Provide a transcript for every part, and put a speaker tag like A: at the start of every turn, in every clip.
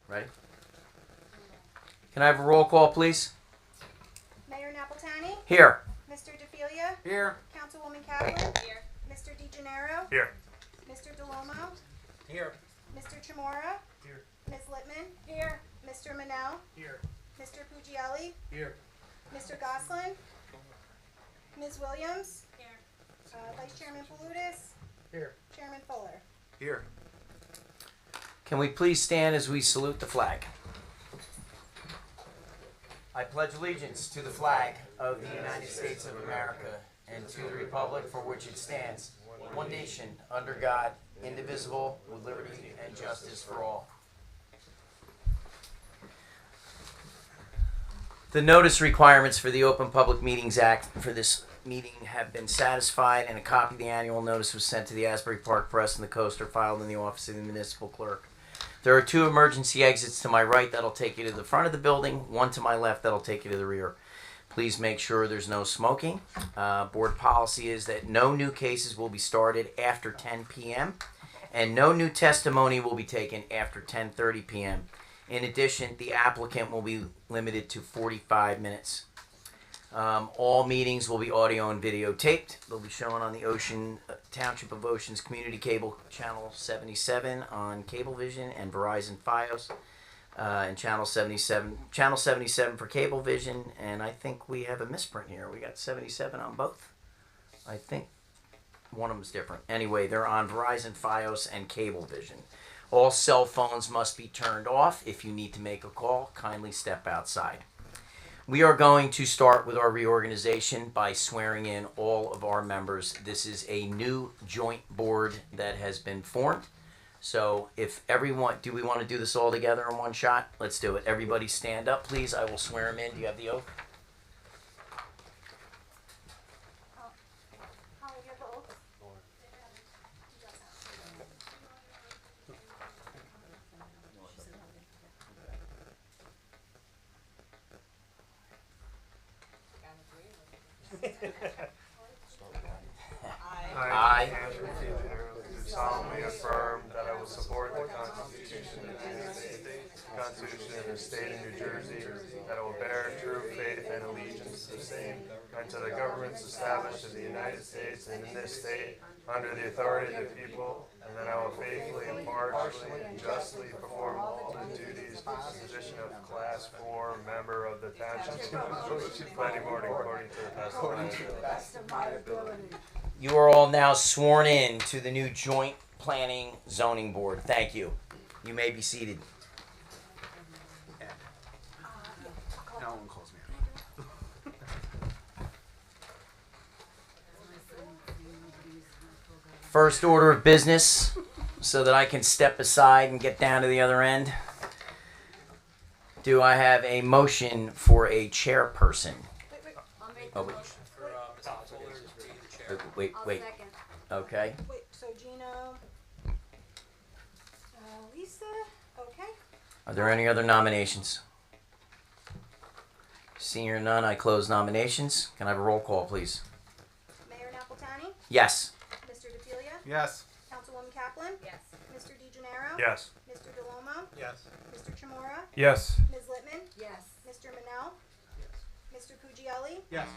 A: Ready? Can I have a roll call, please?
B: Mayor Napolitani?
A: Here.
B: Mr. DeFilia?
C: Here.
B: Councilwoman Kaplan? Here. Mr. DeGennaro?
C: Here.
B: Mr. DeLomo?
C: Here.
B: Mr. Chamorro?
C: Here.
B: Ms. Littman? Here. Mr. Manel?
C: Here.
B: Mr. Pugielli?
C: Here.
B: Mr. Goslin? Ms. Williams? Here. Vice Chairman Palutis?
C: Here.
B: Chairman Fuller?
C: Here.
A: Can we please stand as we salute the flag? I pledge allegiance to the flag of the United States of America and to the republic for which it stands, one nation, under God, indivisible, with liberty and justice for all. The notice requirements for the Open Public Meetings Act for this meeting have been satisfied, and a copy of the annual notice was sent to the Asbury Park Press and the Coaster, filed in the office of the municipal clerk. There are 2 emergency exits to my right that'll take you to the front of the building, 1 to my left that'll take you to the rear. Please make sure there's no smoking. Board policy is that no new cases will be started after 10 p.m. and no new testimony will be taken after 10:30 p.m. In addition, the applicant will be limited to 45 minutes. All meetings will be audio and video taped. They'll be shown on the Township of Ocean's Community Cable Channel 77 on Cablevision and Verizon Fios, and Channel 77 for Cablevision, and I think we have a misprint here. We got 77 on both. I think one of them's different. Anyway, they're on Verizon Fios and Cablevision. All cell phones must be turned off. If you need to make a call, kindly step outside. We are going to start with our reorganization by swearing in all of our members. This is a new joint board that has been formed. So if everyone, do we want to do this all together in one shot? Let's do it. Everybody stand up, please. I will swear them in. Do you have the oath?
D: I, Andrew DeGennaro, do solemnly affirm that I will support the Constitution of the United States, the Constitution of the State of New Jersey, that I will bear true faith and allegiance to the same, and to the governments established in the United States and in this state, under the authority of the people, and that I will faithfully, impartially, and justly perform all the duties of the position of Class 4 member of the Township Planning Board according to the best of my ability.
A: You are all now sworn in to the new Joint Planning Zoning Board. Thank you. You may be seated.
C: No one calls me.
A: First order of business, so that I can step aside and get down to the other end. Do I have a motion for a chairperson?
B: I'll make
A: Oh, wait. Wait. Okay.
B: Wait, so Gino, Lisa, okay.
A: Are there any other nominations? Seeing none, I close nominations. Can I have a roll call, please?
B: Mayor Napolitani?
A: Yes.
B: Mr. DeFilia?
C: Yes.
B: Councilwoman Kaplan?
E: Yes.
B: Mr. DeGennaro?
D: Yes.
B: Mr. DeLomo?
C: Yes.
B: Mr. Chamorro?
D: Yes.
B: Ms. Littman?
E: Yes.
B: Mr. Manel? Mr. Pugielli?
C: Yes.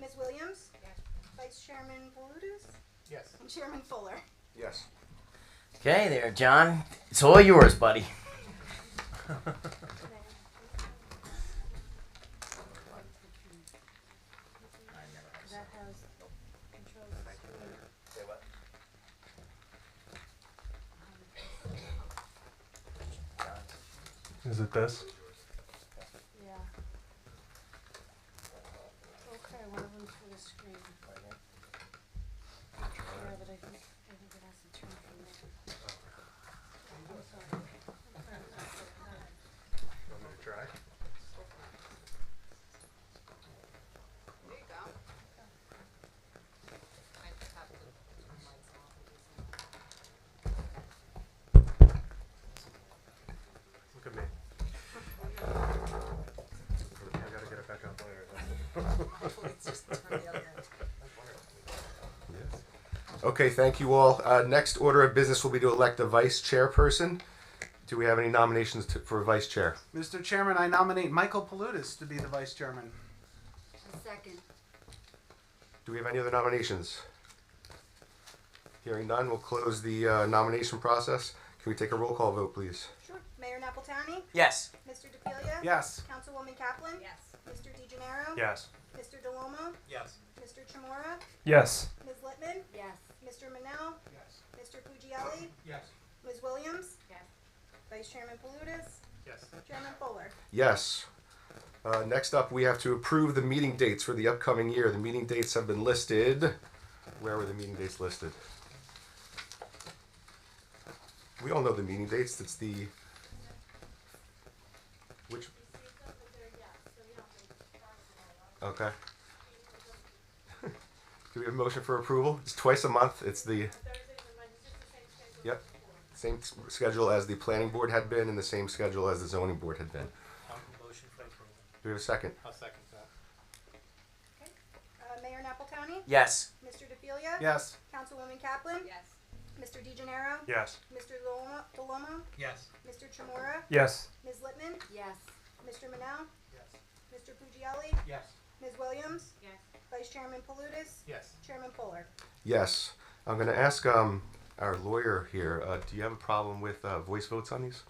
B: Ms. Williams?
E: Yes.
B: Vice Chairman Palutis?
C: Yes.
B: And Chairman Fuller?
C: Yes.
A: Okay, there, John. It's all yours, buddy.
D: Is it this?
E: Yeah. Okay, one of them's for the screen. Yeah, but I think it has to turn from there. I'm sorry.
D: Want me to try?
E: There you go.
D: Look at me. I gotta get it back up later.
C: Okay, thank you all. Next order of business will be to elect a vice chairperson.
D: Do we have any nominations for vice chair?
C: Mr. Chairman, I nominate Michael Palutis to be the vice chairman.
E: A second.
D: Do we have any other nominations? Hearing none, we'll close the nomination process. Can we take a roll call vote, please?
B: Sure. Mayor Napolitani?
A: Yes.
B: Mr. DeFilia?
C: Yes.
B: Councilwoman Kaplan?
E: Yes.
B: Mr. DeGenaro?
D: Yes.
B: Mr. DeLomo?
C: Yes.
B: Mr. Chimora?
D: Yes.
B: Ms. Littman?
E: Yes.
B: Mr. Manel?
C: Yes.
B: Mr. Pugielli?
C: Yes.
B: Ms. Williams?
E: Yes.
B: Vice Chairman Palutis?
C: Yes.
B: Chairman Fuller?
D: Yes. Next up, we have to approve the meeting dates for the upcoming year. The meeting dates have been listed. Where were the meeting dates listed? We all know the meeting dates. It's the... Which... Okay. Do we have a motion for approval? It's twice a month. It's the... Yep. Same schedule as the planning board had been and the same schedule as the zoning board had been.
C: Motion for approval.
D: Do we have a second?
C: I'll second that.
B: Mayor Napolitani?
A: Yes.
B: Mr. DeFilia?
C: Yes.
B: Councilwoman Kaplan?
E: Yes.
B: Mr. DeGenaro?
D: Yes.
B: Mr. DeLomo?
C: Yes.
B: Mr. Chimora?
D: Yes.
B: Ms. Littman?
E: Yes.
B: Mr. Manel?
C: Yes.
B: Mr. Pugielli?
C: Yes.
B: Ms. Williams?
E: Yes.
B: Vice Chairman Palutis?
C: Yes.
B: Chairman Fuller?
D: Yes. I'm going to ask our lawyer here, do you have a problem with voice votes on these?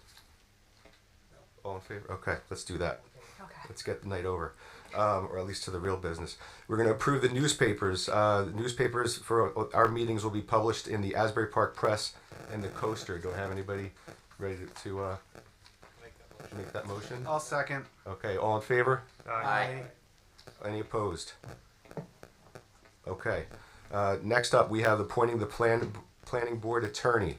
D: All in favor? Okay, let's do that.
E: Okay.
D: Let's get the night over, or at least to the real business. We're going to approve the newspapers. The newspapers for our meetings will be published in the Asbury Park Press and the Coaster. Do I have anybody ready to make that motion?
C: I'll second.
D: Okay, all in favor?
A: Aye.
D: Any opposed? Okay. Next up, we have appointing the planning board attorney.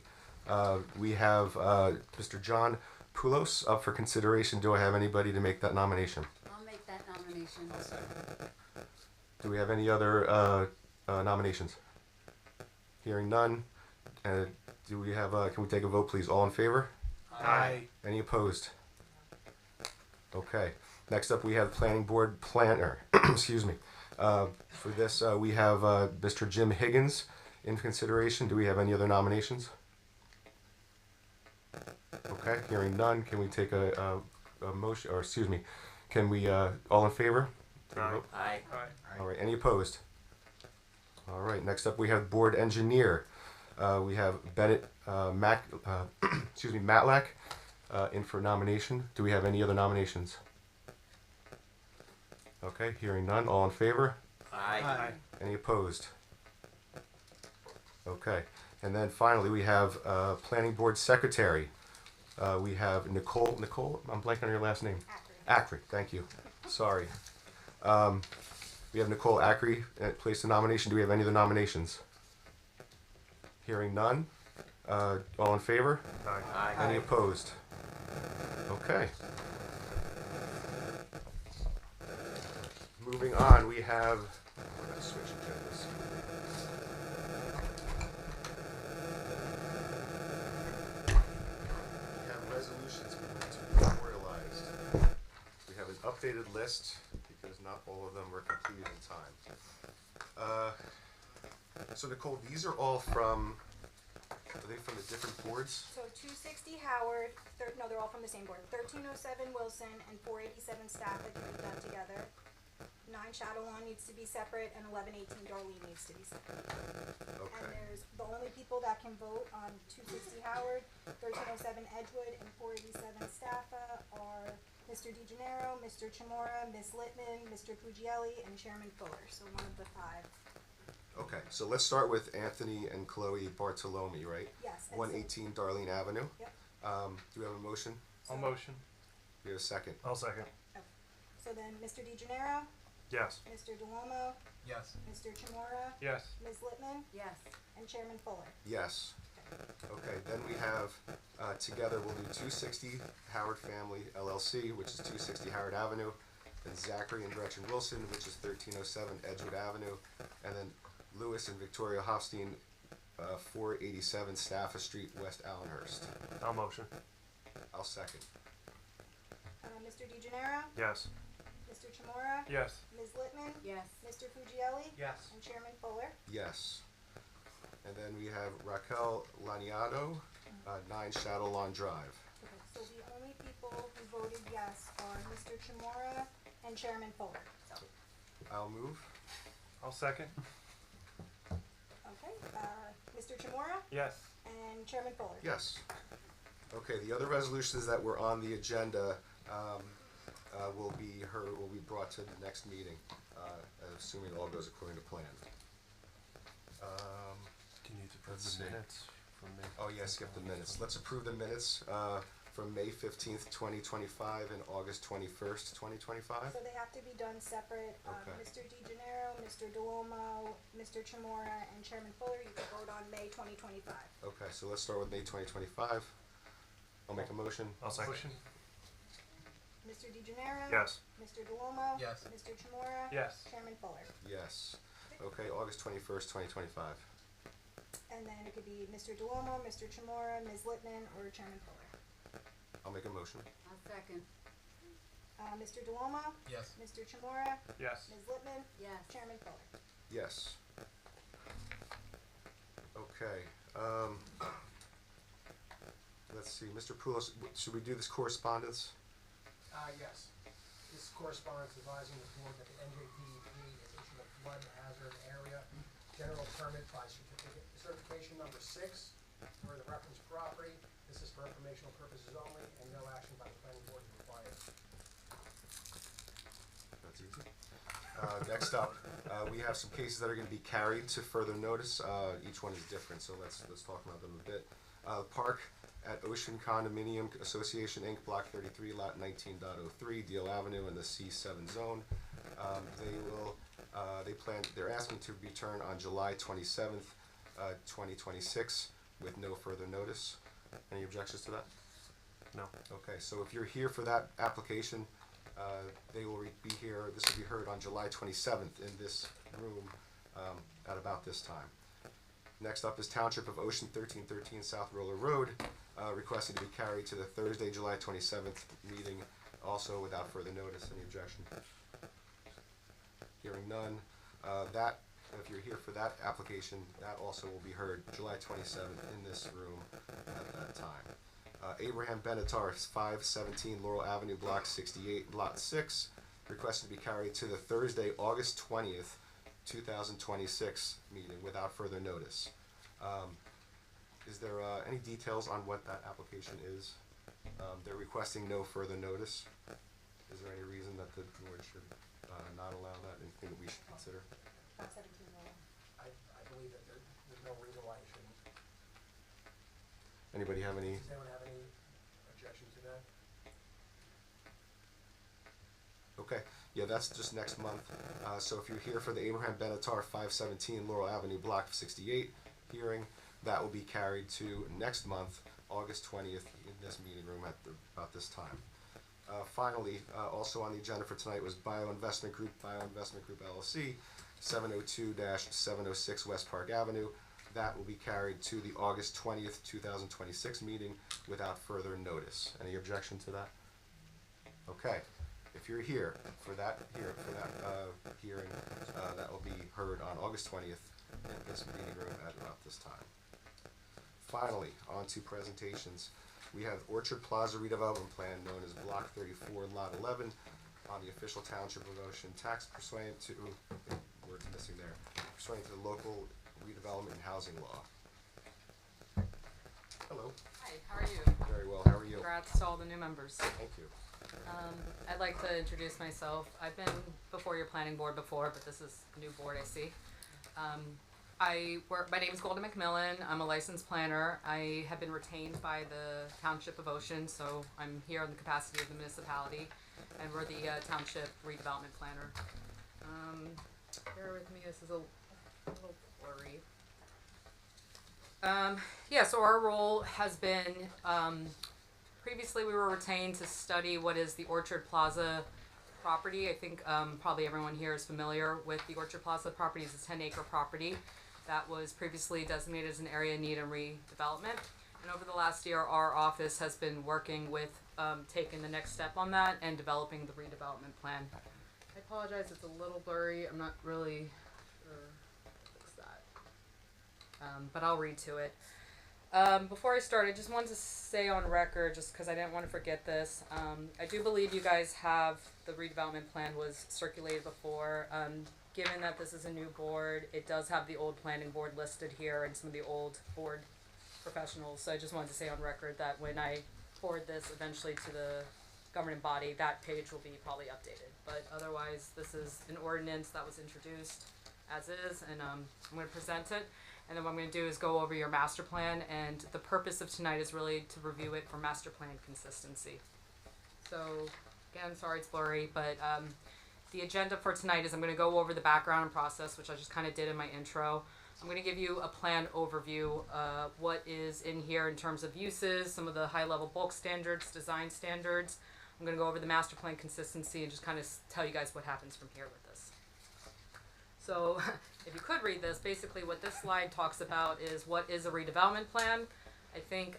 D: We have Mr. John Poulos up for consideration. Do I have anybody to make that nomination?
E: I'll make that nomination.
D: Do we have any other nominations? Hearing none. Do we have? Can we take a vote, please? All in favor?
C: Aye.
D: Any opposed? Okay. Next up, we have planning board planner. Excuse me. For this, we have Mr. Jim Higgins in consideration. Do we have any other nominations? Okay. Hearing none, can we take a motion? Or excuse me, can we all in favor? Take a vote?
A: Aye.
D: All right. Any opposed? All right. Next up, we have board engineer. We have Bennett Matlack in for nomination. Do we have any other nominations? Okay. Hearing none. All in favor?
A: Aye.
D: Any opposed? Okay. And then finally, we have planning board secretary. We have Nicole. I'm blanking on your last name. Acri. Thank you. Sorry. We have Nicole Acri placed a nomination. Do we have any other nominations? Hearing none. All in favor?
A: Aye.
D: Any opposed? Okay. Moving on, we have. We're gonna switch agendas. We have resolutions we need to be memorialized. We have an updated list because not all of them were completed in time. So Nicole, these are all from. Are they from the different boards?
B: So 260 Howard, no, they're all from the same board. 1307 Wilson and 487 staff that can be done together. 9 Shadow Lawn needs to be separate and 1118 Darlene needs to be separate. And
D: Okay.
B: there's the only people that can vote on 260 Howard, 1307 Edgewood, and 487 Staffa are Mr. DeGenaro, Mr. Chimora, Ms. Littman, Mr. Pugielli, and Chairman Fuller. So one of the 5.
D: Okay, so let's start with Anthony and Chloe Bartolome, right?
B: Yes. and so-
D: 118 Darlene Avenue.
B: Yep.
D: Do we have a motion?
F: I'll motion.
D: Do we have a second?
F: I'll second.
B: So then Mr. DeGenaro,
F: Yes.
B: Mr. DeLomo,
C: Yes.
B: Mr. Chimora,
F: Yes.
B: Ms. Littman,
E: Yes.
B: and Chairman Fuller.
D: Yes. Okay, then we have, together we'll do 260 Howard Family LLC, which is 260 Howard Avenue, then Zachary and Gretchen Wilson, which is 1307 Edgewood Avenue, and then Lewis and Victoria Hofstein, 487 Staffa Street, West Allenhurst.
F: I'll motion.
D: I'll second.
B: Mr. DeGenaro,
F: Yes.
B: Mr. Chimora,
F: Yes.
B: Ms. Littman,
E: Yes.
B: Mr. Pugielli,
C: Yes.
B: and Chairman Fuller.
D: Yes. And then we have Raquel Laniado, 9 Shadow Lawn Drive.
B: Okay. So the only people who voted yes are Mr. Chimora and Chairman Fuller. So,
F: I'll move.
D: I'll second.
B: okay, Mr. Chimora
D: Yes.
B: and Chairman Fuller.
F: Yes. Okay, the other resolutions that were on the agenda will be brought to the next meeting, assuming all goes according to plan.
D: Do you need to
F: Let's
D: approve the
F: see.
D: minutes from May?
F: Oh yeah, skip the minutes. Let's approve the minutes from May 15th, 2025 and August 21st, 2025.
B: So they have to be done separate.
F: Okay.
B: Mr. DeGennaro, Mr. Duomo, Mr. Chimora, and Chairman Fuller, you can vote on May 2025.
F: Okay, so let's start with May 2025. I'll make a motion.
D: I'll second.
B: Mr. DeGennaro?
D: Yes.
B: Mr. Duomo?
C: Yes.
B: Mr. Chimora?
D: Yes.
B: Chairman Fuller.
F: Yes. Okay, August 21st, 2025.
B: And then it could be Mr. Duomo, Mr. Chimora, Ms. Littman, or Chairman Fuller.
F: I'll make a motion.
E: I'll second.
B: Mr. Duomo?
C: Yes.
B: Mr. Chimora?
D: Yes.
B: Ms. Littman?
E: Yes.
B: Chairman Fuller.
F: Yes. Okay. Let's see, Mr. Poulos, should we do this correspondence?
G: Yes. This correspondence advising the board that the NJDEP has issued a flood hazard area general permit by certification number 6 for the reference property. This is for informational purposes only, and no action by the planning board is required.
F: That's easy. Next up, we have some cases that are gonna be carried to further notice. Each one is different, so let's talk about them a bit. Park at Ocean Condominium Association Inc., Block 33, Lot 19.03, Deal Avenue in the C7 zone. They're asking to return on July 27th, 2026, with no further notice. Any objections to that?
D: No.
F: Okay, so if you're here for that application, they will be here, this will be heard on July 27th in this room at about this time. Next up is Township of Ocean 1313 South Roller Road, requesting to be carried to the Thursday, July 27th meeting, also without further notice. Any objection? Hearing none. If you're here for that application, that also will be heard July 27th in this room at that time. Abraham Benatar, 517 Laurel Avenue, Block 68, Lot 6, requested to be carried to the Thursday, August 20th, 2026 meeting without further notice. Is there any details on what that application is? They're requesting no further notice. Is there any reason that the board should not allow that? Anything that we should consider?
B: 517 Laurel.
G: I believe that there's no reason why it shouldn't.
F: Anybody have any?
G: Does anyone have any objection to that?
F: Okay, yeah, that's just next month. So if you're here for the Abraham Benatar 517 Laurel Avenue, Block 68 hearing, that will be carried to next month, August 20th, in this meeting room at about this time. Finally, also on the agenda for tonight was Bio Investment Group LLC, 702-706 West Park Avenue. That will be carried to the August 20th, 2026 meeting without further notice. Any objection to that? Okay. If you're here for that hearing, that will be heard on August 20th in this meeting room at about this time. Finally, on to presentations. We have Orchard Plaza redevelopment plan known as Block 34, Lot 11, on the official Township of Ocean tax pursuant to, words missing there, pursuant to the local redevelopment and housing law. Hello.
H: Hi, how are you?
F: Very well. How are you?
H: Congrats to all the new members.
F: Thank you.
H: I'd like to introduce myself. I've been before your planning board before, but this is a new board I see. My name is Golda McMillan. I'm a licensed planner. I have been retained by the Township of Ocean, so I'm here in the capacity of the municipality, and we're the Township redevelopment planner. Bear with me, this is a little blurry. So our role has been, previously we were retained to study what is the Orchard Plaza property. I think probably everyone here is familiar with the Orchard Plaza property. It's a 10-acre property that was previously designated as an area in need of redevelopment. And over the last year, our office has been working with taking the next step on that and developing the redevelopment plan. I apologize, it's a little blurry. I'm not really sure what's that. But I'll read to it. Before I start, I just wanted to say on record, just because I didn't want to forget this, I do believe you guys have, the redevelopment plan was circulated before. Given that this is a new board, it does have the old planning board listed here and some of the old board professionals. So I just wanted to say on record that when I forward this eventually to the governing body, that page will be probably updated. But otherwise, this is an ordinance that was introduced as is, and I'm going to present it. And then what I'm going to do is go over your master plan, and the purpose of tonight is really to review it for master plan consistency. So, again, sorry it's blurry, but the agenda for tonight is I'm going to go over the background and process, which I just kind of did in my intro. I'm going to give you a plan overview, what is in here in terms of uses, some of the high-level bulk standards, design standards. I'm going to go over the master plan consistency and just kind of tell you guys what happens from here with this. So, if you could read this, basically what this slide talks about is what is a redevelopment plan. I think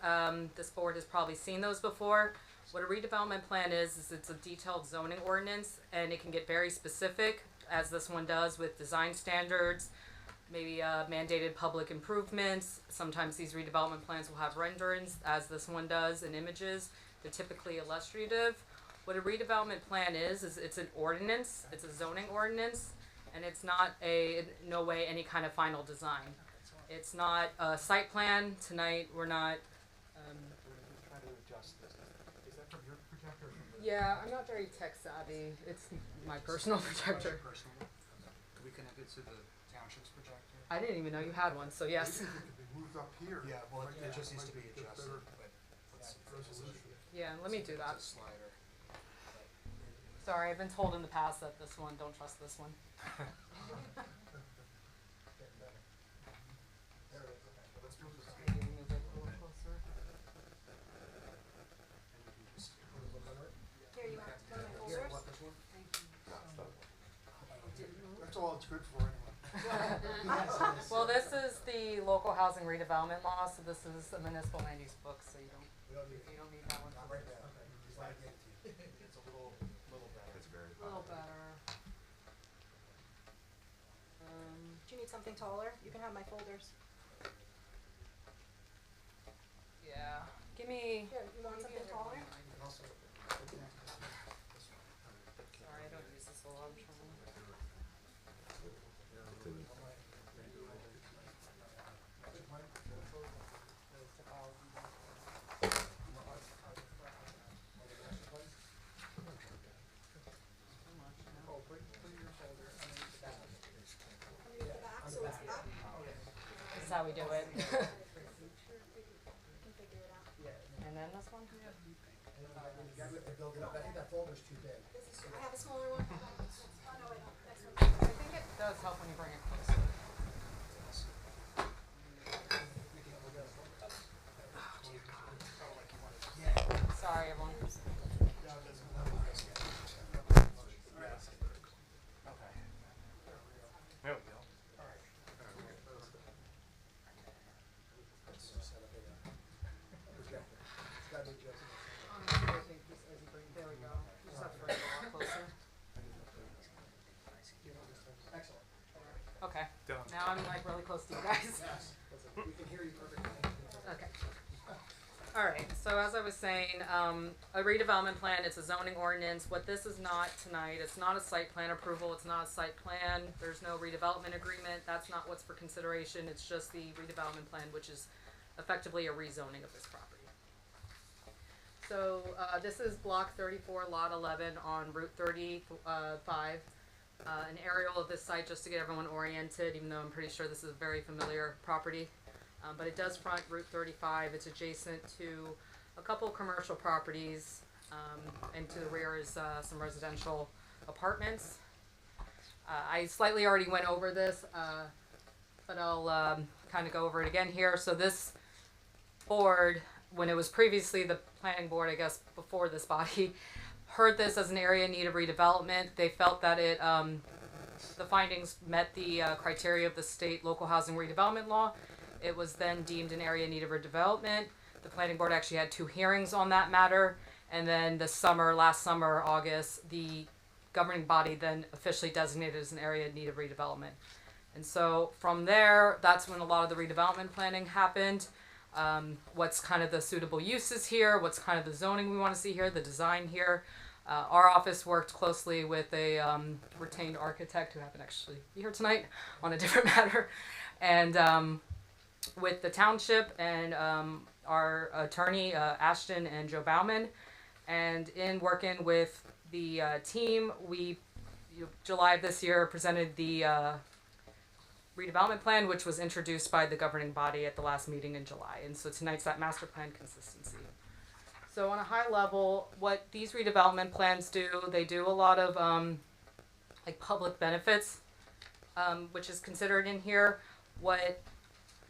H: this board has probably seen those before. What a redevelopment plan is it's a detailed zoning ordinance, and it can get very specific, as this one does, with design standards, maybe mandated public improvements. Sometimes these redevelopment plans will have renderings, as this one does, and images. They're typically illustrative. What a redevelopment plan is it's an ordinance, it's a zoning ordinance, and it's not in no way any kind of final design. It's not a site plan. Tonight we're not.
G: Try to adjust this. Is that from your projector or from the?
H: Yeah, I'm not very tech savvy. It's my personal projector.
G: Personal. Do we connect it to the township's projector?
H: I didn't even know you had one, so yes.
C: Moved up here.
G: Yeah, well, it just needs to be adjusted, but let's see.
H: Yeah, let me do that.
G: It's a slider.
H: Sorry, I've been told in the past that this one, don't trust this one.
G: There it is, okay, so let's move this.
H: Maybe move it a little closer.
G: And you can just put a look under it.
B: Here, you want one of my
G: Here,
B: folders?
G: what, this one?
C: That's all it's good for anyway.
H: Well, this is the local housing redevelopment law, so this is a municipal land use book, so you don't need that one.
G: Not right now, okay, just like it to you. It's a little better.
F: It's very
H: A little better.
B: Do you need something taller? You can have my folders.
H: Yeah. Give me.
B: Here, you want something taller?
G: You can also.
H: Sorry, I don't use this a lot. I'm trying.
B: Underneath the back, so it's up.
H: This is how we do it.
B: You can figure it out.
H: And then this one?
G: You gotta build it up, I think that folder's too big.
B: This is, I have a smaller one. Oh, no, I don't. Next one.
H: I think it does help when you bring it closer. Sorry, everyone.
D: There we go.
G: Let's just set up a projector. It's gotta be adjusted.
H: There we go. You just have to bring it a lot closer.
G: Excellent.
H: Okay.
D: Done.
H: Now I'm like really close to you guys.
G: Yes, we can hear you perfectly.
H: Okay. All right. So as I was saying, a redevelopment plan, it's a zoning ordinance. What this is not tonight, it's not a site plan approval. It's not a site plan. There's no redevelopment agreement. That's not what's for consideration. It's just the redevelopment plan, which is effectively a rezoning of this property. So this is block 34, lot 11 on Route 35. An aerial of this site just to get everyone oriented, even though I'm pretty sure this is a very familiar property. But it does front Route 35. It's adjacent to a couple commercial properties, and to the rear is some residential apartments. I slightly already went over this, but I'll kind of go over it again here. So this board, when it was previously the planning board, I guess before this body, heard this as an area in need of redevelopment. They felt that it, the findings met the criteria of the state local housing redevelopment law. It was then deemed an area in need of redevelopment. The planning board actually had 2 hearings on that matter. And then this summer, last summer, August, the governing body then officially designated it as an area in need of redevelopment. And so from there, that's when a lot of the redevelopment planning happened. what's kind of the suitable uses here, what's kind of the zoning we want to see here, the design here. Our office worked closely with a retained architect who happened to actually be here tonight on a different matter, and with the township and our attorney Ashton and Joe Bauman, and in working with the team, we July of this year presented the redevelopment plan, which was introduced by the governing body at the last meeting in July, and so tonight's that master plan consistency. So on a high level, what these redevelopment plans do, they do a lot of like public benefits, which is considered in here. What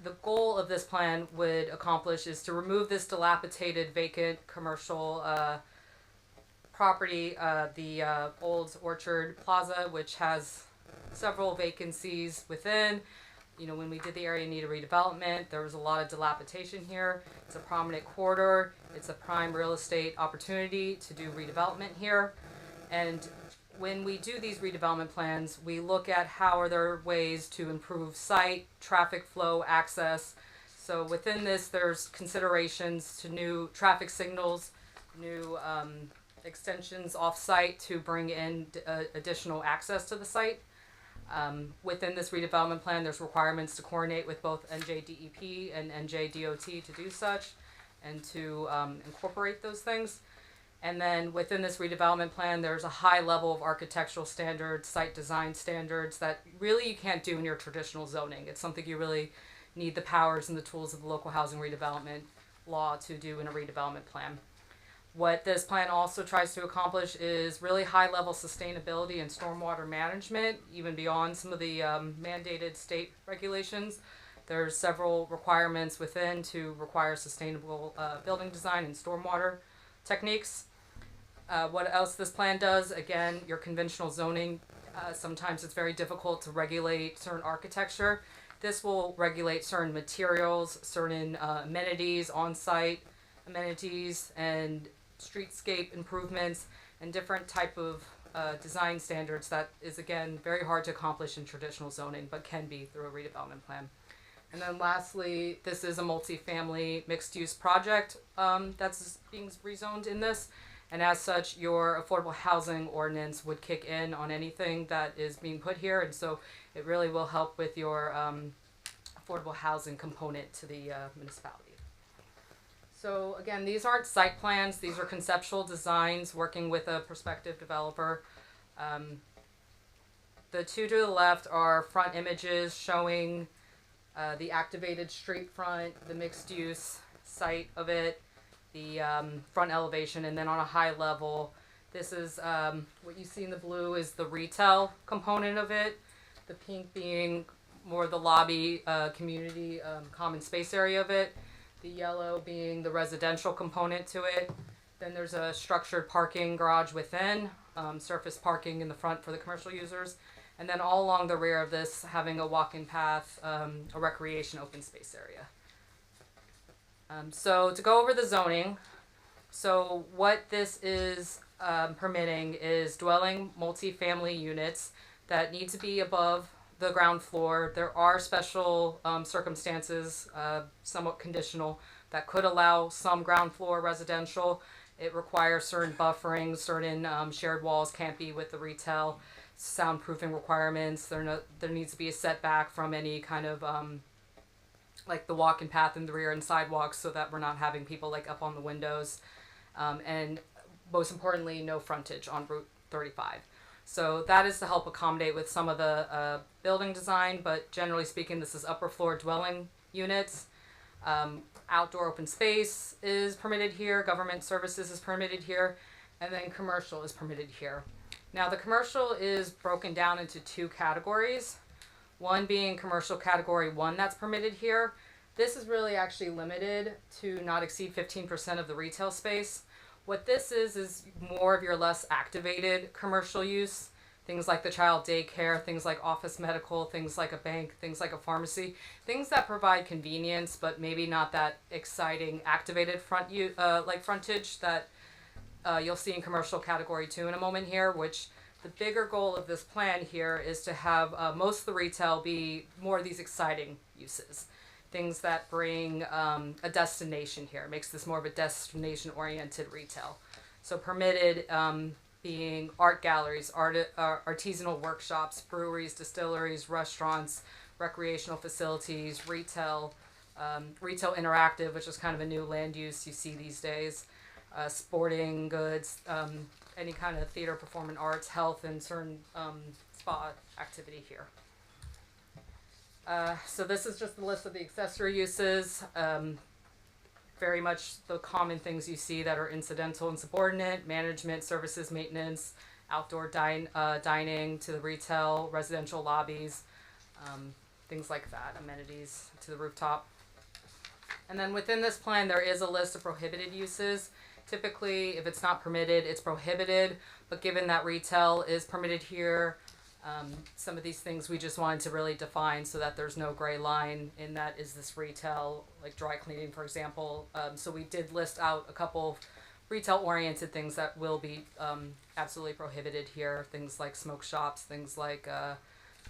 H: the goal of this plan would accomplish is to remove this dilapidated, vacant commercial property, the old Orchard Plaza, which has several vacancies within. You know, when we did the area need a redevelopment, there was a lot of dilapidation here. It's a prominent corridor. It's a prime real estate opportunity to do redevelopment here. And when we do these redevelopment plans, we look at how are there ways to improve site, traffic flow, access. So within this, there's considerations to new traffic signals, new extensions off-site to bring in additional access to the site. Within this redevelopment plan, there's requirements to coordinate with both NJDEP and NJDOT to do such and to incorporate those things. And then within this redevelopment plan, there's a high level of architectural standards, site design standards that really you can't do in your traditional zoning. It's something you really need the powers and the tools of the local housing redevelopment law to do in a redevelopment plan. What this plan also tries to accomplish is really high level sustainability and stormwater management, even beyond some of the mandated state regulations. There's several requirements within to require sustainable building design and stormwater techniques. What else this plan does, again, your conventional zoning, sometimes it's very difficult to regulate certain architecture. This will regulate certain materials, certain amenities, on-site amenities, and streetscape improvements, and different type of design standards that is, again, very hard to accomplish in traditional zoning, but can be through a redevelopment plan. And then lastly, this is a multifamily mixed-use project that's being rezoned in this. And as such, your affordable housing ordinance would kick in on anything that is being put here. And so it really will help with your affordable housing component to the municipality. So again, these aren't site plans. These are conceptual designs working with a prospective developer. The two to the left are front images showing the activated street front, the mixed use site of it, the front elevation, and then on a high level, this is what you see in the blue is the retail component of it, the pink being more the lobby, community, common space area of it, the yellow being the residential component to it. Then there's a structured parking garage within, surface parking in the front for the commercial users. And then all along the rear of this, having a walking path, a recreation open space area. So to go over the zoning, so what this is permitting is dwelling multifamily units that need to be above the ground floor. There are special circumstances, somewhat conditional, that could allow some ground floor residential. It requires certain buffering, certain shared walls can't be with the retail. Soundproofing requirements. There needs to be a setback from any kind of like the walking path in the rear and sidewalks, so that we're not having people like up on the windows, and most importantly, no frontage on Route 35. So that is to help accommodate with some of the building design, but generally speaking, this is upper floor dwelling units. Outdoor open space is permitted here. Government services is permitted here, and then commercial is permitted here. Now, the commercial is broken down into two categories. One being commercial category 1 that's permitted here. This is really actually limited to not exceed 15% of the retail space. What this is more of your less activated commercial use. Things like the child daycare, things like office medical, things like a bank, things like a pharmacy. Things that provide convenience, but maybe not that exciting activated like frontage that you'll see in commercial category 2 in a moment here, which the bigger goal of this plan here is to have most of the retail be more of these exciting uses. things that bring a destination here. It makes this more of a destination-oriented retail. So permitted being art galleries, artisanal workshops, breweries, distilleries, restaurants, recreational facilities, retail, retail interactive, which is kind of a new land use you see these days, sporting goods, any kind of theater, performing arts, health, and certain spa activity here. So this is just the list of the accessory uses. Very much the common things you see that are incidental and subordinate: management, services, maintenance, outdoor dining to the retail, residential lobbies, things like that, amenities to the rooftop. And then within this plan, there is a list of prohibited uses. Typically, if it's not permitted, it's prohibited. But given that retail is permitted here, some of these things we just wanted to really define so that there's no gray line in that is this retail, like dry cleaning, for example. So we did list out a couple retail-oriented things that will be absolutely prohibited here. Things like smoke shops, things like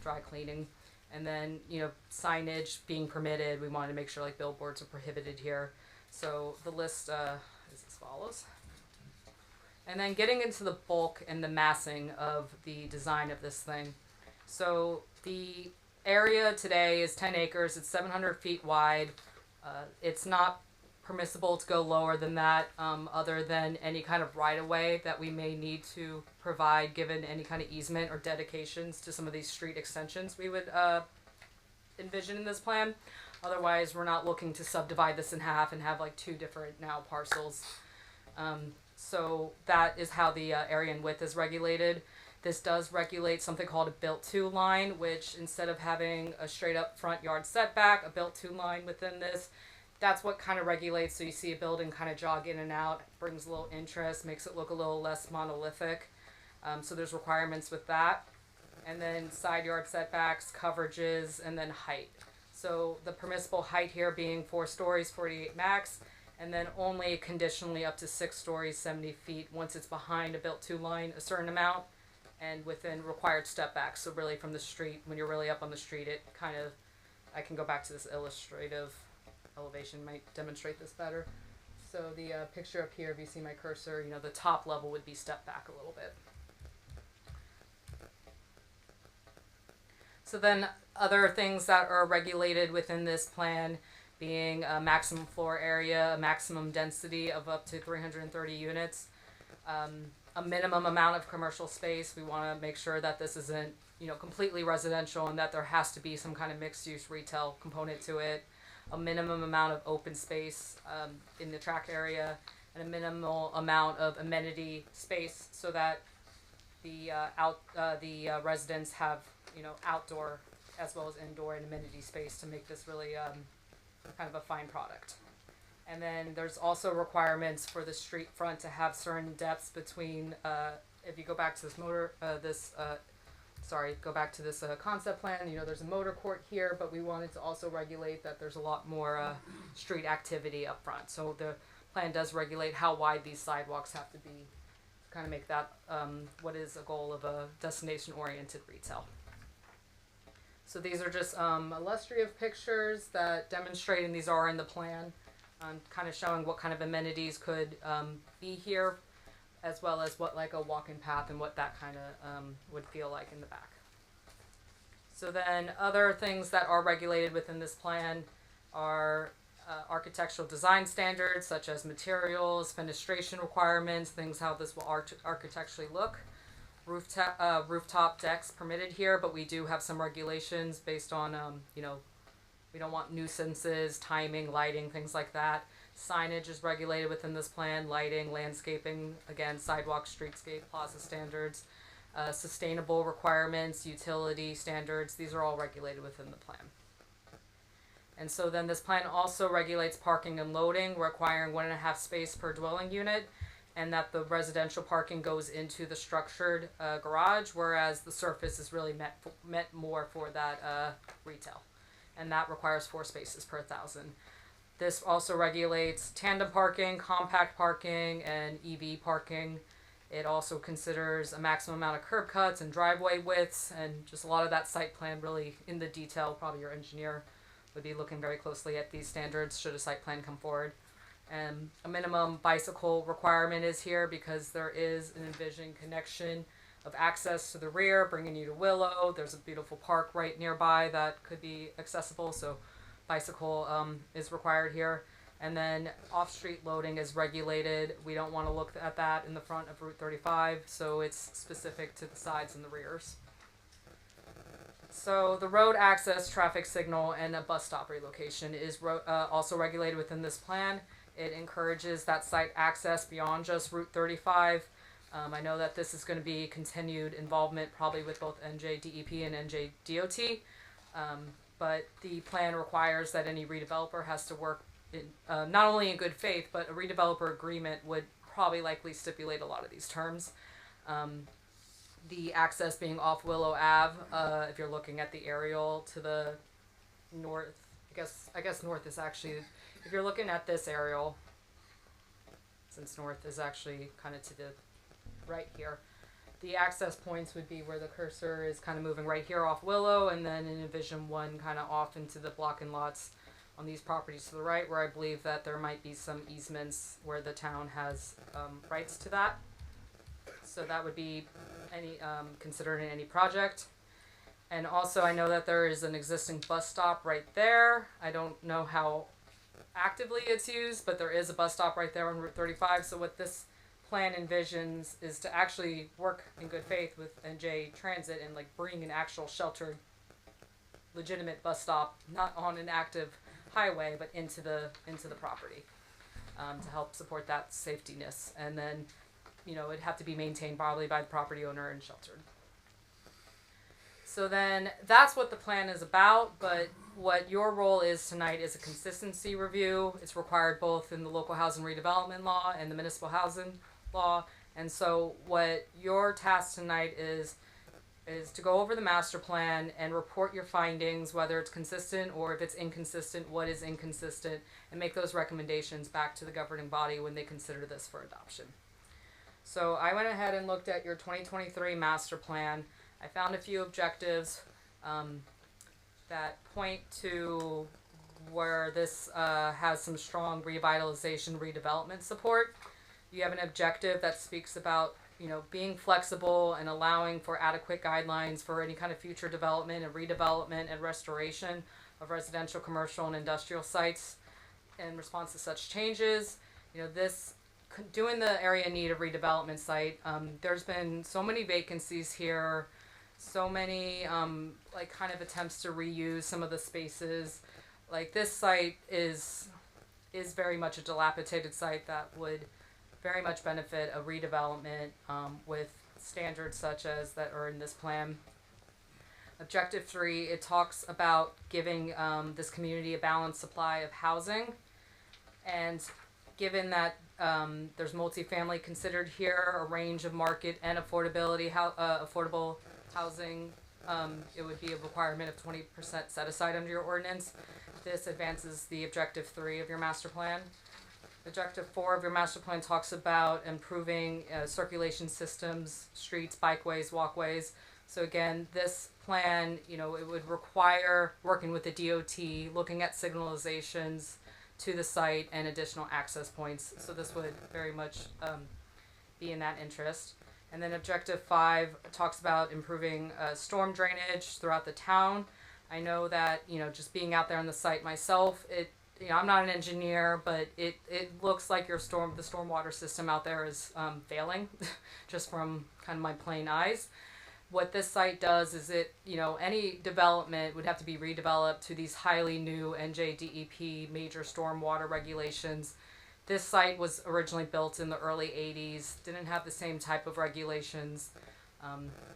H: dry cleaning. And then, you know, signage being permitted. We wanted to make sure like billboards are prohibited here. So the list is as follows. And then getting into the bulk and the massing of the design of this thing. So the area today is 10 acres. It's 700 feet wide. It's not permissible to go lower than that, other than any kind of right-of-way that we may need to provide given any kind of easement or dedications to some of these street extensions we would envision in this plan. Otherwise, we're not looking to subdivide this in half and have like two different now parcels. So that is how the area and width is regulated. This does regulate something called a built-to line, which instead of having a straight-up front yard setback, a built-to line within this, that's what kind of regulates. So you see a building kind of jog in and out, brings a little interest, makes it look a little less monolithic. So there's requirements with that. And then side yard setbacks, coverages, and then height. So the permissible height here being 4 stories, 48 max, and then only conditionally up to 6 stories, 70 feet once it's behind a built-to line a certain amount and within required step backs. So really from the street, when you're really up on the street, it kind of, I can go back to this illustrative elevation, might demonstrate this better. So the picture up here, if you see my cursor, you know, the top level would be step back a little bit. So then other things that are regulated within this plan being a maximum floor area, a maximum density of up to 330 units, a minimum amount of commercial space. We want to make sure that this isn't, you know, completely residential and that there has to be some kind of mixed-use retail component to it, a minimum amount of open space in the track area, and a minimal amount of amenity space so that the residents have, you know, outdoor as well as indoor and amenity space to make this really kind of a fine product. And then there's also requirements for the street front to have certain depths between, if you go back to this go back to this concept plan, you know, there's a motor court here, but we wanted to also regulate that there's a lot more street activity up front. So the plan does regulate how wide these sidewalks have to be to kind of make that what is a goal of a destination-oriented retail. So these are just illustrative pictures that demonstrate, and these are in the plan, kind of showing what kind of amenities could be here, as well as what like a walking path and what that kind of would feel like in the back. So then other things that are regulated within this plan are architectural design standards such as materials, fenestration requirements, things how this will architecturally look. Rooftop decks permitted here, but we do have some regulations based on, you know, we don't want nuisances, timing, lighting, things like that. Signage is regulated within this plan, lighting, landscaping, again, sidewalk, streetscape, plaza standards, sustainable requirements, utility standards, these are all regulated within the plan. And so then this plan also regulates parking and loading, requiring 1.5 space per dwelling unit, and that the residential parking goes into the structured garage, whereas the surface is really meant more for that retail. And that requires 4 spaces per 1,000. This also regulates tandem parking, compact parking, and EV parking. It also considers a maximum amount of curb cuts and driveway widths, and just a lot of that site plan really in the detail, probably your engineer would be looking very closely at these standards should a site plan come forward. And a minimum bicycle requirement is here because there is an envisioned connection of access to the rear, bringing you to Willow. There's a beautiful park right nearby that could be accessible, so bicycle is required here. And then off-street loading is regulated. We don't want to look at that in the front of Route 35, so it's specific to the sides and the rears. So the road access, traffic signal, and a bus stop relocation is also regulated within this plan. It encourages that site access beyond just Route 35. I know that this is going to be continued involvement probably with both NJDEP and NJDOT, but the plan requires that any redeveloper has to work in, not only in good faith, but a redeveloper agreement would probably likely stipulate a lot of these terms. The access being off Willow Ave, if you're looking at the aerial to the north, I guess north is actually, if you're looking at this aerial, since north is actually kind of to the right here, the access points would be where the cursor is kind of moving right here off Willow, and then in Envision 1 kind of off into the block and lots on these properties to the right, where I believe that there might be some easements where the town has rights to that. So that would be any considered in any project. And also I know that there is an existing bus stop right there. I don't know how actively it's used, but there is a bus stop right there on Route 35. So what this plan envisions is to actually work in good faith with NJ Transit and like bring an actual sheltered, legitimate bus stop, not on an active highway, but into the property, to help support that safetyness. And then, you know, it'd have to be maintained probably by the property owner and sheltered. So then that's what the plan is about, but what your role is tonight is a consistency review. It's required both in the local housing redevelopment law and the municipal housing law. And so what your task tonight is to go over the master plan and report your findings, whether it's consistent or if it's inconsistent, what is inconsistent, and make those recommendations back to the governing body when they consider this for adoption. So I went ahead and looked at your 2023 master plan. I found a few objectives that point to where this has some strong revitalization, redevelopment support. You have an objective that speaks about, you know, being flexible and allowing for adequate guidelines for any kind of future development and redevelopment and restoration of residential, commercial, and industrial sites in response to such changes. You know, this doing the area in need of redevelopment site. There's been so many vacancies here, so many like kind of attempts to reuse some of the spaces. Like this site is very much a dilapidated site that would very much benefit a redevelopment with standards such as that are in this plan. Objective 3, it talks about giving this community a balanced supply of housing, and given that there's multifamily considered here, a range of market and affordability, affordable housing, it would be a requirement of 20% set aside under your ordinance. This advances the objective 3 of your master plan. Objective 4 of your master plan talks about improving circulation systems, streets, bikeways, walkways. So again, this plan, you know, it would require working with the DOT, looking at signalizations to the site and additional access points. So this would very much be in that interest. And then objective 5 talks about improving storm drainage throughout the town. I know that, you know, just being out there on the site myself, you know, I'm not an engineer, but it looks like the stormwater system out there is failing, just from kind of my plain eyes. What this site does is you know, any development would have to be redeveloped to these highly new NJDEP major stormwater regulations. This site was originally built in the early 80s, didn't have the same type of regulations.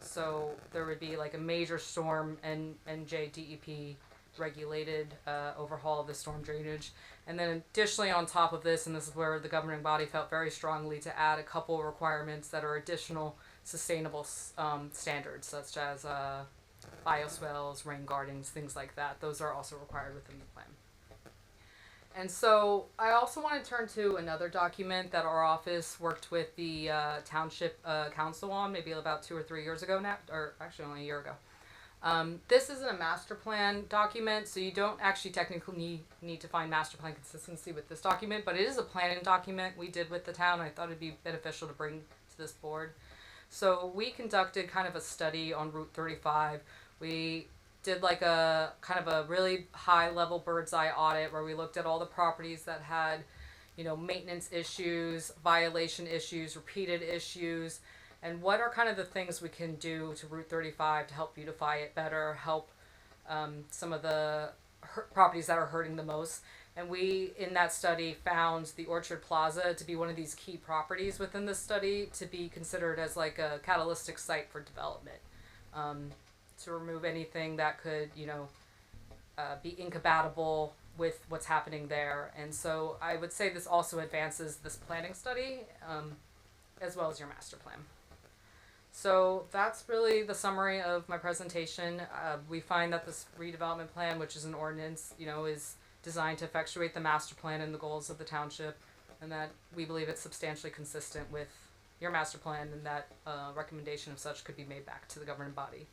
H: So there would be like a major storm and NJDEP regulated overhaul of the storm drainage. And then additionally on top of this, and this is where the governing body felt very strongly to add a couple of requirements that are additional sustainable standards, such as bioswales, rain gardens, things like that. Those are also required within the plan. And so I also want to turn to another document that our office worked with the Township Council on maybe about 2 or 3 years ago now, or actually only a year ago. This isn't a master plan document, so you don't actually technically need to find master plan consistency with this document, but it is a planning document we did with the town. I thought it'd be beneficial to bring to this board. So we conducted kind of a study on Route 35. We did like a kind of a really high level bird's eye audit where we looked at all the properties that had, maintenance issues, violation issues, repeated issues, and what are kind of the things we can do to Route 35 to help beautify it better, help some of the properties that are hurting the most. And we, in that study, found the Orchard Plaza to be one of these key properties within the study to be considered as like a catalytic site for development. To remove anything that could, be incompatible with what's happening there. And so I would say this also advances this planning study, as well as your master plan. So that's really the summary of my presentation. We find that this redevelopment plan, which is an ordinance, is designed to effectuate the master plan and the goals of the township, and that we believe it's substantially consistent with your master plan, and that recommendation of such could be made back to the governing body.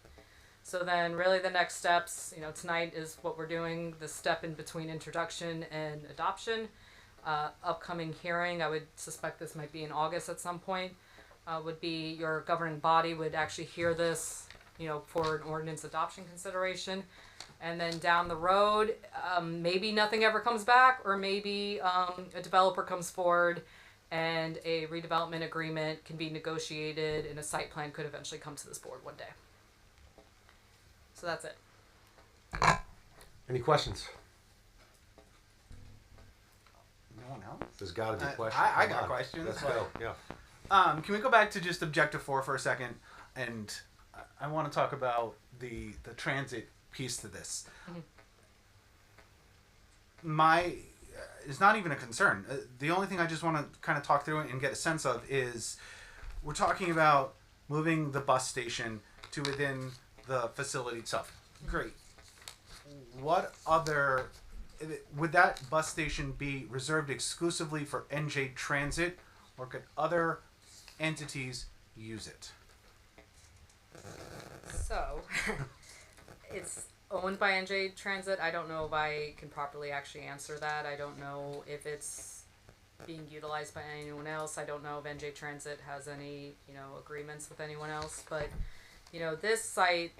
H: So then really the next steps, tonight is what we're doing, the step in between introduction and adoption. Upcoming hearing, I would suspect this might be in August at some point, would be your governing body would actually hear this, for an ordinance adoption consideration. And then down the road, maybe nothing ever comes back, or maybe a developer comes forward and a redevelopment agreement can be negotiated and a site plan could eventually come to this board one day. So that's it.
F: Any questions?
C: No one else?
F: There's got to be questions.
C: I
F: Come
C: got
F: on.
C: questions.
F: Let's go. Yeah.
C: Can we go back to just objective 4 for a second? And I want to talk about the transit piece to this.
H: Mm-hmm.
C: It's not even a concern. The only thing I just want to kind of talk through and get a sense of is we're talking about moving the bus station to within the facility itself. Great. What other would that bus station be reserved exclusively for NJ Transit, or could other entities use it?
H: So, it's owned by NJ Transit. I don't know if I can properly actually answer that. I don't know if it's being utilized by anyone else. I don't know if NJ Transit has any, agreements with anyone else. But, this site,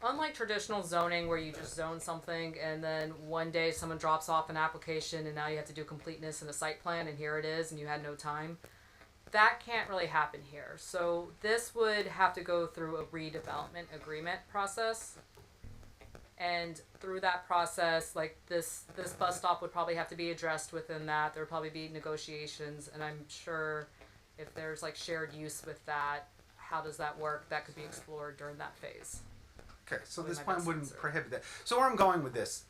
H: unlike traditional zoning where you just zone something and then one day someone drops off an application and now you have to do completeness in a site plan and here it is and you had no time, that can't really happen here. So this would have to go through a redevelopment agreement process. And through that process, like this bus stop would probably have to be addressed within that. There would probably be negotiations, and I'm sure if there's like shared use with that, how does that work? That could be explored during that phase.
C: Okay, so
H: What
C: this
H: am I
C: plan
H: best
C: wouldn't
H: answer?
C: prohibit that. So where I'm going with this,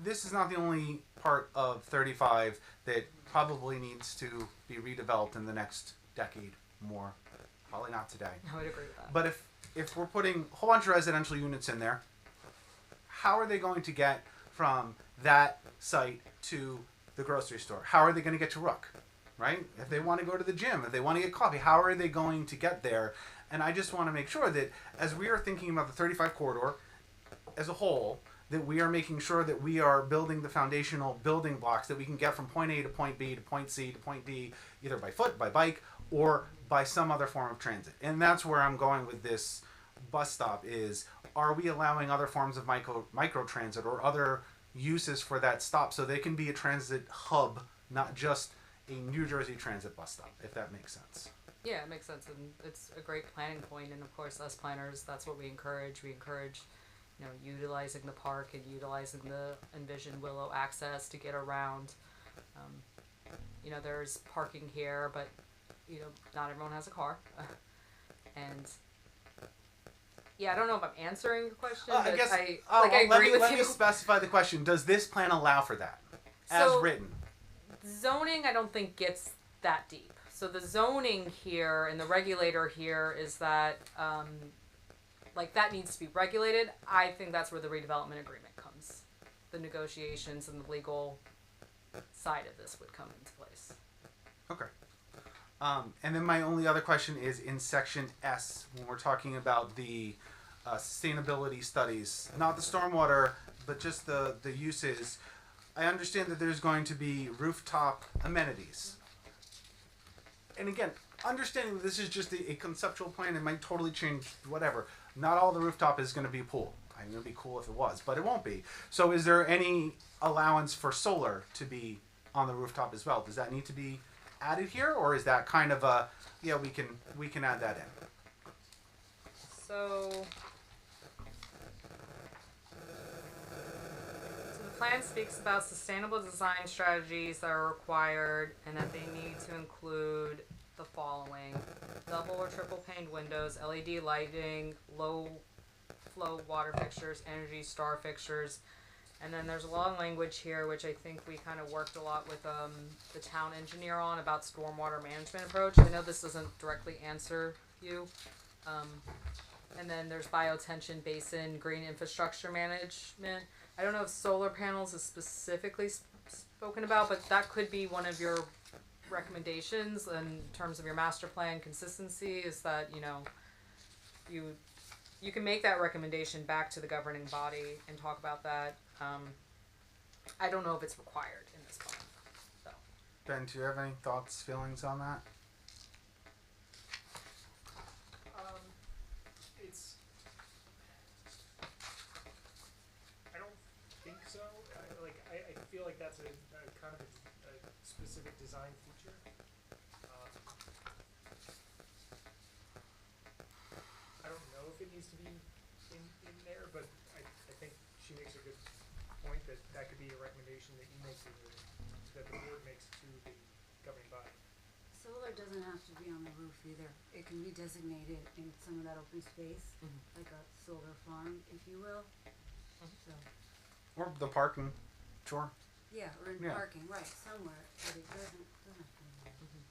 C: this is not the only part of 35 that probably needs to be redeveloped in the next decade more. Probably not today.
H: I would agree with that.
C: But if we're putting a whole bunch of residential units in there, how are they going to get from that site to the grocery store? How are they going to get to Rook? Right? If they want to go to the gym, if they want to get coffee, how are they going to get there? And I just want to make sure that as we are thinking about the 35 corridor as a whole, that we are making sure that we are building the foundational building blocks that we can get from point A to point B to point C to point D, either by foot, by bike, or by some other form of transit. And that's where I'm going with this bus stop is, are we allowing other forms of micro transit or other uses for that stop so they can be a transit hub, not just a New Jersey Transit bus stop, if that makes sense.
H: Yeah, it makes sense, and it's a great planning point. And of course, us planners, that's what we encourage. We encourage, utilizing the park and utilizing the envisioned Willow access to get around. There's parking here, but not everyone has a car, and yeah, I don't know if I'm answering your question. But
C: I guess
H: I
C: let
H: agree
C: me,
H: with
C: let
H: you.
C: me specify the question. Does this plan allow for that, as
H: So-
C: written?
H: Zoning, I don't think gets that deep. So the zoning here and the regulator here is that, that needs to be regulated. I think that's where the redevelopment agreement comes. The negotiations and the legal side of this would come into place.
C: Okay. And then my only other question is in section S, when we're talking about the sustainability studies, not the stormwater, but just the uses. I understand that there's going to be rooftop amenities. And again, understanding that this is just a conceptual plan, it might totally change whatever. Not all the rooftop is going to be pool. I mean, it would be cool if it was, but it won't be. So is there any allowance for solar to be on the rooftop as well? Does that need to be added here, or is that kind of a, yeah, we can add that in?
H: So the plan speaks about sustainable design strategies that are required and that they need to include the following: double or triple paned windows, LED lighting, low flow water fixtures, Energy Star fixtures. And then there's a lot of language here, which I think we kind of worked a lot with the town engineer on about stormwater management approach. I know this doesn't directly answer you. And then there's biotension basin, green infrastructure management. I don't know if solar panels is specifically spoken about, but that could be one of your recommendations in terms of your master plan consistency, is that, you know, you can make that recommendation back to the governing body and talk about that. I don't know if it's required in this plan. So.
C: Ben, do you have any thoughts, feelings on that?
I: It's. I don't think so. I feel like that's a kind of a specific design feature. I don't know if it needs to be in there, but I think she makes a good point that could be a recommendation that you make that the board makes to the governing body.
E: Solar doesn't have to be on the roof either. It can be designated in some of that open space, like a solar farm, if you will. So,
C: Or the parking, sure.
E: yeah, or in
C: Yeah.
E: parking, right, somewhere, but it doesn't have to be.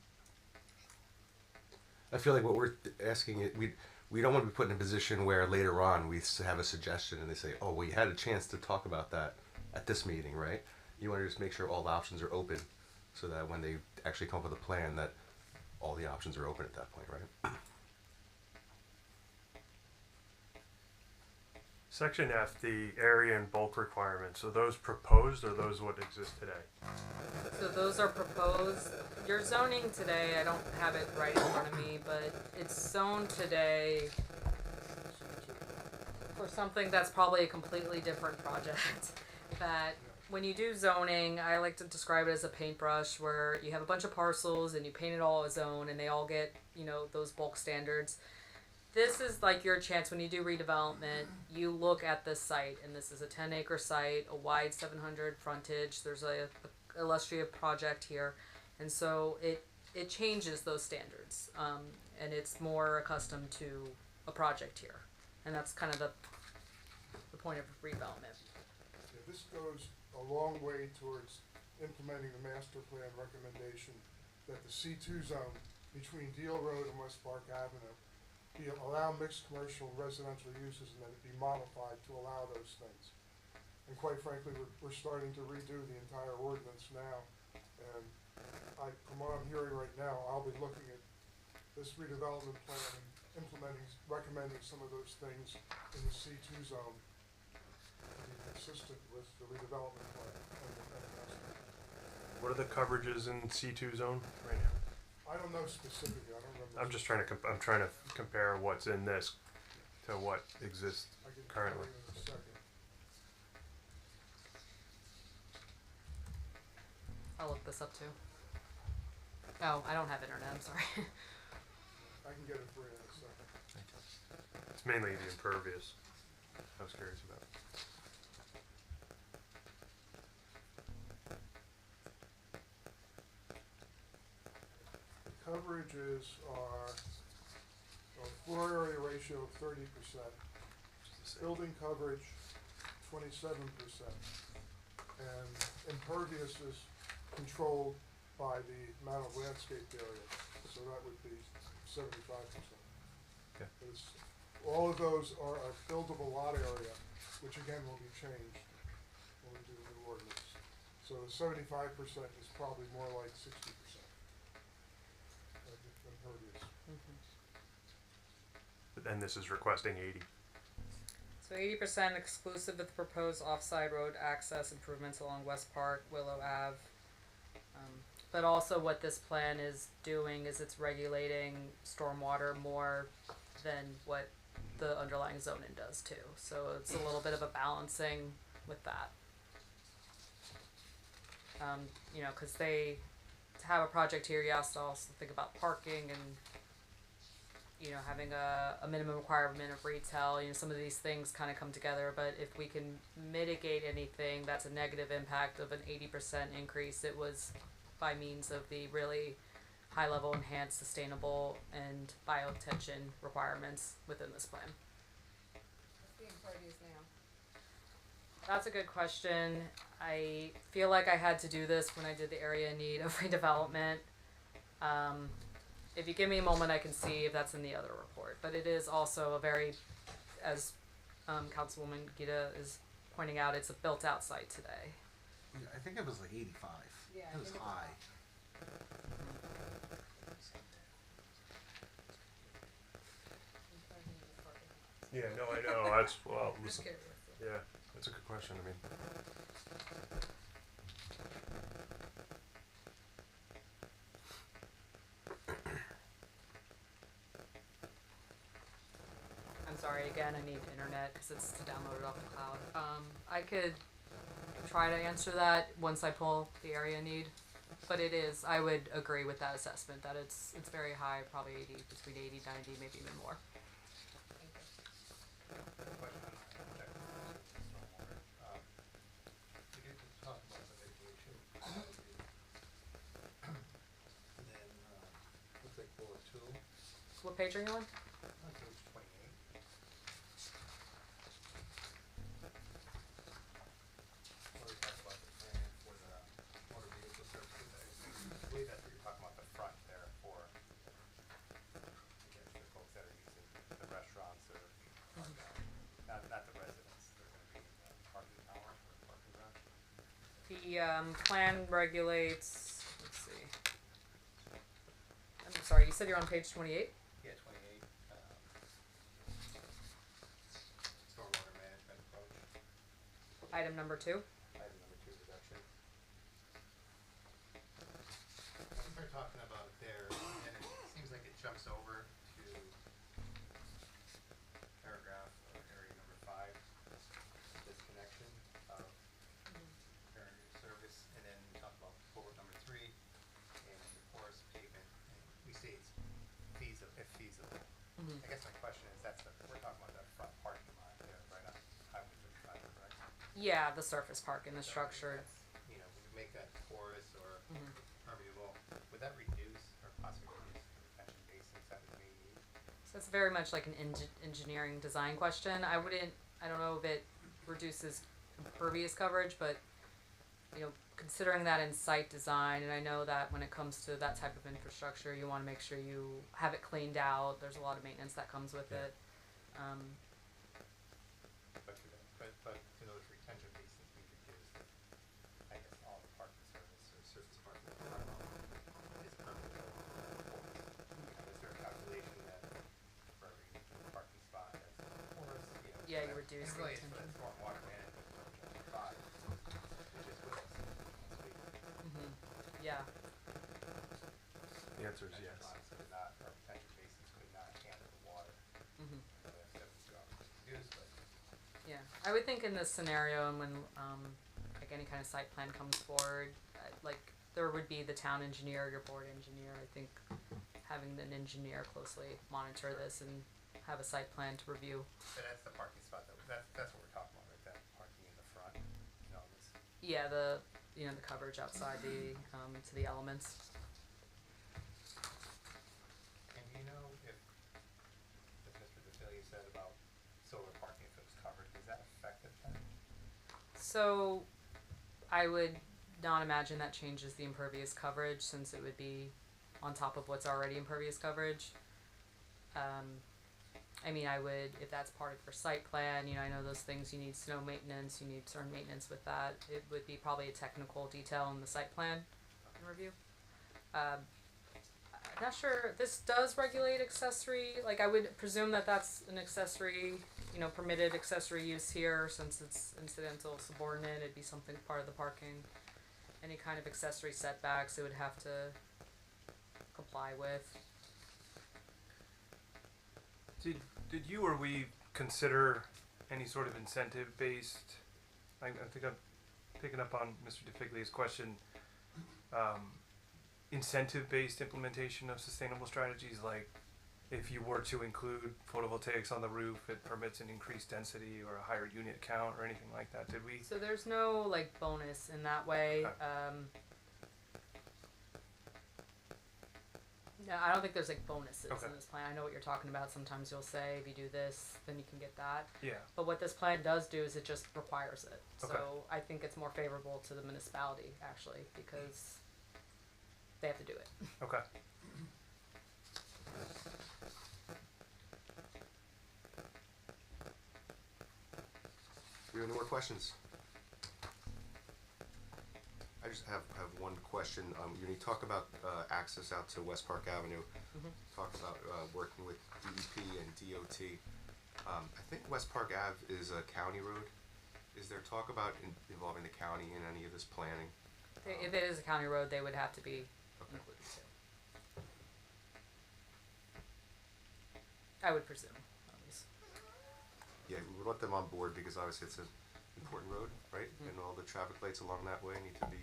F: I feel like what we're asking it, we don't want to be put in a position where later on we have a suggestion and they say, oh, we had a chance to talk about that at this meeting, right? You want to just make sure all the options are open so that when they actually come up with a plan that all the options are open at that point, right?
D: Section F, the area and bulk requirements, are those proposed or those what exist today?
H: So those are proposed. Your zoning today, I don't have it right in front of me, but it's zoned today for something that's probably a completely different project. That when you do zoning, I like to describe it as a paintbrush, where you have a bunch of parcels and you paint it all a zone and they all get, you know, those bulk standards. This is like your chance when you do redevelopment, you look at this site, and this is a 10-acre site, a wide 700 frontage. There's a illustrative project here, and so it changes those standards, and it's more accustomed to a project here, and that's kind of the point of redevelopment.
J: Yeah, this goes a long way towards implementing the master plan recommendation that the C2 zone between Deal Road and West Park Avenue allow mixed commercial and residential uses, and that it be modified to allow those things. And quite frankly, we're starting to redo the entire ordinance now, and from what I'm hearing right now, I'll be looking at this redevelopment plan and recommending some of those things in the C2 zone to be consistent with the redevelopment plan and the master plan.
D: What are the coverages in C2 zone right now?
J: I don't know specifically, I don't remember.
D: I'm just trying to I'm trying to compare what's in this to what exists
J: I can tell
D: currently.
J: you in a second.
H: I'll look this up too. Oh, I don't have internet, I'm sorry.
J: I can get it for you in a second.
D: It's mainly the impervious I was curious about.
J: Coverages are a floor area ratio of 30%, building coverage 27%, and impervious is controlled by the amount of landscape area, so that would be 75%.
D: Okay.
J: All of those are a buildable lot area, which again will be changed when we do the new ordinance. So the 75% is probably more like 60%. impervious.
D: But then this is requesting 80.
H: So 80% exclusive of the proposed off-side road access improvements along West Park, Willow Ave. But also what this plan is doing is it's regulating stormwater more than what the underlying zoning does too. So it's a little bit of a balancing with that. You know, cause to have a project here, you have to also think about parking and, you know, having a minimum requirement of retail, you know, some of these things kind of come together, but if we can mitigate anything that's a negative impact of an 80% increase, it was by means of the really high level enhanced sustainable and biotension requirements within this plan.
E: What's the impervious now?
H: That's a good question. I feel like I had to do this when I did the area in need of redevelopment. If you give me a moment, I can see if that's in the other report. But it is also a very, as Councilwoman Gita is pointing out, it's a built-out site today.
C: Yeah, I think it was like 85.
E: Yeah,
C: It was high.
D: Yeah, no, I know. That's, well,
E: Just
D: listen.
E: curious.
D: Yeah, that's a good question. I mean,
H: I'm sorry, again, I need internet because it's downloaded off the cloud. I could try to answer that once I pull the area need. But it is, I would agree with that assessment that it's very high, probably 80, between 80, 90, maybe even more.
K: We did talk about the mitigation. And then, looks like bullet 2 on
H: What page are you on?
K: page 28. Where we talk about the plan for the motor vehicle services. I believe that's what you're talking about, the front there for, I guess, the folks that are using the restaurants or, not the residents. They're gonna be in the parking tower or parking garage.
H: The plan regulates, let's see. I'm sorry, you said you're on page 28?
K: Yeah, 28, stormwater management approach,
H: Item number 2?
K: item number 2, reduction. We start talking about it there, and it seems like it jumps over to paragraph, or area number 5, disconnection of area service, and then we talk about bullet number 3, and porous pavement, and we say it's feasible, if feasible.
H: Mhm.
K: I guess my question is, we're talking about that front parking lot there, right on Highway 55, correct?
H: Yeah, the surface park and the structure.
K: That's, you know, when you make that porous or
H: Mhm.
K: permeable, would that reduce or possibly reduce the retention basins that we may need?
H: So it's very much like an engineering design question. I don't know if it reduces impervious coverage, but, you know, considering that in site design, and I know that when it comes to that type of infrastructure, you wanna make sure you have it cleaned out, there's a lot of maintenance that comes with it.
K: But to those retention basins, we could use, I guess, all the parking service or surface parking is permeable porous. Is there a calculation that for every parking spot that's porous, you know?
H: Yeah,
K: so
H: you
K: that-
H: reduce
K: and
H: the
K: really it's for
H: retention.
K: the stormwater management, which 5, which is what
H: Yeah.
D: the answer is yes.
K: Could not, or retention basins could not handle the water.
H: Mhm.
K: So that's obviously reduced, but
H: Yeah, I would think in this scenario and when, like any kind of site plan comes forward, like there would be the town engineer, your board engineer, I think having an engineer closely monitor this and have a site plan to review.
K: so that's the parking spot, that's what we're talking about, right, that parking in the front, you know, this.
H: Yeah, the coverage outside to the elements.
K: And do you know if, as Mr. DeFilia said about solar parking, if it was covered, does that affect it then?
H: So I would not imagine that changes the impervious coverage since it would be on top of what's already impervious coverage. I mean, I would, if that's part of your site plan, you know, I know those things, you need snow maintenance, you need certain maintenance with that. It would be probably a technical detail in the site plan review. not sure, this does regulate accessory, like I would presume that that's an accessory, permitted accessory use here, since it's incidental subordinate, it'd be something part of the parking. Any kind of accessory setbacks it would have to comply with.
D: Did you or we consider any sort of incentive-based, I think I'm picking up on Mr. DeFiglia's question, incentive-based implementation of sustainable strategies, like if you were to include photovoltaics on the roof, it permits an increased density or a higher unit count or anything like that, did we?
H: So there's no like bonus in that way.
D: Okay.
H: No, I don't think there's like bonuses
D: Okay.
H: in this plan. I know what you're talking about. Sometimes you'll say if you do this, then you can get that.
D: Yeah.
H: But what this plan does do is it just requires it.
D: Okay.
H: So I think it's more favorable to the municipality actually because they have to do it.
D: Okay.
F: Do you have any more questions? I just have one question. When you talk about access out to West Park Avenue, talk about working with DEP and DOT. I think West Park Ave is a county road. Is there talk about involving the county in any of this planning?
H: If it is a county road, they would have to be included too. I would presume, at least.
F: Yeah, we would want them on board because obviously it's an important road, right? And all the traffic lights along that way need to be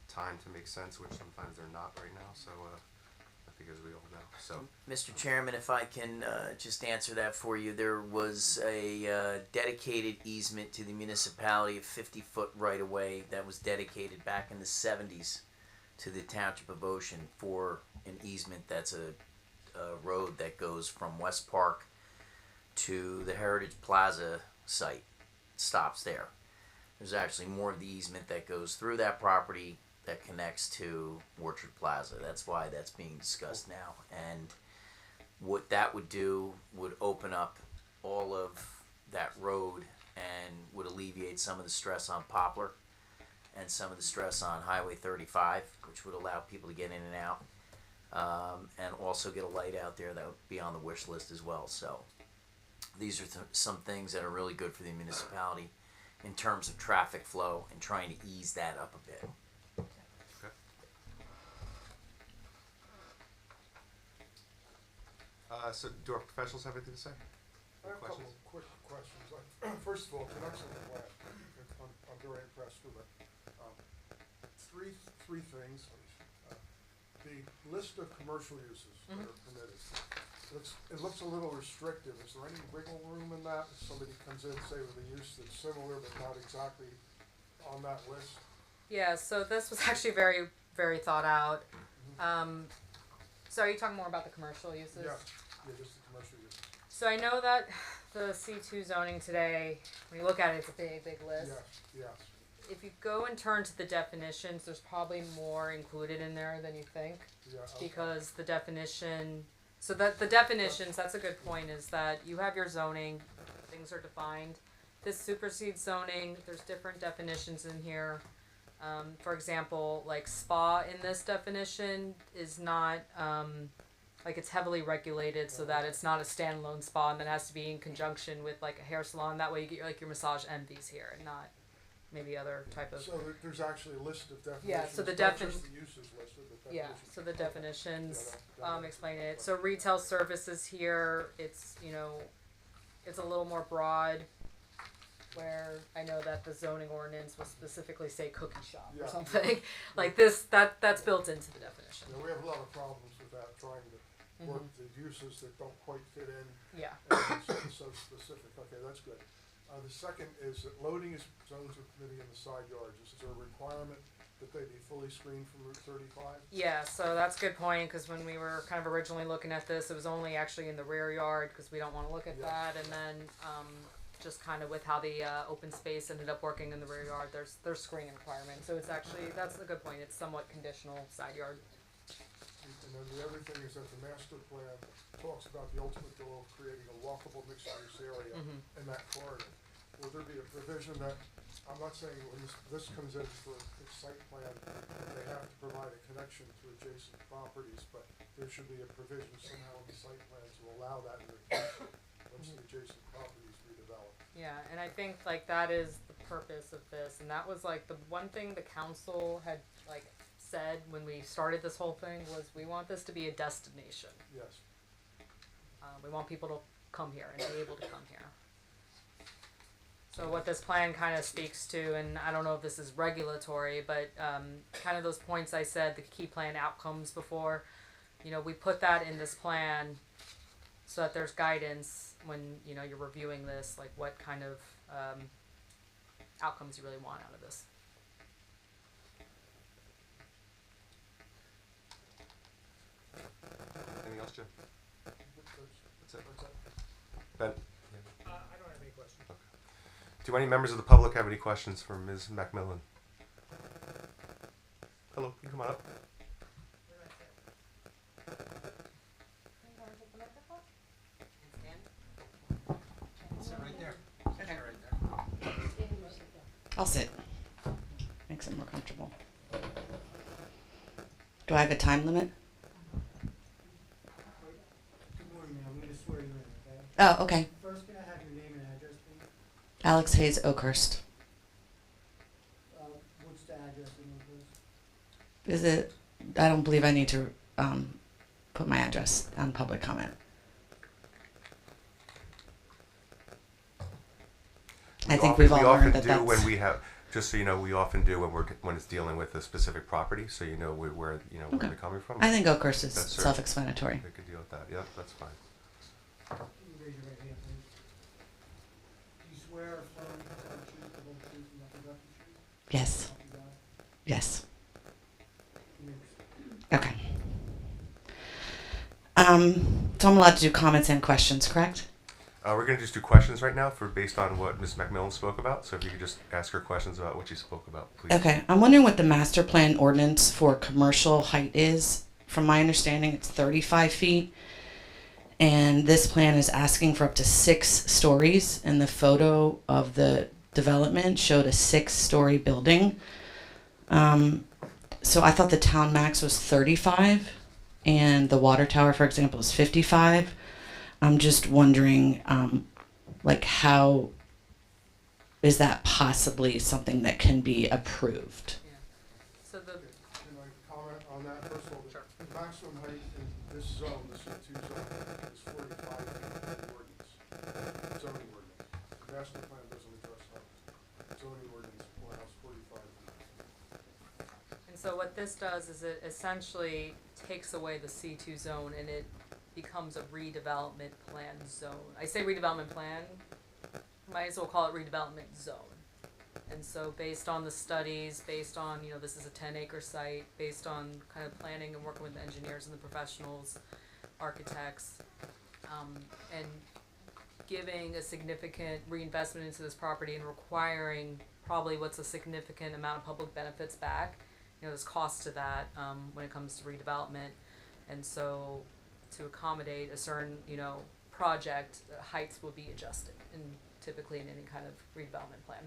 F: timed to make sense, which sometimes they're not right now. So I think as we all know. So
A: Mr. Chairman, if I can just answer that for you, there was a dedicated easement to the municipality of 50-foot right-of-way that was dedicated back in the 70s to the Township of Ocean for an easement that's a road that goes from West Park to the Heritage Plaza site. It stops there. There's actually more of the easement that goes through that property that connects to Orchard Plaza. That's why that's being discussed now. And what that would do would open up all of that road and would alleviate some of the stress on Poplar and some of the stress on Highway 35, which would allow people to get in and out. And also get a light out there that would be on the wish list as well. So these are some things that are really good for the municipality in terms of traffic flow and trying to ease that up a bit.
F: okay. So do our professionals have anything to say?
J: I have a couple of quick questions. First of all, it's an excellent plan. I'm very impressed with it. Three things. The list of commercial uses that are permitted. It looks a little restrictive. Is there any wiggle room in that? If somebody comes in, say, with a use that's similar but not exactly on that list?
H: Yeah, so this was actually very, very thought out. So are you talking more about the commercial uses?
J: Yeah, just the commercial uses.
H: So I know that the C2 zoning today, when you look at it, it's a big, big list.
J: Yes.
H: If you go and turn to the definitions, there's probably more included in there than you think.
J: Yeah. Okay.
H: Because the definition, so that the definitions, that's a good point, is that you have your zoning, things are defined. This supersedes zoning, there's different definitions in here. For example, like spa in this definition is not, like it's heavily regulated so that it's not a standalone spa and that has to be in conjunction with like a hair salon. That way you get like your massage envies here and not maybe other type of.
J: So there's actually a list of definitions.
H: Yeah, so the
J: not just the uses listed, but
H: yeah,
J: definitions.
H: so the definitions
J: Yeah,
H: explain it. So retail services here, it's it's a little more broad. Where I know that the zoning ordinance will specifically say cookie shop
J: Yeah.
H: or something like this. That's built into the definition.
J: We have a lot of problems with that, trying to work the uses that don't quite fit in.
H: Yeah.
J: And it's so specific. Okay, that's good. The second is that loading is zones are permitted in the side yards. Is there a requirement that they be fully screened from Route 35?
H: Yeah, so that's a good point because when we were kind of originally looking at this, it was only actually in the rear yard because we don't want to look at
J: Yeah.
H: that. And then just kind of with how the open space ended up working in the rear yard, there's screening requirements. So it's actually, that's a good point. It's somewhat conditional side yard.
J: And then the other thing is that the master plan talks about the ultimate goal of creating a walkable mixed-use area in that corridor. Will there be a provision that, I'm not saying when this comes in for the site plan, they have to provide provide a connection to adjacent properties, but there should be a provision somehow in the site plan to allow that in the future, once the adjacent property is redeveloped.
H: Yeah, and I think like that is the purpose of this, and that was like the one thing the council had like said when we started this whole thing was we want this to be a destination.
J: Yes.
H: We want people to come here and be able to come here. So what this plan kind of speaks to, and I don't know if this is regulatory, but kind of those points I said, the key plan outcomes before, you know, we put that in this plan so that there's guidance when, you know, you're reviewing this, like what kind of outcomes you really want out of this.
F: Anything else, Jim? That's it. Ben,
I: I don't have any questions.
F: do any members of the public have any questions for Ms. Macmillan? Hello, you come on up.
L: I'll sit. Makes it more comfortable. Do I have a time limit?
G: Good morning, ma'am. I'm gonna swear you in, okay?
L: Oh, okay.
G: First, can I have your name and address, please?
L: Alex Hayes Oakhurst.
G: What's the address in the place?
L: Is it? I don't believe I need to put my address on public comment. I think we've all learned that that's...
F: When we have, just so you know, we often do when it's dealing with a specific property, so you know where where they're coming from.
L: I think Oakhurst is
F: That's
L: self-explanatory.
F: They could deal with that. Yeah, that's fine.
G: Can you raise your right hand, please? Do you swear or affirm to tell the truth, the whole truth, and nothing but the truth?
L: Yes.
G: Help you God?
L: Yes.
G: You may proceed.
L: Okay. So I'm allowed to do comments and questions, correct?
F: We're going to just do questions right now based on what Ms. Macmillan spoke about. So if you could just ask her questions about what she spoke about, please.
L: Okay. I'm wondering what the master plan ordinance for commercial height is. From my understanding, it's 35 feet. And this plan is asking for up to 6 stories. And the photo of the development showed a 6-story building. So I thought the town max was 35. And the water tower, for example, is 55. I'm just wondering, like, how is that possibly something that can be approved?
H: Yeah. So the
J: Can I comment on that? First of all, the maximum height in this zone, the C2 zone, is 45 feet in the ordinance, zoning ordinance. The master plan doesn't address height. Zoning ordinance allows 45 feet.
H: And so what this does is it essentially takes away the C2 zone and it becomes a redevelopment plan zone. I say redevelopment plan, might as well call it redevelopment zone. And so based on the studies, based on, you know, this is a 10-acre site, based on kind of planning and working with the engineers and the professionals, architects, and giving a significant reinvestment into this property and requiring probably what's a significant amount of public benefits back. You know, there's cost to that when it comes to redevelopment. And so to accommodate a certain, you know, project, heights will be adjusted and typically in any kind of redevelopment plan.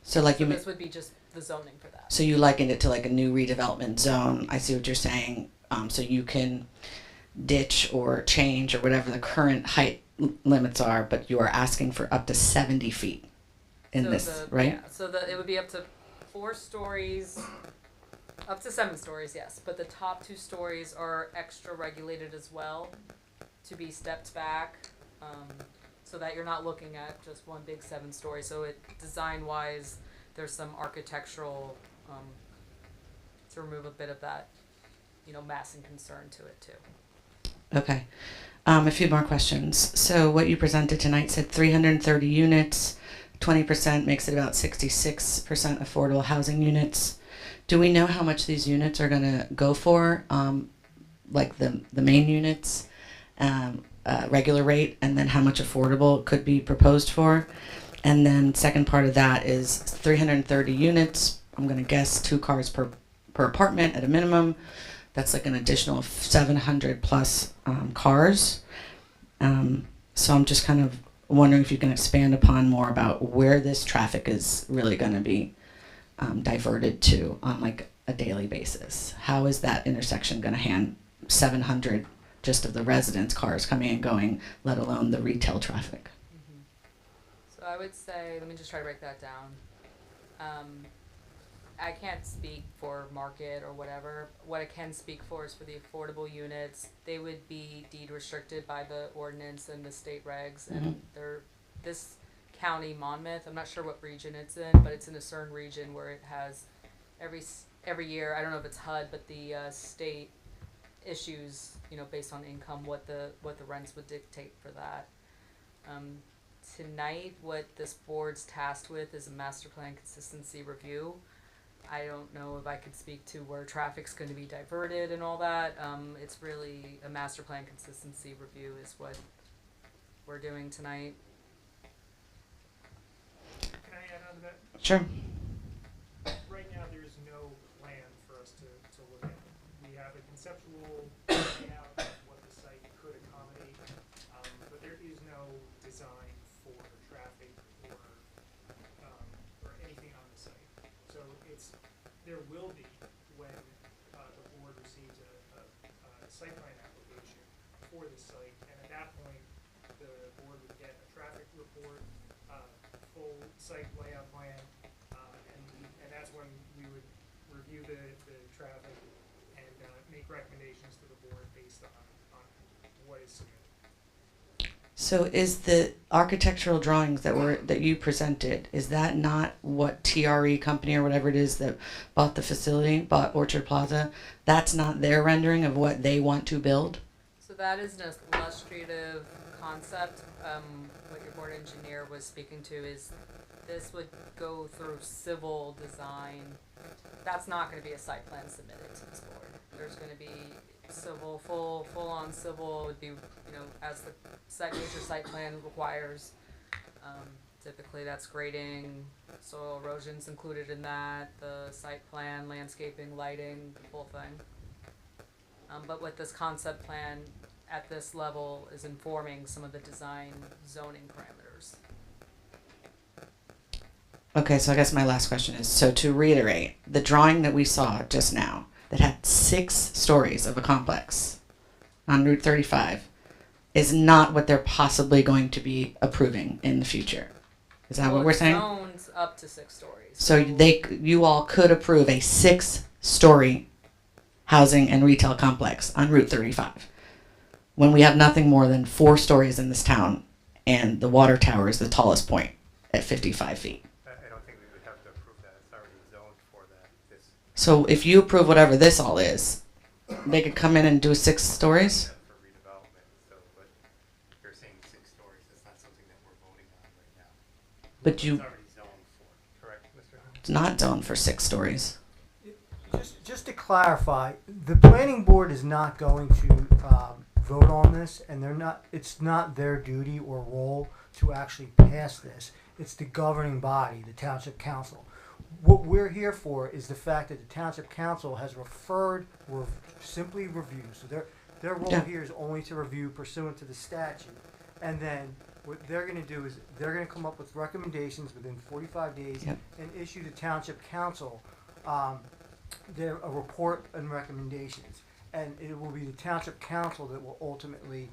L: So like
H: So this would be just the zoning for that.
L: So you likened it to like a new redevelopment zone. I see what you're saying. So you can ditch or change or whatever the current height limits are, but you are asking for up to 70 feet in
H: So
L: this, right?
H: Yeah, so it would be up to 4 stories, up to 7 stories, yes. But the top 2 stories are extra regulated as well to be stepped back, so that you're not looking at just one big 7-story. So it design-wise, there's some architectural to remove a bit of that, you know, massing concern to it too.
L: Okay. A few more questions. So what you presented tonight said 330 units, 20% makes it about 66% affordable housing units. Do we know how much these units are going to go for? Like the main units, regular rate, and then how much affordable could be proposed for? And then second part of that is 330 units. I'm going to guess 2 cars per apartment at a minimum. That's like an additional 700 plus cars. So I'm just kind of wondering if you can expand upon more about where this traffic is really going to be diverted to on like a daily basis. How is that intersection going to hand 700 just of the residents' cars coming and going, let alone the retail traffic?
H: So I would say, let me just try to break that down. I can't speak for market or whatever. What I can speak for is for the affordable units. They would be deed restricted by the ordinance and the state regs, and they're this county, Monmouth. I'm not sure what region it's in, but it's in a certain region where it has every year. I don't know if it's HUD, but the state issues, based on income, what the rents would dictate for that. Tonight, what this board's tasked with is a master plan consistency review. I don't know if I could speak to where traffic's going to be diverted and all that. It's really a master plan consistency review is what we're doing tonight.
I: Can I add on to that?
L: Sure.
I: Right now, there is no plan for us to look at. We have a conceptual layout of what the site could accommodate, but there is no design for traffic or anything on the site. So there will be when the board receives a site plan application for the site, and at that point, the board would get a traffic report, full site layout plan, and that's when we would review the traffic and make recommendations to the board based on what is submitted.
L: So is the architectural drawings that you presented, is that not what TRE company or whatever it is that bought Orchard Plaza, that's not their rendering of what they want to build?
H: So that is an illustrative concept. What your board engineer was speaking to is this would go through civil design. That's not going to be a site plan submitted to this board. There's going to be civil, full on civil would be, as the major site plan requires. Typically that's grading, soil erosion's included in that, the site plan, landscaping, lighting, the full thing. But with this concept plan at this level is informing some of the design zoning parameters.
L: Okay, so I guess my last question is, so to reiterate, the drawing that we saw just now that had 6 stories of a complex on Route 35 is not what they're possibly going to be approving in the future. Is that what we're saying?
H: Zones up to 6 stories.
L: So you all could approve a 6-story housing and retail complex on Route 35 when we have nothing more than 4 stories in this town and the water tower is the tallest point at 55 feet.
K: I don't think we would have to approve that. It's already zoned for that.
L: So if you approve whatever this all is, they could come in and do 6 stories?
K: For redevelopment, so, but you're saying 6 stories, that's not something that we're voting on right now.
L: But
K: It's
L: you,
K: already zoned for, correct, Mr. Hunt?
L: it's not zoned for 6 stories.
G: Just to clarify, the planning board is not going to vote on this, and it's not their duty or role to actually pass this. It's the governing body, the township council. What we're here for is the fact that the township council has simply review. So their role here is only to review pursuant to the statute. And then what they're going to do is they're going to come up with recommendations within 45 days and issue to township council a report and recommendations. And it will be the township council that will ultimately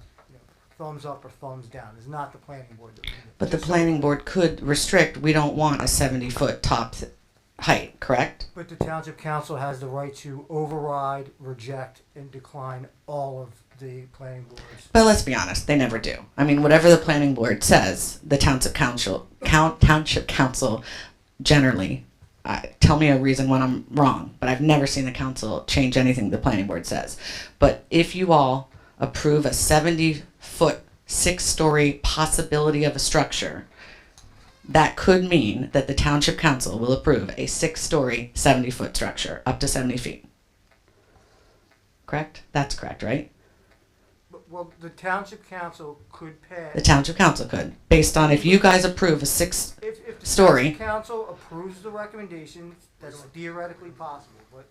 G: thumbs up or thumbs down. It's not the planning board.
L: But the planning board could restrict, we don't want a 70-foot top height, correct?
G: But the township council has the right to override, reject, and decline all of the planning boards.
L: But let's be honest, they never do. I mean, whatever the planning board says, the township council generally, tell me a reason when I'm wrong, but I've never seen the council change anything the planning board says. But if you all approve a 70-foot, 6-story possibility of a structure, that could mean that the township council will approve a 6-story, 70-foot structure up to 70 feet. Correct? That's correct, right?
G: Well, the township council could pass.
L: The township council could, based on if you guys approve a
G: If the
L: story.
G: township council approves the recommendations, that's theoretically possible. But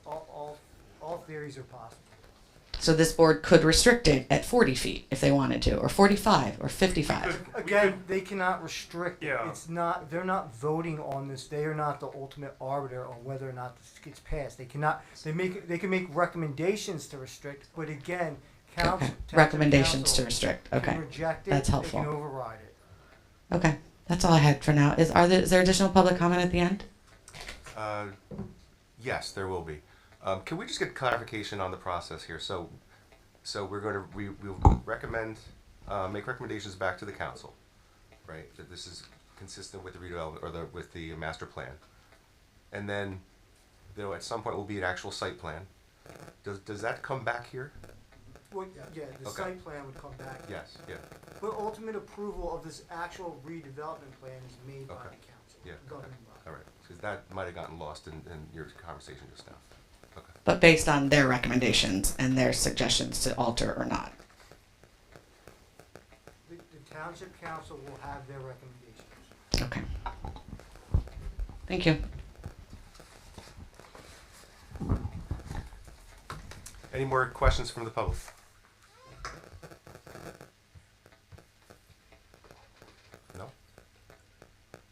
G: all theories are possible.
L: So this board could restrict it at 40 feet if they wanted to, or 45, or 55.
M: Again, they cannot restrict it.
D: Yeah.
M: It's not, they're not voting on this. They are not the ultimate arbiter on whether or not this gets passed. They cannot, they can make recommendations to restrict, but again, council.
L: Okay.
M: township
L: Recommendations
M: council
L: to restrict.
M: can
L: Okay.
M: reject it.
L: That's
M: They
L: helpful.
M: can override it.
L: Okay. That's all I had for now. Is there additional public comment at the end?
F: Yes, there will be. Can we just get clarification on the process here? So we're going to we'll recommend make recommendations back to the council, right? That this is consistent with the redevelopment or with the master plan, and then at some point will be an actual site plan. Does that come back here?
M: Well, yeah, the
F: Okay.
M: site plan would come back.
F: Yes. Yeah.
M: But ultimate approval of this actual redevelopment plan is made by
F: Okay.
M: the council,
F: Yeah.
M: governing body.
F: All right. Because that might have gotten lost in your conversation just now. Okay.
L: But based on their recommendations and their suggestions to alter or not.
M: The township council will have their recommendations.
L: Okay. Thank you.
F: Any more questions from the public? No?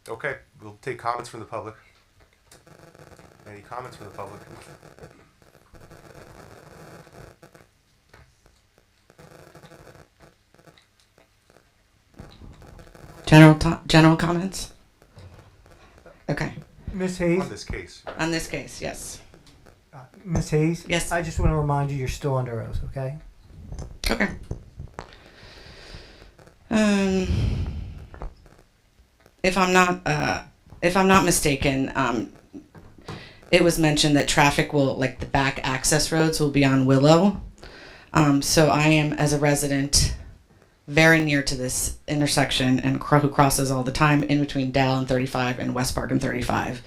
F: Okay, we'll take comments from the public. Any comments from the public?
L: General comments? Okay.
M: Ms. Hayes?
F: On this case.
L: On this case, yes.
M: Ms. Hayes?
L: Yes.
M: I just want to remind you, you're still under oath, okay?
L: Okay. If I'm not mistaken, it was mentioned that traffic will, like the back access roads will be on Willow. So I am, as a resident, very near to this intersection and who crosses all the time in between Dal and 35 and West Park and 35.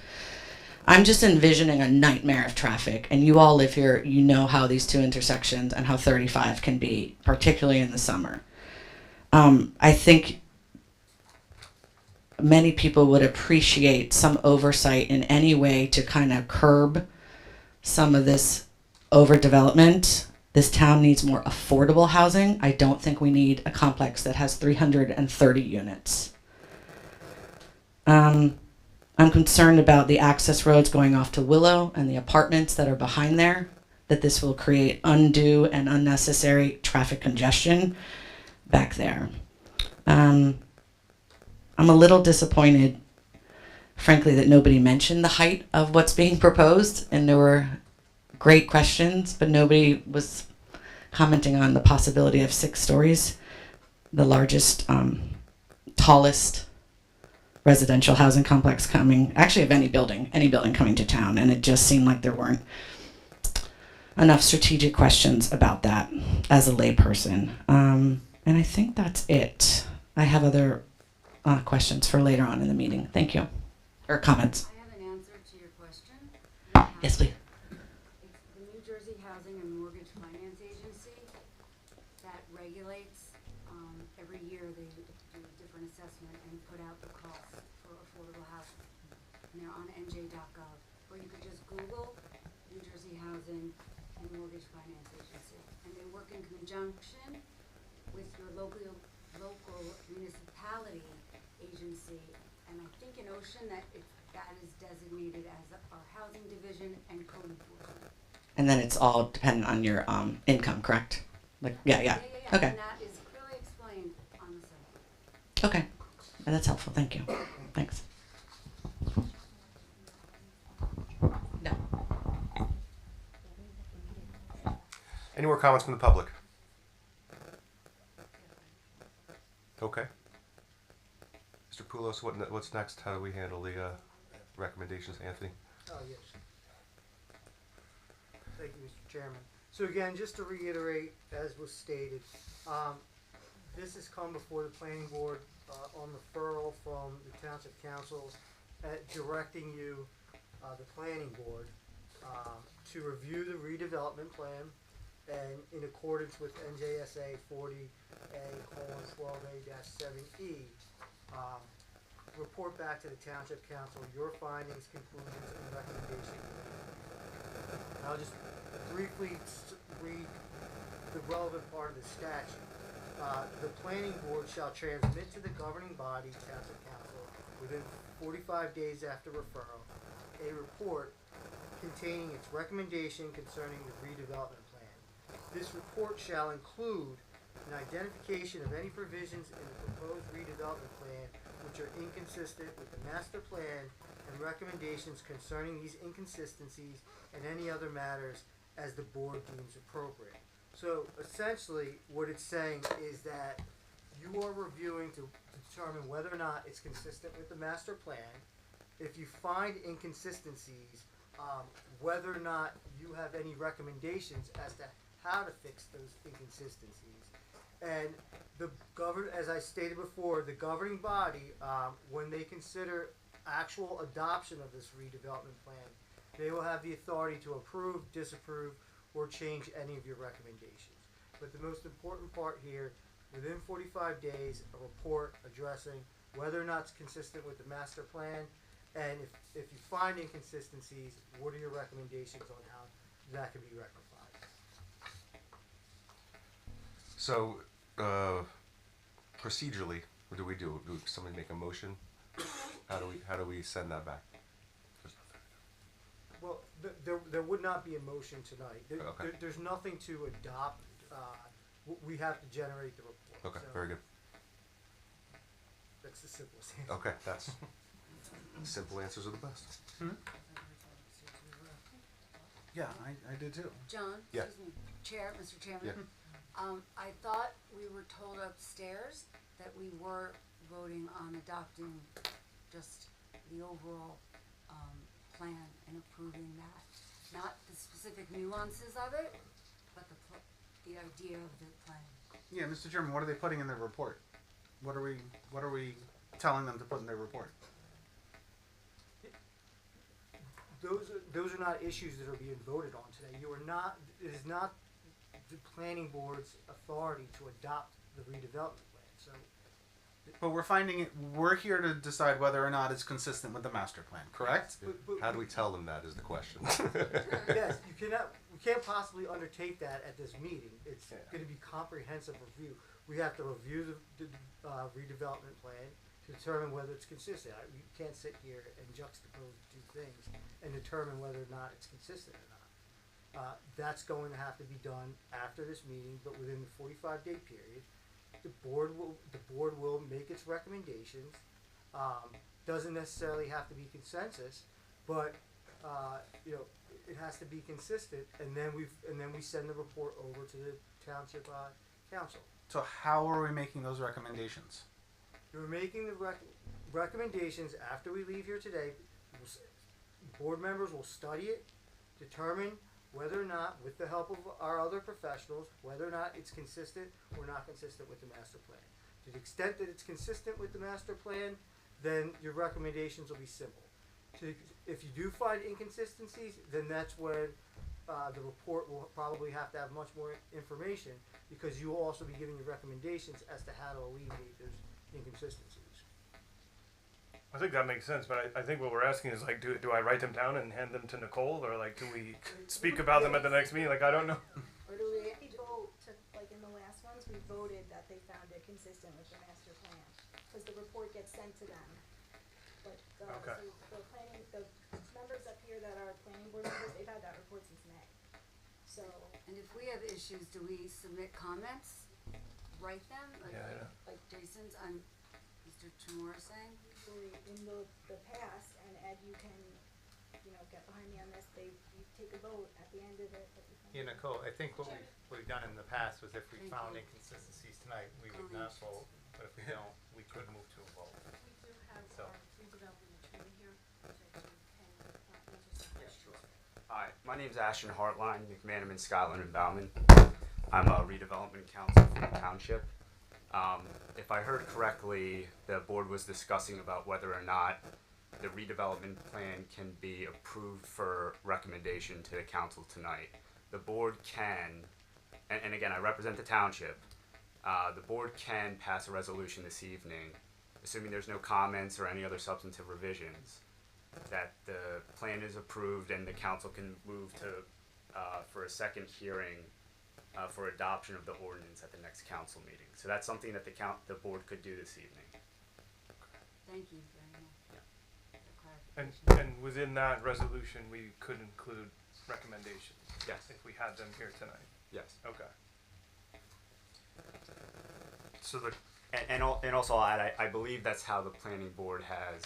L: I'm just envisioning a nightmare of traffic, and you all live here, you know how these two intersections and how 35 can be, particularly in the summer. I think many people would appreciate some oversight in any way to kind of curb some of this overdevelopment. This town needs more affordable housing. I don't think we need a complex that has 330 units. I'm concerned about the access roads going off to Willow and the apartments that are behind there, that this will create undue and unnecessary traffic congestion back there. I'm a little disappointed, frankly, that nobody mentioned the height of what's being proposed, and there were great questions, but nobody was commenting on the possibility of 6 stories, the largest, tallest residential housing complex coming, actually of any building coming to town, and it just seemed like there weren't enough strategic questions about that as a layperson. And I think that's it. I have other questions for later on in the meeting. Thank you. Or comments.
E: I have an answer to your question.
L: Yes, please.
E: It's the New Jersey Housing and Mortgage Finance Agency that regulates, every year they do a different assessment and put out the cost for affordable housing. And they're on nj.gov, or you could just Google New Jersey Housing and Mortgage Finance Agency. And they work in conjunction with your local municipality agency. And I think in Ocean that is designated as our housing division and code enforcement.
L: And then it's all dependent on your income, correct? Like, yeah. Okay.
E: And that is clearly explained on the site.
L: Okay. That's helpful. Thank you. Thanks. No.
F: Any more comments from the public? Okay. Mr. Poulos, what's next? How do we handle the recommendations, Anthony?
M: Oh, yes. Thank you, Mr. Chairman. So again, just to reiterate, as was stated, this has come before the planning board on referral from the township council directing you, the planning board, to review the redevelopment plan and in accordance with NJSA 40A:12A-7E, report back to the township council your findings, conclusions, and recommendations. I'll just briefly read the relevant part of the statute. The planning board shall transmit to the governing body, Township Council, within 45 days after referral, a report containing its recommendation concerning the redevelopment plan. This report shall include an identification of any provisions in the proposed redevelopment plan which are inconsistent with the master plan and recommendations concerning these inconsistencies and any other matters as the board deems appropriate. So essentially, what it's saying is that you are reviewing to determine whether or not it's consistent with the master plan. If you find inconsistencies, whether or not you have any recommendations as to how to fix those inconsistencies. And as I stated before, the governing body, when they consider actual adoption of this redevelopment plan, they will have the authority to approve, disapprove, or change any of your recommendations. But the most important part here, within 45 days, a report addressing whether or not it's consistent with the master plan, and if you find inconsistencies, what are your recommendations on how that can be rectified?
F: So, procedurally, what do we do? Do somebody make a motion? How do we send that back?
M: Well, there would not be a motion tonight.
F: Okay.
M: There's nothing to adopt. We have to generate the report.
F: Okay,
M: So
F: very good.
M: That's the simplest answer.
F: Okay, that's simple answers are the best.
C: Yeah, I did too.
E: John?
F: Yeah.
E: Excuse me. Mr. Chairman?
F: Yeah.
E: I thought we were told upstairs that we were voting on adopting just the overall, plan and approving that. Not the specific nuances of it, but the idea of the plan.
C: Yeah, Mr. Chairman, what are they putting in their report? What are we telling them to put in their report?
M: Those are not issues that are being voted on today. It is not the planning board's authority to adopt the redevelopment plan. So
C: But we're here to decide whether or not it's consistent with the master plan, correct?
M: but
F: How do we tell them that is the question.
M: yes, we can't possibly undertake that at this meeting. It's going to be comprehensive review. We have to review the redevelopment plan to determine whether it's consistent. You can't sit here and juxtapose two things and determine whether or not it's consistent or not. That's going to have to be done after this meeting, but within the 45-day period. The board will make its recommendations. Doesn't necessarily have to be consensus, but it has to be consistent. And then we send the report over to the township council.
C: So how are we making those recommendations?
M: We're making the recommendations after we leave here today. Board members will study it, determine whether or not, with the help of our other professionals, whether or not it's consistent or not consistent with the master plan. To the extent that it's consistent with the master plan, then your recommendations will be simple. If you do find inconsistencies, then that's when the report will probably have to have much more information, because you will also be giving your recommendations as to how to alleviate those inconsistencies.
D: I think that makes sense, but I think what we're asking is like, do I write them down and hand them to Nicole, or like, do we speak about them at the next meeting? Like, I don't know.
B: Or do we vote to, like in the last ones, we voted that they found it consistent with the master plan, because the report gets sent to them. But
D: Okay.
B: so the members up here that are planning board members, they've had that report since May. So
E: And if we have issues, do we submit comments? Write them? Like,
D: Yeah, I know.
E: like Jason's on Mr. Chamora saying?
B: usually in the past, and Ed, you can, get behind me on this, you take a vote at the end of it.
K: Yeah, Nicole, I think what we've done in the past was if we
E: Thank
K: found
E: you.
K: inconsistencies tonight, we would not vote, but if we don't, we could move to a vote.
N: We do have
K: So-
N: our redevelopment attorney here, which I can answer some questions.
O: Hi, my name's Ashton Hartline, McManaman, Scotland, and Bauman. I'm a redevelopment counsel for the township. If I heard correctly, the board was discussing about whether or not the redevelopment plan can be approved for recommendation to the council tonight. The board can, and again, I represent the township, the board can pass a resolution this evening, assuming there's no comments or any other substantive revisions, that the plan is approved and the council can move to, for a second hearing for adoption of the ordinance at the next council meeting. So that's something that the board could do this evening.
E: Thank you very much. for
D: And,
E: clarification.
D: and within that resolution, we could include recommendations.
O: Yes.
D: If we had them here tonight.
O: Yes.
D: Okay. So the,
O: And also, I believe that's how the planning board has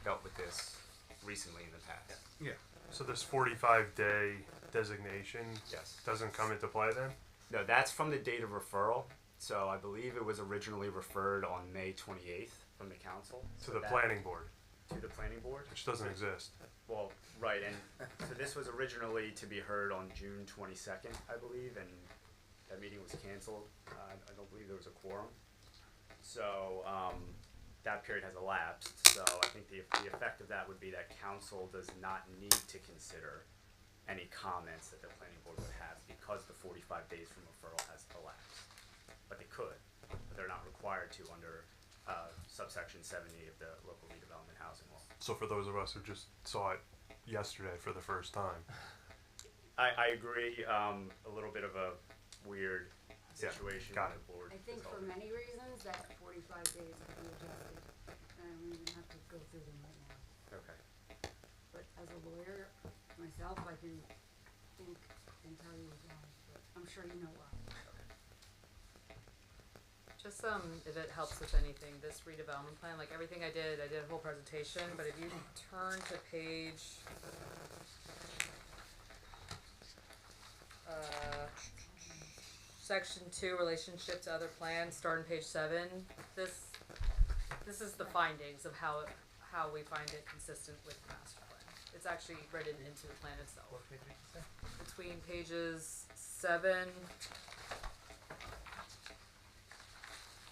O: dealt with this recently in the past.
D: yeah, so this 45-day designation
O: Yes.
D: doesn't come into play then?
O: No, that's from the date of referral. So I believe it was originally referred on May 28th from the council.
D: To
O: So
D: the
O: that-
D: planning board,
O: To the planning board?
D: which doesn't exist.
O: Well, right, and so this was originally to be heard on June 22nd, I believe, and that meeting was canceled. I don't believe there was a quorum. So, that period has elapsed, so I think the effect of that would be that council does not need to consider any comments that the planning board would have because the 45 days from referral has elapsed. But they could, but they're not required to under subsection 70 of the local redevelopment housing law.
D: So for those of us who just saw it yesterday for the first time,
O: I agree, a little bit of a weird situation
D: got
O: with the board.
E: I think for
O: is all.
E: many reasons, that 45 days could be adjusted. And I don't even have to go through them right now.
O: Okay.
E: But as a lawyer, myself, I can think and tell you why, but I'm sure you know why.
H: Just if it helps with anything, this redevelopment plan, like everything I did a whole presentation, but if you turn to page section 2, relationship to other plans, start on page 7, this is the findings of how we find it consistent with the master plan. It's actually written into the plan itself. Between pages 7.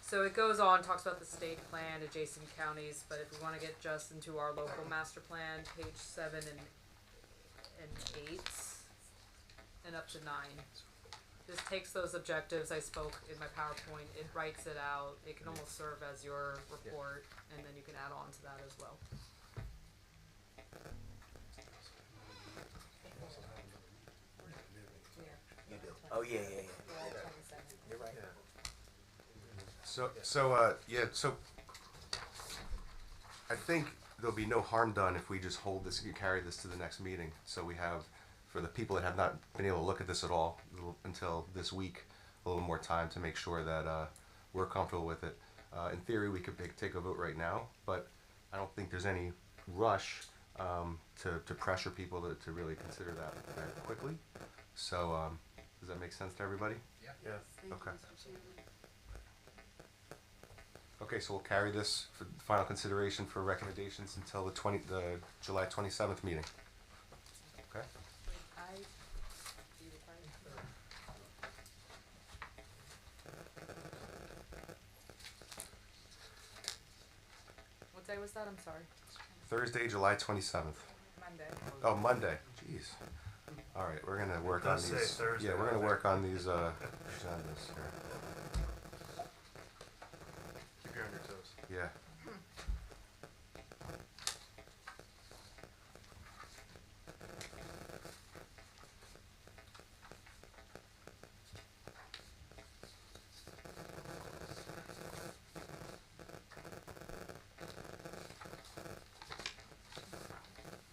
H: So it goes on, talks about the state plan, adjacent counties, but if we wanna get just into our local master plan, page 7 and 8, and up to 9. This takes those objectives I spoke in my PowerPoint, it writes it out, it can almost serve as your report, and then you can add on to that as well.
A: Oh, yeah. You're right.
F: So I think there'll be no harm done if we just hold this, you carry this to the next meeting. So we have, for the people that have not been able to look at this at all until this week, a little more time to make sure that we're comfortable with it. In theory, we could take a vote right now, but I don't think there's any rush to pressure people to really consider that quickly. So does that make sense to everybody?
D: yeah.
E: Thank
F: Okay.
E: you, Mr. Chairman.
F: Okay, so we'll carry this for final consideration for recommendations until the July 27th meeting. Okay?
H: What day was that? I'm sorry.
F: Thursday, July 27th.
H: Monday.
F: Oh, Monday. Jeez. All right, we're gonna work on
D: does say
F: these.
D: Thursday
F: Yeah, we're
D: on
F: gonna
D: there.
F: work on these agendas here.
D: Keep you on your toes.
F: Yeah.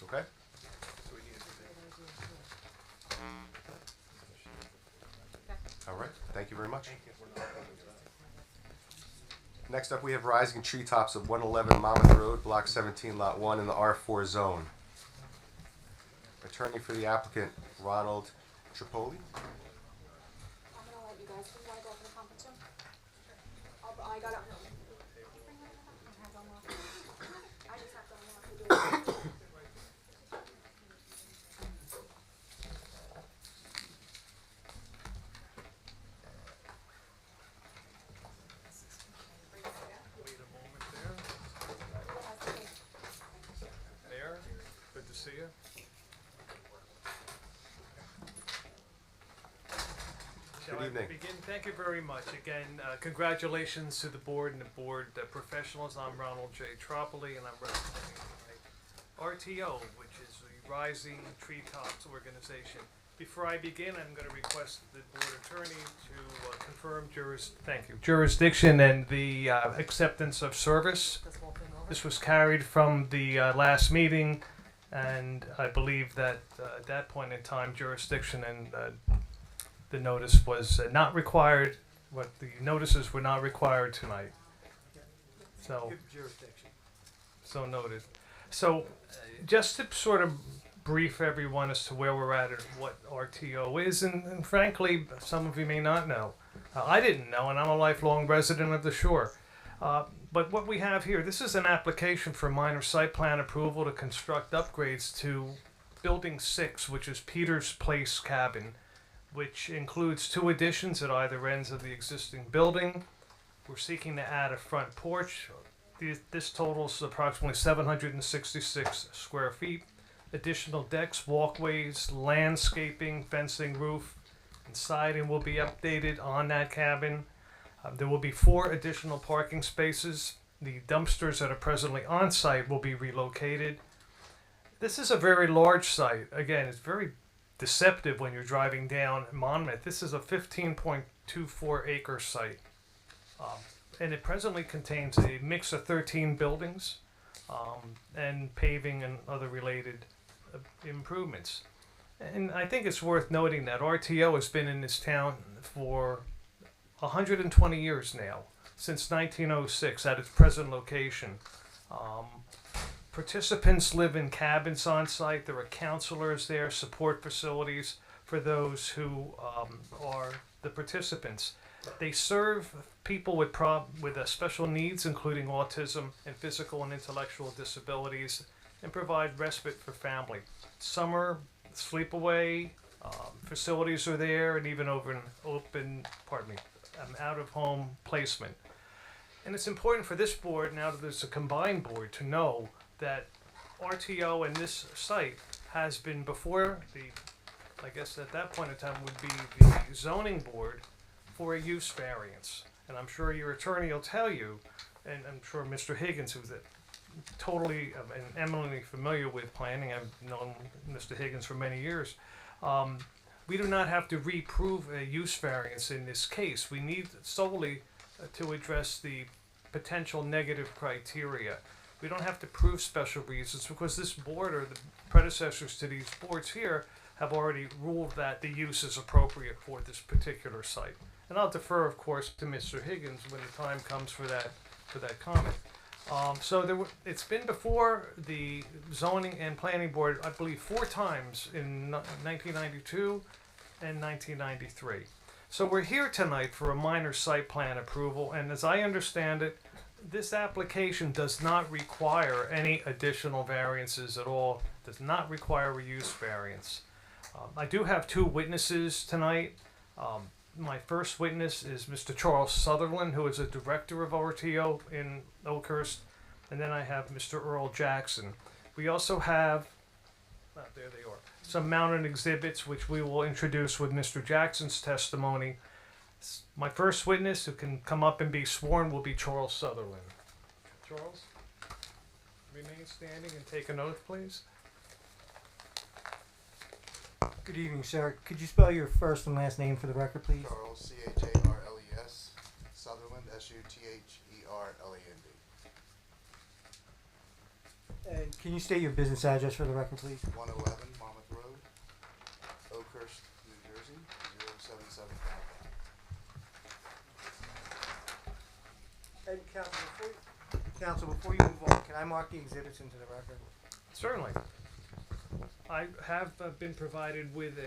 F: Okay.
D: So we need to
F: All right. Thank you very much.
D: Thank you.
F: Next up, we have Rising Treetops of 111 Monmouth Road, Block 17, Lot 1 in the R4 zone. Attorney for the applicant, Ronald Tripoli.
B: I'm gonna let you guys, you wanna go for the conference room? I got it. I just have to unlock the door.
D: Wait a moment there. Mayor, good to see you. Shall I
F: evening.
D: begin? Thank you very much. Again, congratulations to the board and the board professionals. I'm Ronald J. Tropoli, and I'm representing my RTO, which is the Rising Treetops Organization.
I: Before I begin, I'm going to request the board attorney to confirm jurisdiction and the acceptance of service. This was carried from the last meeting, and I believe that at that point in time, jurisdiction and the notice was not required. What the notices were not required tonight. So,
M: Good jurisdiction.
I: so noted. So, just to sort of brief everyone as to where we're at and what RTO is, and frankly, some of you may not know. I didn't know, and I'm a lifelong resident of the shore. But what we have here, this is an application for minor site plan approval to construct upgrades to Building 6, which is Peter's Place Cabin, which includes 2 additions at either ends of the existing building. We're seeking to add a front porch. This totals approximately 766 square feet. Additional decks, walkways, landscaping, fencing, roof, and siding will be updated on that cabin. There will be 4 additional parking spaces. The dumpsters that are presently on site will be relocated. This is a very large site. Again, it's very deceptive when you're driving down Monmouth. This is a 15.24 acre site. And it presently contains a mix of 13 buildings and paving and other related improvements. And I think it's worth noting that RTO has been in this town for 120 years now, since 1906 at its present location. Participants live in cabins on site. There are counselors there, support facilities for those who are the participants. They serve people with special needs, including autism and physical and intellectual disabilities, and provide respite for family. Summer sleepaway facilities are there, and even out-of-home placement. And it's important for this board, now that there's a combined board, to know that RTO and this site has been before I guess at that point in time would be the zoning board for a use variance. And I'm sure your attorney will tell you, and I'm sure Mr. Higgins, who's totally and eminently familiar with planning, I've known Mr. Higgins for many years, we do not have to reprove a use variance in this case. We need solely to address the potential negative criteria. We don't have to prove special reasons because this board or the predecessors to these boards here have already ruled that the use is appropriate for this particular site. And I'll defer, of course, to Mr. Higgins when the time comes for that comment. It's been before the zoning and planning board, I believe, 4 times in 1992 and 1993. So we're here tonight for a minor site plan approval, and as I understand it, this application does not require any additional variances at all, does not require a use variance. I do have 2 witnesses tonight. My first witness is Mr. Charles Sutherland, who is a director of RTO in Oakhurst, and then I have Mr. Earl Jackson. We also have, there they are, some mounted exhibits which we will introduce with Mr. Jackson's testimony. My first witness who can come up and be sworn will be Charles Sutherland. Charles, remain standing and take an oath, please.
M: Good evening, sir. Could you spell your first and last name for the record, please?
P: Charles, C-H-A-R-L-E-S, Sutherland, S-U-T-H-E-R-L-A-N-D.
M: And can you state your business address for the record, please?
P: 111 Monmouth Road, Oakhurst, New Jersey, 07755.
M: And Counsel, before you move on, can I mark the exhibits into the record?
I: Certainly. I have been provided with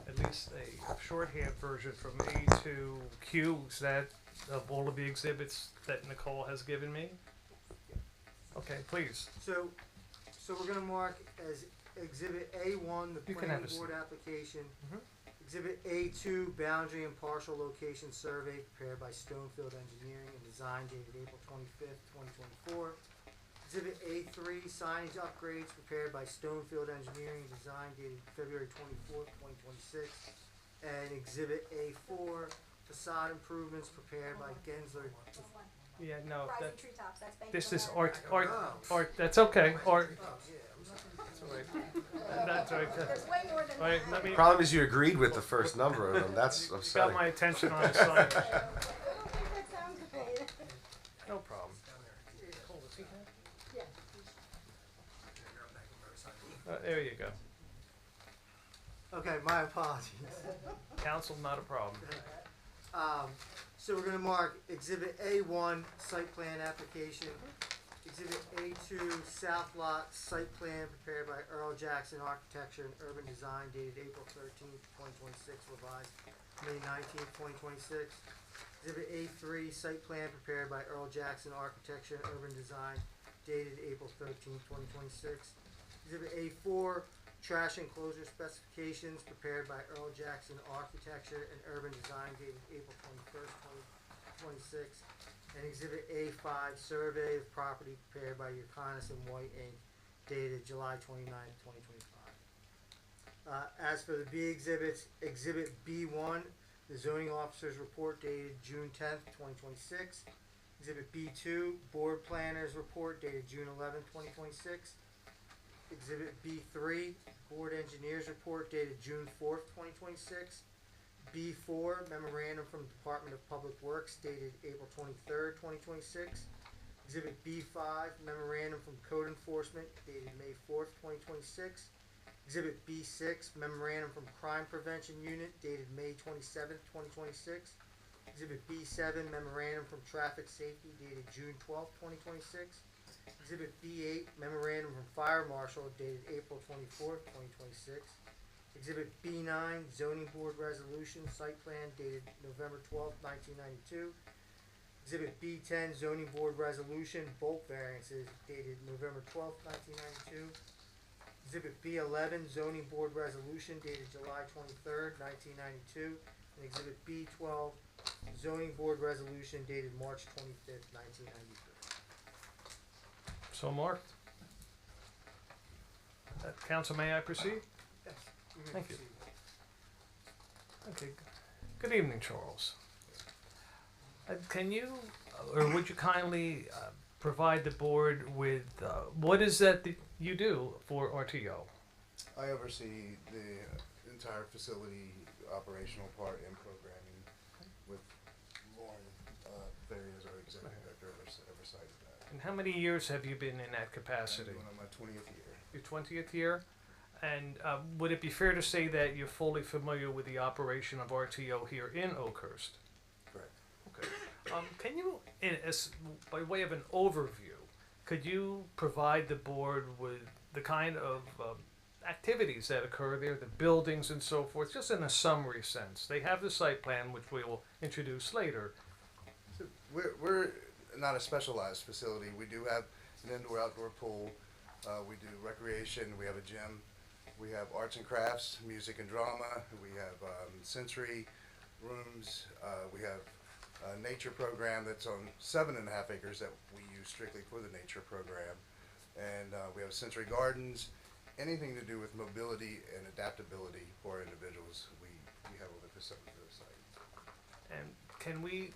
I: at least a shorthand version from A to Q. Is that of all of the exhibits that Nicole has given me? Okay, please.
M: So we're gonna mark as Exhibit A1, the
I: You can have
M: planning
I: a
M: board
I: seat.
M: application.
I: Mhm.
M: Exhibit A2, boundary and partial location survey prepared by Stonefield Engineering and design dated April 25th, 2024. Exhibit A3, signage upgrades prepared by Stonefield Engineering and design dated February 24th, 2026. And Exhibit A4, facade improvements prepared by Gensler.
I: Yeah, no,
B: Rising
I: that,
B: Treetops, that's Bank
I: this
B: of
I: is
B: America.
I: art, that's okay, art,
M: Oh, yeah,
I: that's all right. That's all right.
B: There's way more than
I: All right,
B: that.
I: let me,
F: Problem is you agreed with the first number of them. That's
I: you got
F: upsetting.
I: my attention on the sign.
B: I don't think that sounds great.
I: No problem.
B: Yeah.
I: There you go.
M: Okay, my apologies.
I: Council, not a problem.
M: So we're gonna mark Exhibit A1, site plan application. Exhibit A2, South Lot, site plan prepared by Earl Jackson Architecture and Urban Design dated April 13th, 2026, revised May 19th, 2026. Exhibit A3, site plan prepared by Earl Jackson Architecture and Urban Design dated April 13th, 2026. Exhibit A4, trash enclosure specifications prepared by Earl Jackson Architecture and Urban Design dated April 21st, 2026. And Exhibit A5, survey of property prepared by Urconis and White Inc. dated July 29th, 2025. As for the B exhibits, Exhibit B1, the zoning officer's report dated June 10th, 2026. Exhibit B2, board planners report dated June 11th, 2026. Exhibit B3, board engineers report dated June 4th, 2026. B4, memorandum from Department of Public Works dated April 23rd, 2026. Exhibit B5, memorandum from Code Enforcement dated May 4th, 2026. Exhibit B6, memorandum from Crime Prevention Unit dated May 27th, 2026. Exhibit B7, memorandum from Traffic Safety dated June 12th, 2026. Exhibit B8, memorandum from Fire Marshal dated April 24th, 2026. Exhibit B9, zoning board resolution, site plan dated November 12th, 1992. Exhibit B10, zoning board resolution, bulk variances dated November 12th, 1992. Exhibit B11, zoning board resolution dated July 23rd, 1992. And Exhibit B12, zoning board resolution dated March 25th, 1993.
I: So marked. Council, may I proceed?
M: Yes.
I: Thank you. Okay. Good evening, Charles. Can you, or would you kindly provide the board with what is that you do for RTO?
P: I oversee the entire facility operational part and programming with Lauren Ferry as our executive director oversight of that.
I: And how many years have you been in that capacity?
P: I'm going on my 20th year.
I: Your 20th year? And would it be fair to say that you're fully familiar with the operation of RTO here in Oakhurst?
P: Correct.
I: Okay. Can you, by way of an overview, could you provide the board with the kind of activities that occur there, the buildings and so forth, just in a summary sense? They have the site plan, which we will introduce later.
P: So we're not a specialized facility. We do have an indoor-outdoor pool. We do recreation. We have a gym. We have arts and crafts, music and drama. We have sensory rooms. We have a nature program that's on 7.5 acres that we use strictly for the nature program. And we have sensory gardens. Anything to do with mobility and adaptability for individuals, we have on the facility for the site.
I: And can we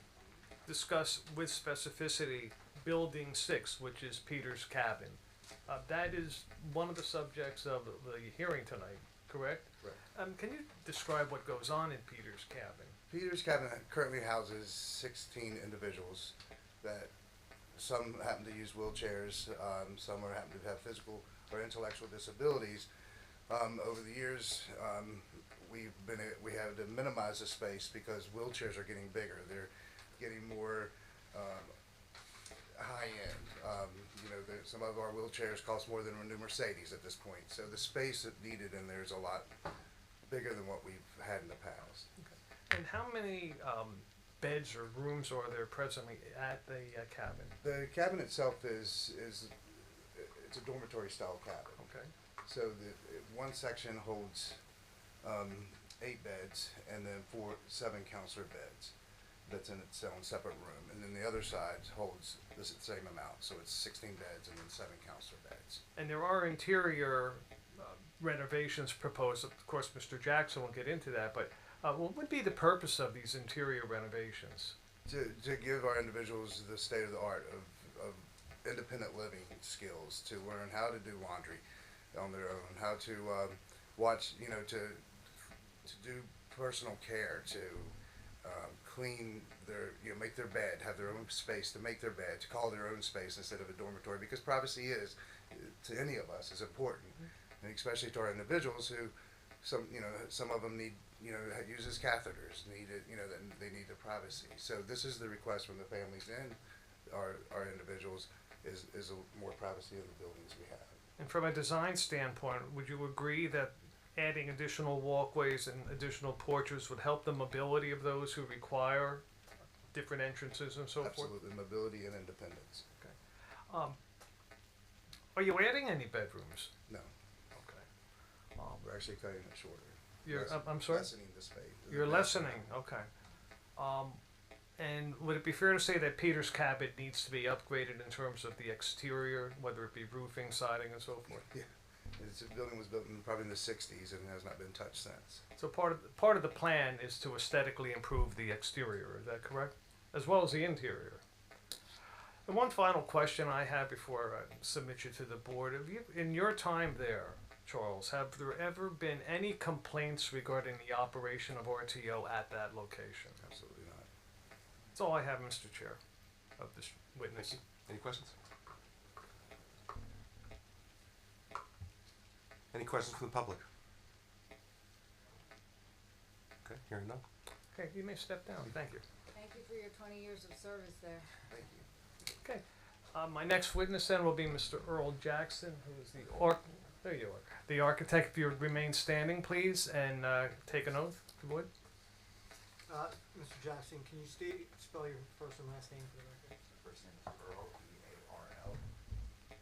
I: discuss with specificity Building 6, which is Peter's Cabin? That is one of the subjects of the hearing tonight, correct?
P: Correct.
I: Can you describe what goes on in Peter's Cabin?
P: Peter's Cabin currently houses 16 individuals that some happen to use wheelchairs, some happen to have physical or intellectual disabilities. Over the years, we have to minimize the space because wheelchairs are getting bigger. They're getting more high end. Some of our wheelchairs cost more than a new Mercedes at this point. So the space that needed in there is a lot bigger than what we've had in the past.
I: Okay. And how many beds or rooms are there presently at the cabin?
P: The cabin itself is it's a dormitory style cabin.
I: Okay.
P: So one section holds 8 beds and then 7 counselor beds. That's in its own separate room, and then the other side holds the same amount, so it's 16 beds and then 7 counselor beds.
I: And there are interior renovations proposed. Of course, Mr. Jackson will get into that, but what would be the purpose of these interior renovations?
P: to give our individuals the state of the art of independent living skills, to learn how to do laundry on their own, how to watch, to do personal care, to clean their, make their bed, have their own space to make their bed, to call their own space instead of a dormitory, because privacy is, to any of us, is important, and especially to our individuals who, some of them need, uses catheters, that they need the privacy. So this is the request from the families and our individuals is more privacy in the buildings we have.
I: And from a design standpoint, would you agree that adding additional walkways and additional porches would help the mobility of those who require different entrances and so forth?
P: Absolutely, mobility and independence.
I: Are you adding any bedrooms?
P: No,
I: Okay.
P: we're actually cutting it shorter.
I: You're,
P: Lessen-
I: I'm sorry?
P: Lessening the space.
I: You're lessening, okay. And would it be fair to say that Peter's Cabin needs to be upgraded in terms of the exterior, whether it be roofing, siding, and so forth?
P: Yeah, the building was built probably in the '60s and has not been touched since.
I: So part of the plan is to aesthetically improve the exterior, is that correct? As well as the interior. And one final question I have before I submit you to the board. Have you, in your time there, Charles, have there ever been any complaints regarding the operation of RTO at that location?
P: Absolutely not.
I: That's all I have, Mr. Chair, of this witness.
F: Any questions? Any questions from the public? Okay, hearing none.
I: Okay, you may step down. Thank you.
E: Thank you for your 20 years of service there.
P: Thank you.
I: Okay. My next witness then will be Mr. Earl Jackson, who is there you are. The architect. If you would remain standing, please, and take an oath, if you would.
M: Mr. Jackson, can you spell your first and last name for the record?
K: First name is Earl, E-A-R-L.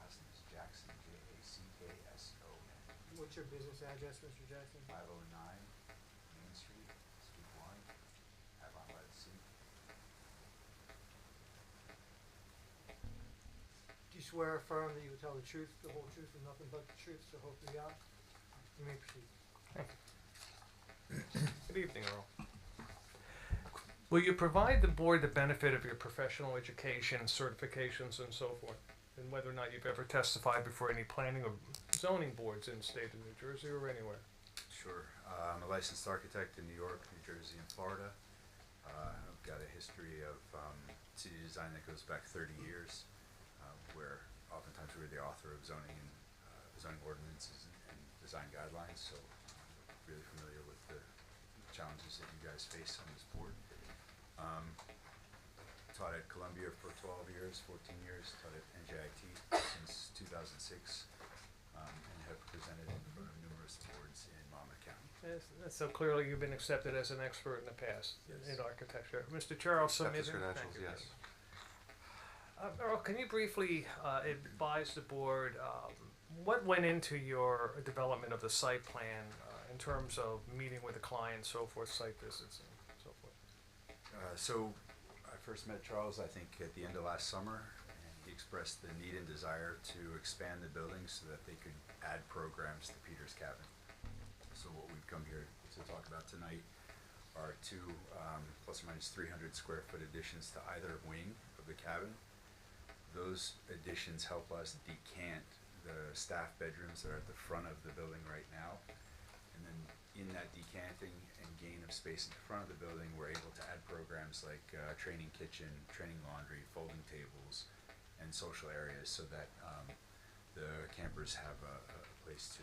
K: Last name is Jackson, J-A-C-K-S-O-N.
M: What's your business address, Mr. Jackson?
K: 509 Main Street, Suite 1, Avon by the Sea.
M: Do you swear or affirm that you will tell the truth, the whole truth, and nothing but the truth, so help you God? You may proceed.
I: Good evening, Earl. Will you provide the board the benefit of your professional education, certifications, and so forth, and whether or not you've ever testified before any planning or zoning boards in the state of New Jersey or anywhere?
Q: Sure. I'm a licensed architect in New York, New Jersey, and Florida. I've got a history of city design that goes back 30 years, where oftentimes we're the author of zoning and zoning ordinances and design guidelines, so I'm really familiar with the challenges that you guys face on this board. Taught at Columbia for 12 years, 14 years, taught at NJIT since 2006, and have presented in front of numerous boards in Monmouth County.
I: Yes, so clearly you've been accepted as an expert in the past in architecture. Mr. Charles
F: Accept his
I: Submitted.
F: credentials, yes.
I: Earl, can you briefly advise the board what went into your development of the site plan in terms of meeting with the client, so forth, site visits, and so forth?
Q: So I first met Charles, I think, at the end of last summer, and he expressed the need and desire to expand the building so that they could add programs to Peter's Cabin. So what we've come here to talk about tonight are two plus or minus 300 square foot additions to either wing of the cabin. Those additions help us decant the staff bedrooms that are at the front of the building right now. And then in that decanting and gain of space in the front of the building, we're able to add programs like training kitchen, training laundry, folding tables, and social areas so that the campers have a place to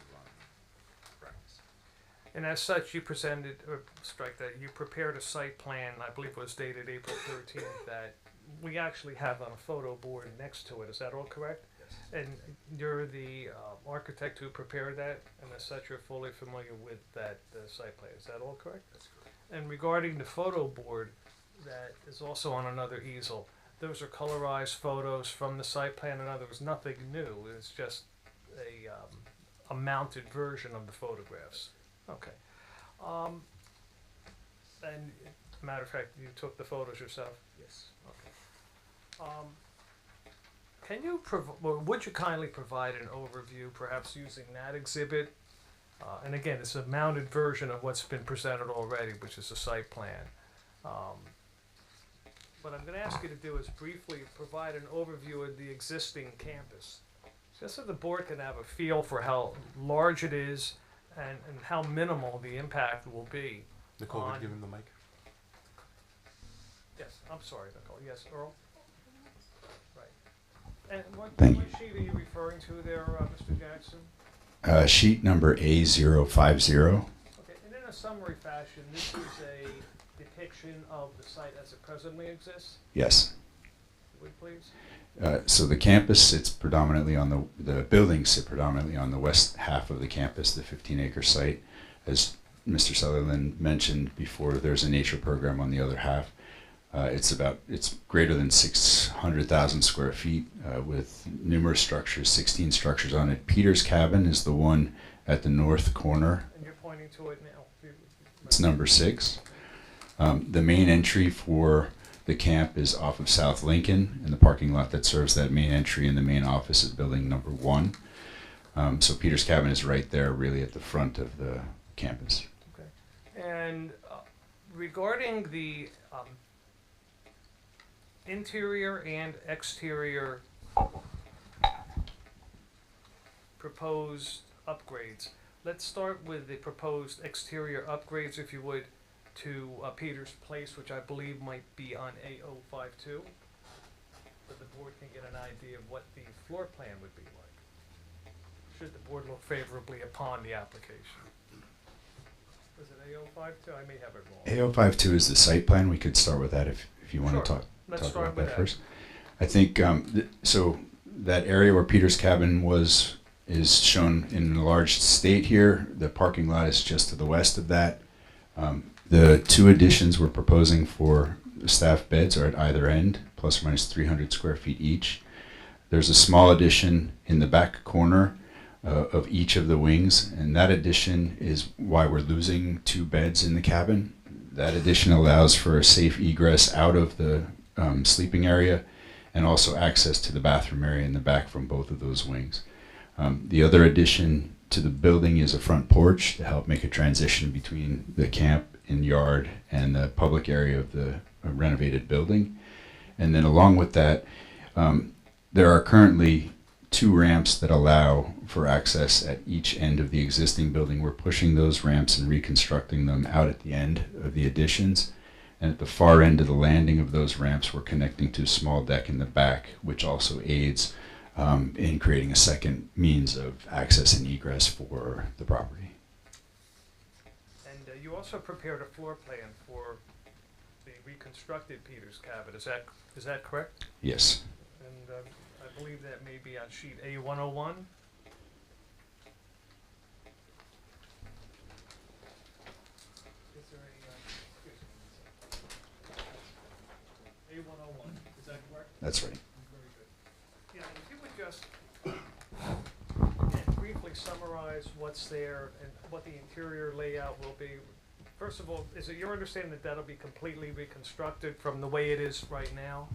Q: practice.
I: And as such, you presented, or you prepared a site plan, I believe it was dated April 13th, that we actually have on a photo board next to it. Is that all correct?
Q: Yes.
I: And you're the architect who prepared that, and as such, you're fully familiar with that site plan. Is that all correct?
Q: That's correct.
I: And regarding the photo board that is also on another easel, those are colorized photos from the site plan. In other words, nothing new. It's just a mounted version of the photographs. Okay. And matter of fact, you took the photos yourself?
Q: Yes.
I: Okay. Can you or would you kindly provide an overview, perhaps using that exhibit? And again, it's a mounted version of what's been presented already, which is a site plan. what I'm gonna ask you to do is briefly provide an overview of the existing campus. Just so the board can have a feel for how large it is and how minimal the impact will be.
D: Nicole,
I: on-
D: would you give him the mic?
I: Yes, I'm sorry, Nicole. Yes, Earl? Right. And what
Q: Thank
I: what sheet are you referring to there, Mr. Jackson?
Q: Sheet number A050.
I: Okay, and in a summary fashion, this is a depiction of the site as it presently exists?
Q: Yes.
I: Would please?
Q: So the campus sits predominantly on the buildings sit predominantly on the west half of the campus, the 15-acre site. As Mr. Sutherland mentioned before, there's a nature program on the other half. It's greater than 600,000 square feet with numerous structures, 16 structures on it. Peter's Cabin is the one at the north corner.
I: And you're pointing to it now.
Q: It's number 6. The main entry for the camp is off of South Lincoln, and the parking lot that serves that main entry and the main office is building number 1. So Peter's Cabin is right there, really at the front of the campus.
I: Okay. And regarding the interior and exterior proposed upgrades, let's start with the proposed exterior upgrades, if you would, to Peter's Place, which I believe might be on A052, so the board can get an idea of what the floor plan would be like, should the board look favorably upon the application. Was it A052? I may have it wrong.
Q: A052 is the site plan. We could start with that if you want
I: Sure.
Q: to talk
I: Let's start
Q: about
I: with
Q: that
I: that.
Q: first. I think so. That area where Peter's Cabin is shown in a large state here. The parking lot is just to the west of that. The 2 additions we're proposing for the staff beds are at either end, plus or minus 300 square feet each. There's a small addition in the back corner of each of the wings, and that addition is why we're losing 2 beds in the cabin. That addition allows for a safe egress out of the sleeping area and also access to the bathroom area in the back from both of those wings. The other addition to the building is a front porch to help make a transition between the camp and yard and the public area of the renovated building. And then along with that, there are currently 2 ramps that allow for access at each end of the existing building. We're pushing those ramps and reconstructing them out at the end of the additions. And at the far end of the landing of those ramps, we're connecting to a small deck in the back, which also aids in creating a second means of access and egress for the property.
I: And you also prepared a floor plan for the reconstructed Peter's Cabin. Is that correct?
Q: Yes.
I: And I believe that may be on sheet A101. Is there a A101? Is that correct?
Q: That's right.
I: Very good. Yeah, if you would just again, briefly summarize what's there and what the interior layout will be. First of all, is it your understanding that that'll be completely reconstructed from the way it is right now?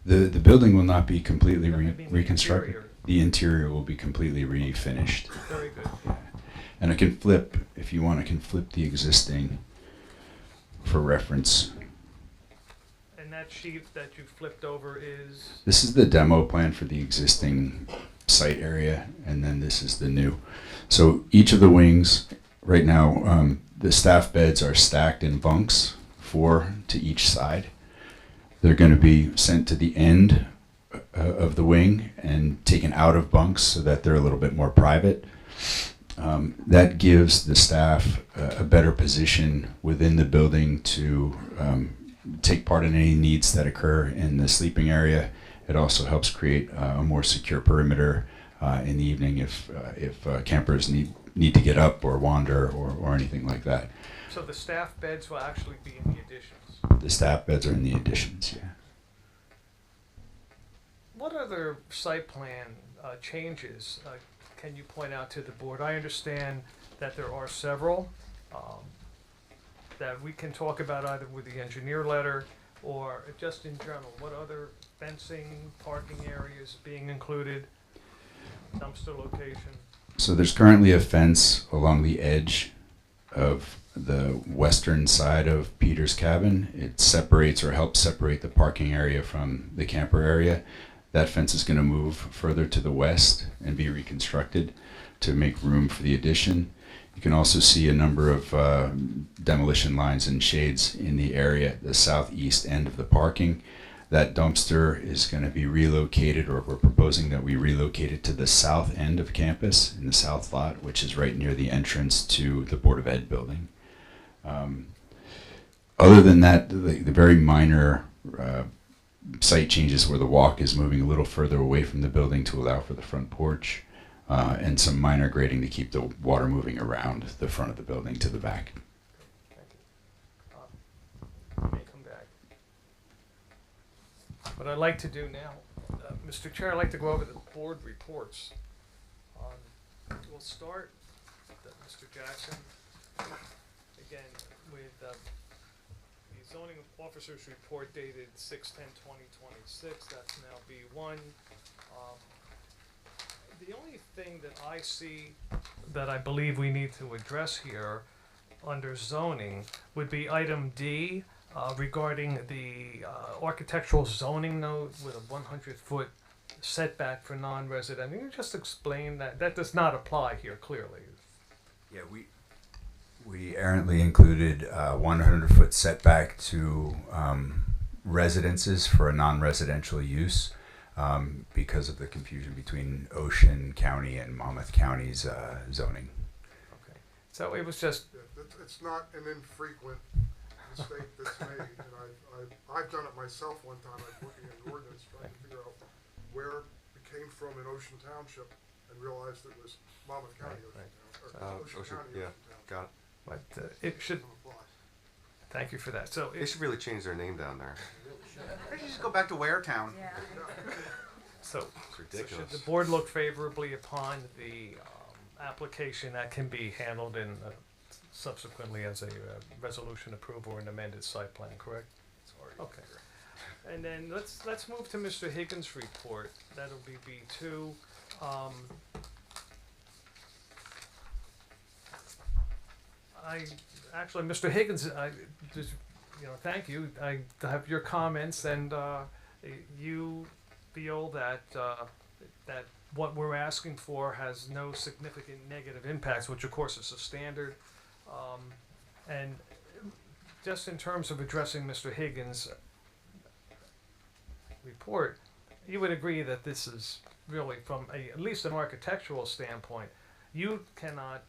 Q: The building will not be completely
I: No, I mean the
Q: reconstructed.
I: interior.
Q: The interior will be completely refinished.
I: Very good.
Q: And I can flip, if you want, I can flip the existing for reference.
I: And that sheet that you flipped over is,
Q: This is the demo plan for the existing site area, and then this is the new. So each of the wings, right now, the staff beds are stacked in bunks, 4 to each side. They're going to be sent to the end of the wing and taken out of bunks so that they're a little bit more private. That gives the staff a better position within the building to take part in any needs that occur in the sleeping area. It also helps create a more secure perimeter in the evening if campers need to get up or wander or anything like that.
I: so the staff beds will actually be in the additions.
Q: The staff beds are in the additions, yeah.
I: What other site plan changes can you point out to the board? I understand that there are several that we can talk about either with the engineer letter or just in general. What other fencing, parking areas being included, dumpster location?
Q: So there's currently a fence along the edge of the western side of Peter's cabin. It separates or helps separate the parking area from the camper area. That fence is going to move further to the west and be reconstructed to make room for the addition. You can also see a number of demolition lines and shades in the area, the southeast end of the parking. That dumpster is going to be relocated, or we're proposing that we relocate it to the south end of campus in the south lot, which is right near the entrance to the Board of Ed building. Other than that, the very minor site changes where the walk is moving a little further away from the building to allow for the front porch, and some minor grading to keep the water moving around the front of the building to the back.
I: May come back. What I'd like to do now, Mr. Chair, I'd like to go over the board reports. We'll start, Mr. Jackson, again, with the zoning officer's report dated 6/10/2026. That's now B1. The only thing that I see that I believe we need to address here under zoning would be item D, regarding the architectural zoning note with a 100-foot setback for non-resident. Can you just explain that? That does not apply here clearly.
Q: Yeah, we errantly included 100-foot setback to residences for a non-residential use because of the confusion between Ocean County and Monmouth County's zoning.
I: Okay. So it was just.
J: Yeah, it's not an infrequent mistake that's made, and I've done it myself one time. I was looking at the ordinance trying to figure out where it came from in Ocean Township and realized it was Monmouth County, Ocean County,
F: yeah,
J: Ocean Township.
F: got it.
I: But it should. Thank you for that. So
F: They should really change their name down there.
C: They should just go back to Waretown.
I: So,
F: It's ridiculous.
I: should the board look favorably upon the application that can be handled in subsequently as a resolution approval or an amended site plan, correct? Okay. And then let's move to Mr. Higgins' report. That'll be B2. Mr. Higgins, thank you. I have your comments, and you feel that that what we're asking for has no significant negative impacts, which of course is a standard. And just in terms of addressing Mr. Higgins' report, you would agree that this is really, from at least an architectural standpoint, you cannot,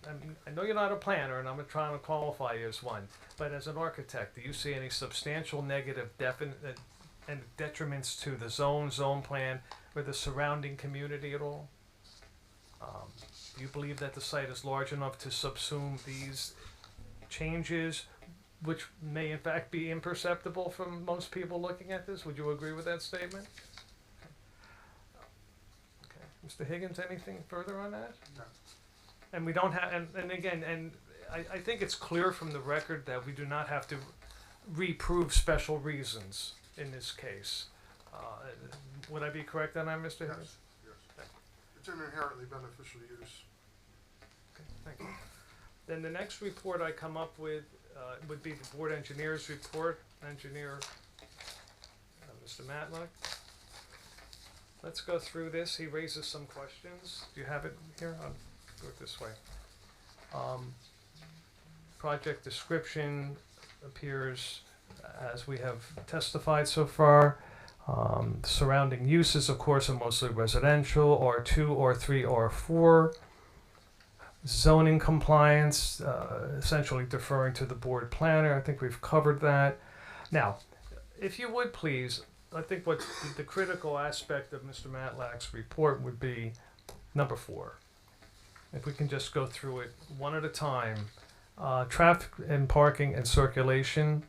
I: I know you're not a planner, and I'm trying to qualify you as one, but as an architect, do you see any substantial negative and detriments to the zone plan, or the surrounding community at all? Do you believe that the site is large enough to subsume these changes, which may in fact be imperceptible from most people looking at this? Would you agree with that statement? Okay. Mr. Higgins, anything further on that?
J: No.
I: And we don't have, and again, I think it's clear from the record that we do not have to reprove special reasons in this case. Would I be correct on that, Mr. Higgins?
J: Yes. It's an inherently beneficial use.
I: Okay, thank you. Then the next report I come up with would be the board engineer's report. Engineer Mr. Matlock. Let's go through this. He raises some questions. Do you have it here? I'll do it this way. Project description appears as we have testified so far. Surrounding uses, of course, are mostly residential, R2, R3, R4. Zoning compliance, essentially deferring to the board planner. I think we've covered that. Now, if you would please, I think what the critical aspect of Mr. Matlack's report would be number 4. If we can just go through it one at a time. Traffic and parking and circulation.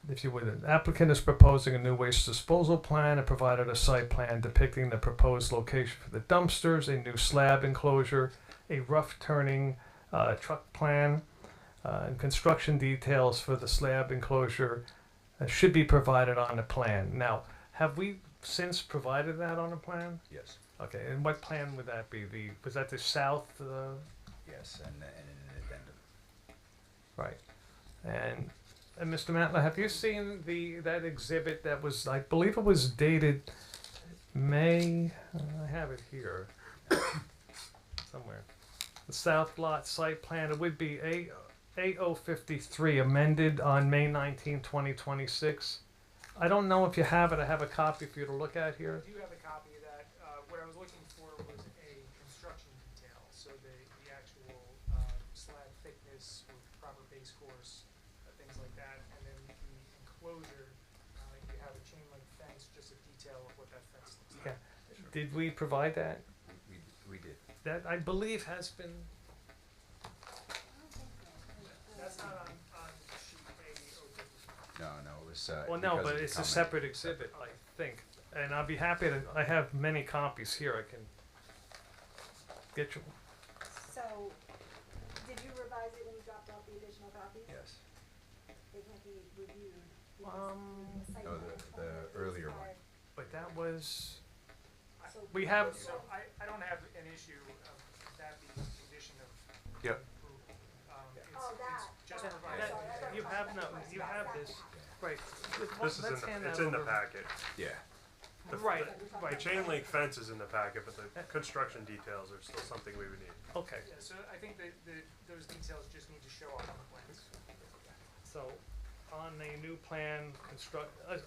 I: If you would, an applicant is proposing a new waste disposal plan and provided a site plan depicting the proposed location for the dumpsters, a new slab enclosure, a rough turning truck plan, and construction details for the slab enclosure should be provided on the plan. Now, have we since provided that on a plan?
Q: Yes.
I: Okay, and what plan would that be? Was that the south?
Q: Yes, and an addendum.
I: Right. And Mr. Matla, have you seen that exhibit that was, I believe it was dated May, I have it here somewhere. The South Lot site plan, it would be A053 amended on May 19, 2026. I don't know if you have it. I have a copy for you to look at here.
R: I do have a copy of that. What I was looking for was a construction detail, so the actual slab thickness with proper base course, things like that, and then the enclosure, you have a chain link fence, just a detail of what that fence looks like.
I: Yeah. Did we provide that?
Q: We did.
I: That I believe has been.
R: That's not on sheet A053.
Q: No, it was.
I: Well, no,
Q: because
I: but
Q: of the
I: it's a
Q: comment.
I: separate exhibit, I think, and I'll be happy to. I have many copies here. I can get you.
B: So, did you revise it when you dropped off the additional copies?
Q: Yes.
B: They can't be reviewed. because the site
Q: No,
B: plan
Q: the
B: only
Q: earlier
B: is
Q: one.
I: But that was.
B: So
I: We have.
R: So I don't have an issue of that being a condition of
D: Yep.
R: approval.
B: Oh, that.
R: It's just
B: Okay.
R: provided.
B: Sorry, I thought
I: You
B: it was
I: have
B: that
I: no.
B: first.
I: You
B: Yes,
I: have
B: that
I: this.
B: one.
I: Right.
D: This is
I: Let's hand
D: it's
I: that
D: in the
I: over.
D: packet.
Q: Yeah.
I: Right.
D: The
I: Right.
D: chain link fence is in the packet, but the construction details are still something we would need.
I: Okay.
R: Yeah, so I think that those details just need to show up on the plans.
I: So, on the new plan,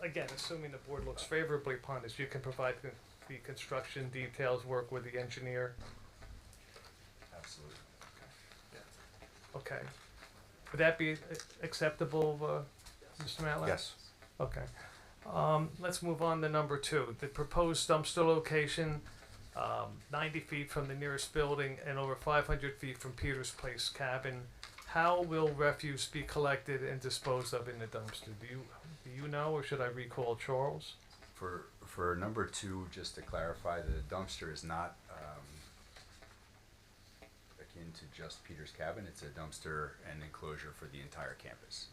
I: again, assuming the board looks favorably upon this, you can provide the construction details, work with the engineer.
Q: Absolutely.
I: Okay. Would that be acceptable, Mr. Matlack?
F: Yes.
I: Okay. Let's move on to number 2. The proposed dumpster location, 90 feet from the nearest building and over 500 feet from Peter's Place cabin. How will refuse be collected and disposed of in the dumpster? Do you know, or should I recall Charles?
Q: For number 2, just to clarify, the dumpster is not akin to just Peter's Cabin. It's a dumpster and enclosure for the entire campus.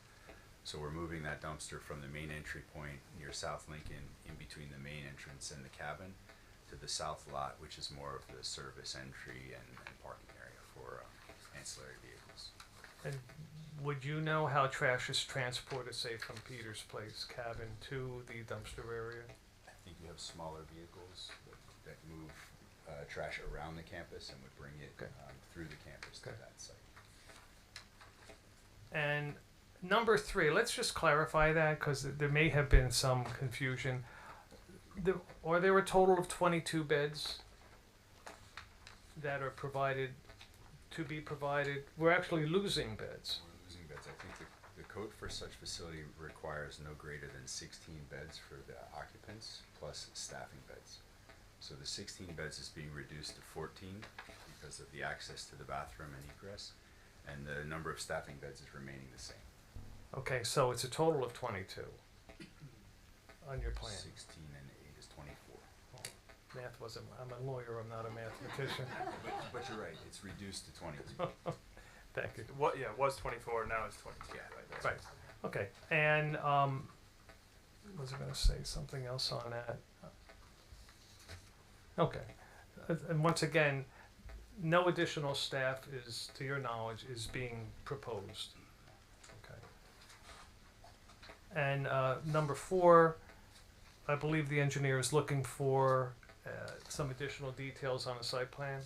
Q: So we're moving that dumpster from the main entry point near South Lincoln, in between the main entrance and the cabin, to the south lot, which is more of the service entry and parking area for ancillary vehicles.
I: And would you know how trash is transported, say, from Peter's Place cabin to the dumpster area?
Q: I think you have smaller vehicles that move trash around the campus and would bring it through the campus to that site.
I: And number 3, let's just clarify that, because there may have been some confusion. Are there a total of 22 beds that are provided, to be provided? We're actually losing beds.
Q: We're losing beds. I think the code for such facility requires no greater than 16 beds for the occupants plus staffing beds. So the 16 beds is being reduced to 14 because of the access to the bathroom and egress, and the number of staffing beds is remaining the same.
I: Okay, so it's a total of 22 on your plan.
Q: 16 and 8 is 24.
I: Math wasn't, I'm a lawyer, I'm not a mathematician.
Q: But you're right, it's reduced to 22.
I: Thank you.
D: What? Yeah, it was 24. Now it's 22.
Q: Yeah,
D: Right.
I: Right, okay, and, was I gonna say something else on that? Okay, and once again, no additional staff is, to your knowledge, is being proposed. Okay. And, number 4, I believe the engineer is looking for, some additional details on a site plan.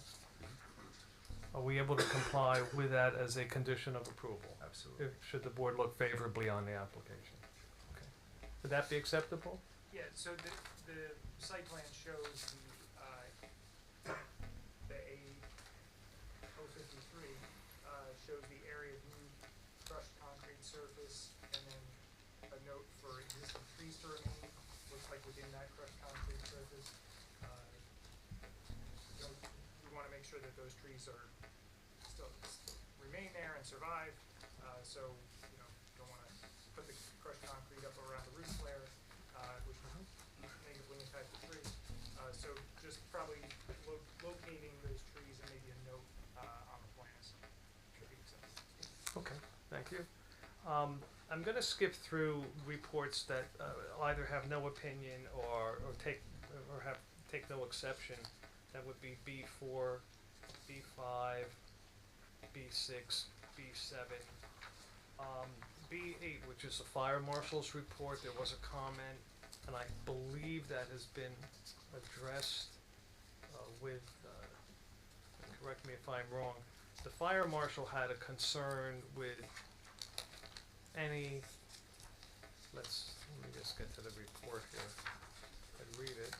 I: Are we able to comply with that as a condition of approval?
Q: Absolutely.
I: Should the board look favorably on the application? Okay. Would that be acceptable?
R: Yeah, so the site plan shows the A053, shows the area of new crushed concrete surface, and then a note for existing trees to remain, looks like within that crushed concrete surface. We wanna make sure that those trees are still remain there and survive, so, don't wanna put the crushed concrete up around the root flare, which would negatively impact the trees. So just probably locating those trees and maybe a note, on the plans should be acceptable.
I: Okay, thank you. I'm gonna skip through reports that either have no opinion or take no exception. That would be B4, B5, B6, B7, B8, which is the fire marshal's report, there was a comment, and I believe that has been addressed with, and correct me if I'm wrong, the fire marshal had a concern with any, let me just get to the report here and read it.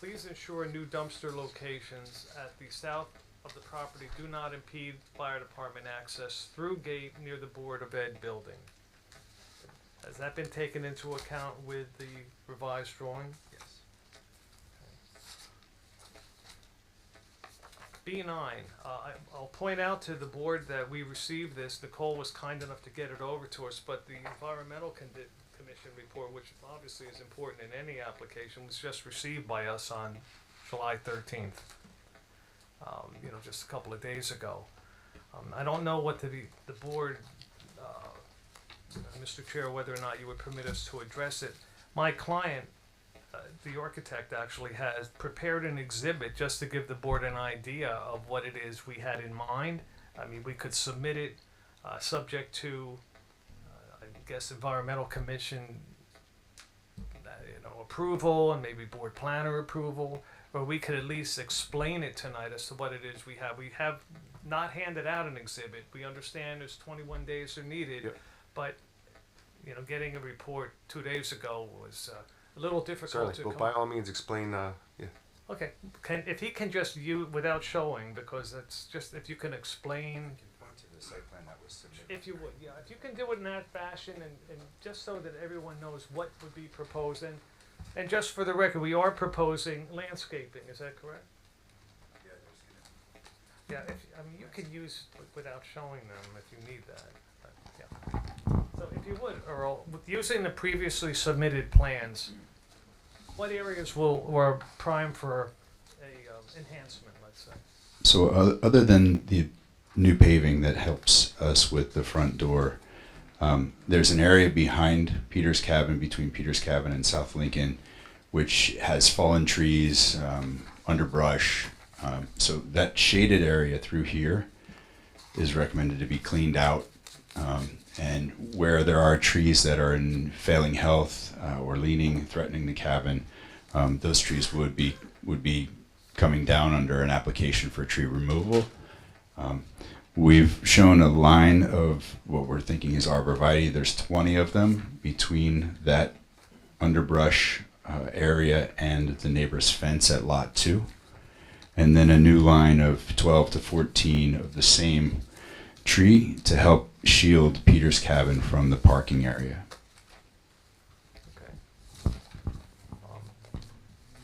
I: Please ensure new dumpster locations at the south of the property do not impede fire department access through gate near the Board of Ed building. Has that been taken into account with the revised drawing?
Q: Yes.
I: B9, I'll point out to the board that we received this. Nicole was kind enough to get it over to us, but the Environmental Commission report, which obviously is important in any application, was just received by us on July 13th. Just a couple of days ago. I don't know what the board, Mr. Chair, whether or not you would permit us to address it. My client, the architect, actually has prepared an exhibit just to give the board an idea of what it is we had in mind. I mean, we could submit it subject to, I guess, Environmental Commission, approval, and maybe board planner approval. Or we could at least explain it tonight as to what it is we have. We have not handed out an exhibit. We understand there's 21 days are needed,
F: Yep.
I: but getting a report 2 days ago was a little difficult
F: Certainly.
I: to
F: Well,
I: come.
F: by all means, explain. Yeah.
I: Okay, if he can just use without showing, because it's just if you can explain.
Q: You can point to the site plan that was submitted.
I: If you would, yeah, if you can do it in that fashion, and just so that everyone knows what would be proposed, and just for the record, we are proposing landscaping, is that correct?
Q: Yeah, there's gonna
I: Yeah, you can use without showing them if you need that, but, yeah. So if you would, Earl, with using the previously submitted plans, what areas were prime for a enhancement, let's say?
S: So other than the new paving that helps us with the front door, there's an area behind Peter's Cabin, between Peter's Cabin and South Lincoln, which has fallen trees, underbrush. So that shaded area through here is recommended to be cleaned out. And where there are trees that are in failing health or leaning, threatening the cabin, those trees would be coming down under an application for tree removal. We've shown a line of what we're thinking is arborvitae. There's 20 of them between that underbrush area and the neighbor's fence at lot 2. And then a new line of 12 to 14 of the same tree to help shield Peter's Cabin from the parking area.
I: Okay.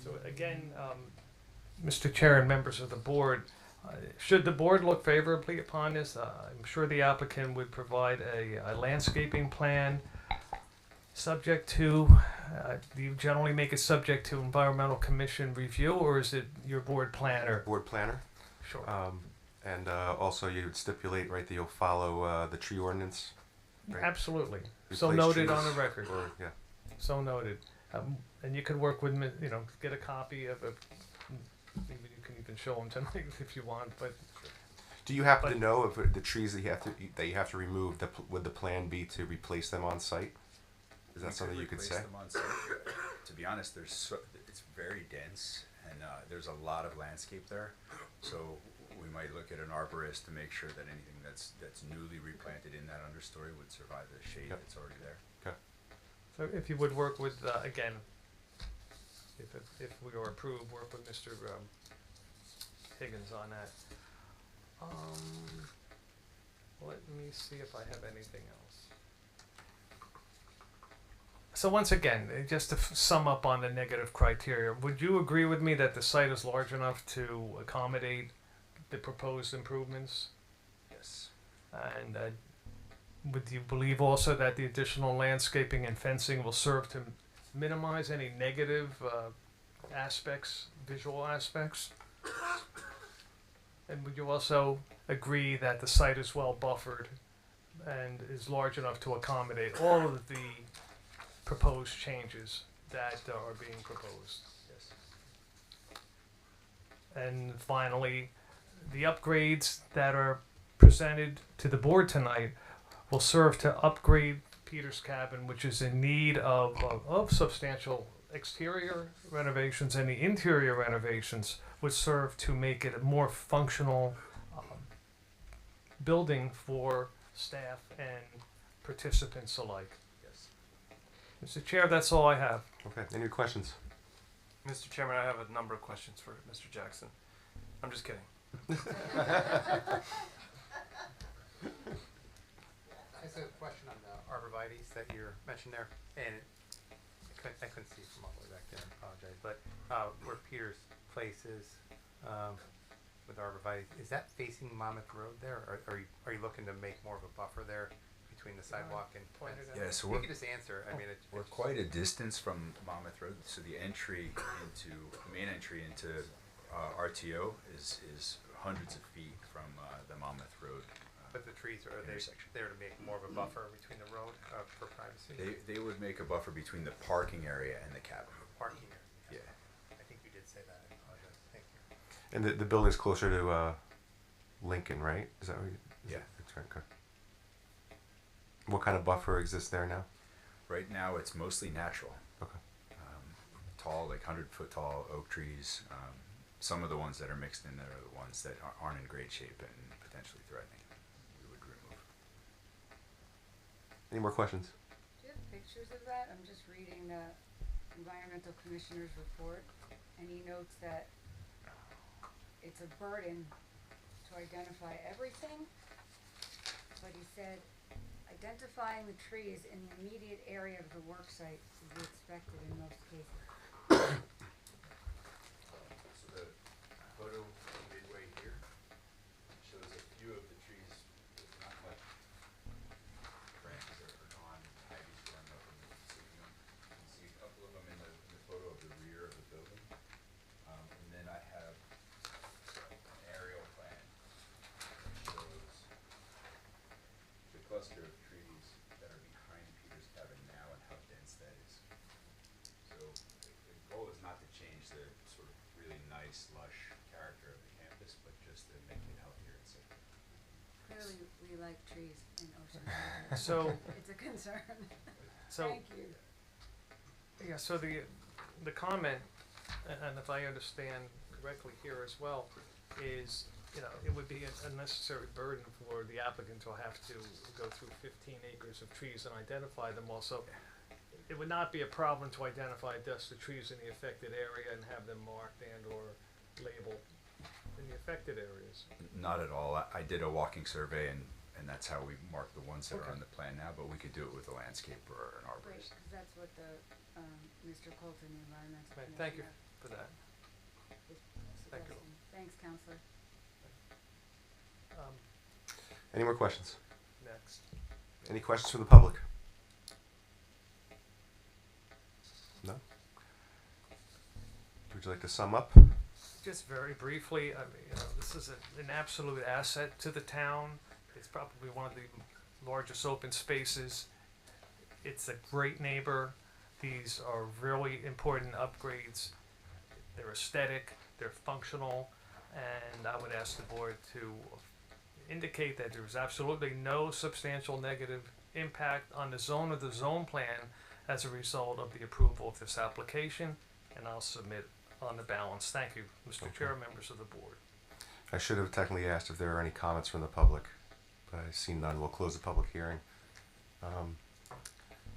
I: So again, Mr. Chair and members of the board, should the board look favorably upon this, I'm sure the applicant would provide a landscaping plan subject to, do you generally make it subject to Environmental Commission review, or is it your board planner?
F: Board planner.
I: Sure.
F: And also you would stipulate, right, that you'll follow the tree ordinance. Right?
I: Absolutely. So
F: Replace
I: noted
F: trees
I: on the record.
F: or- yeah.
I: So noted. And you can work with, get a copy of a, maybe you can even show them tonight if you want, but.
F: Do you happen to know if the trees that you have to remove, would the plan be to replace them on site? Is that something you could
Q: replace
F: say?
Q: them on site. To be honest, it's very dense, and there's a lot of landscape there. So we might look at an arborist to make sure that anything that's newly replanted in that understory would survive the shade that's already there.
F: Okay.
I: So if you would work with, again, if we are approved, work with Mr. Higgins on that. Let me see if I have anything else. So once again, just to sum up on the negative criteria, would you agree with me that the site is large enough to accommodate the proposed improvements?
Q: Yes.
I: And would you believe also that the additional landscaping and fencing will serve to minimize any negative aspects, visual aspects? And would you also agree that the site is well buffered and is large enough to accommodate all of the proposed changes that are being proposed?
Q: Yes.
I: And finally, the upgrades that are presented to the board tonight will serve to upgrade Peter's Cabin, which is in need of substantial exterior renovations, and the interior renovations would serve to make it a more functional building for staff and participants alike.
Q: Yes.
I: Mr. Chair, that's all I have.
F: Okay, any questions?
R: Mr. Chairman, I have a number of questions for Mr. Jackson. I'm just kidding.
K: I just have a question on the arborvitae's that you mentioned there, and I couldn't see from all the way back there, I apologize, but where Peter's place is with arborvitae's, is that facing Monmouth Road there, or are you looking to make more of a buffer there between the sidewalk and
R: point it
K: fence?
R: out?
S: Yeah, so
K: You
S: we're,
K: could just answer, I mean,
S: we're quite a distance from Monmouth Road, so the entry into, the main entry into RTO is hundreds of feet from the Monmouth Road.
K: But the trees, are they
S: intersection.
K: there to make more of a buffer between the road for privacy?
S: They would make a buffer between the parking area and the cabin.
K: Parking area.
S: Yeah.
K: I think we did say that, I apologize, thank you.
F: And the building's closer to Lincoln, right? Is that what you?
S: Yeah.
F: That's right. Okay. What kind of buffer exists there now?
S: Right now, it's mostly natural.
F: Okay.
S: Tall, like 100-foot tall oak trees. Some of the ones that are mixed in there are the ones that aren't in great shape and potentially threatening. We would remove.
F: Any more questions?
E: Do you have pictures of that? I'm just reading the environmental commissioner's report, and he notes that it's a burden to identify everything, but he said identifying the trees in the immediate area of the work site would be expected in most cases.
S: So the photo midway here shows a few of the trees with not much branches are gone, ivy's growing up and sleeping them. You can see a couple of them in the photo of the rear of the building. And then I have an aerial plan that shows the cluster of trees that are behind Peter's Cabin now and how dense that is. So the goal is not to change the sort of really nice, lush character of the campus, but just to make it healthier and safer.
E: Clearly, we like trees in Ocean.
I: So-
E: It's a concern.
I: So-
E: Thank you.
I: Yeah, so the comment, and if I understand correctly here as well, is, it would be an unnecessary burden for the applicant to have to go through 15 acres of trees and identify them all. So it would not be a problem to identify just the trees in the affected area and have them marked and or labeled in the affected areas.
S: Not at all. I did a walking survey and that's how we mark the ones that are on the plan now, but we could do it with a landscaper or an
E: Great,
S: arborist.
E: 'cause that's what the, Mr. Colton, the environmental
I: Right,
E: commissioner.
I: thank you for that.
E: is
I: Thank you.
E: suggesting. Thanks, Counselor.
F: Any more questions?
I: Next.
F: Any questions from the public? No? Would you like to sum up?
I: Just very briefly, I mean, this is an absolute asset to the town. It's probably one of the largest open spaces. It's a great neighbor. These are really important upgrades. They're aesthetic, they're functional, and I would ask the board to indicate that there's absolutely no substantial negative impact on the zone or the zone plan as a result of the approval of this application, and I'll submit on the balance. Thank you, Mr. Chair, members of the board.
F: I should have technically asked if there are any comments from the public, but I see none. We'll close the public hearing.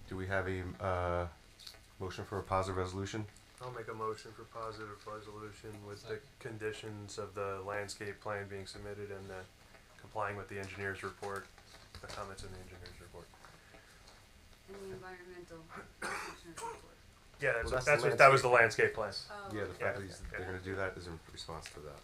F: Do we have a motion for a positive resolution?
D: I'll make a motion for positive resolution with the conditions of the landscape plan being submitted and the complying with the engineer's report, the comments in the engineer's report.
E: And the environmental commissioner's report.
D: Yeah,
F: Well,
D: that's,
F: that's the
D: that was the
F: landscape.
D: landscape plan.
E: Oh,
F: Yeah, the
E: okay.
F: fact that they're gonna do that is in response to that.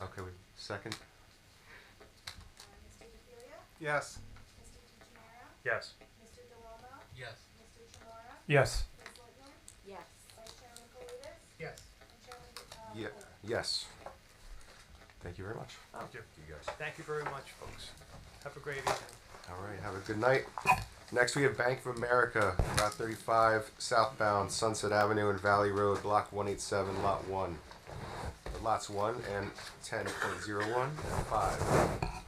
F: Okay, second?
B: Mr. DeFilia?
C: Yes.
B: Mr. DeGenaro?
D: Yes.
B: Mr. DeLomo?
K: Yes.
B: Mr. Chimora?
D: Yes.
B: Ms. Littman?
E: Yes.
B: Vice Chairman Kalidas?
K: Yes.
B: And Chairman,
F: Yeah,
B: Fuller.
F: yes. Thank you very much.
D: Thank you.
S: You guys.
I: Thank you very much, folks. Have a great evening.
F: All right, have a good night. Next, we have Bank of America, Route 35, southbound Sunset Avenue and Valley Road, Block 187, Lot 1. Lots 1 and 10.01 and 5.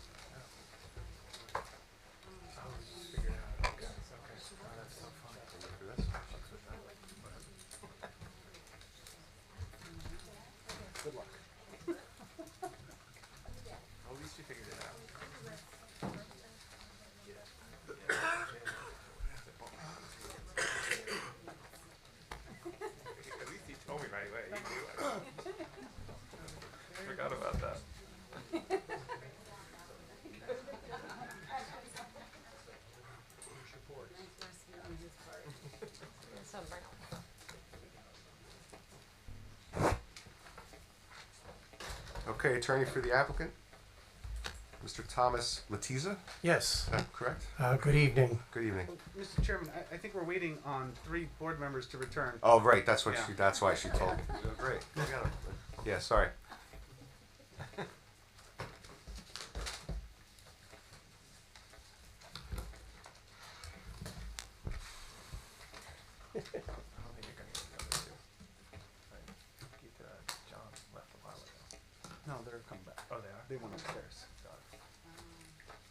H: Tom Brown.
F: Okay, attorney for the applicant, Mr. Thomas Latiza,
G: Yes.
F: is that correct?
G: Good evening.
F: Good evening.
C: Mr. Chairman, I think we're waiting on 3 board members to return.
F: Oh, right, that's what
C: Yeah.
F: that's why she told me. Great. Yeah, sorry.
C: No, they're coming back.
R: Oh, they are?
C: They went upstairs.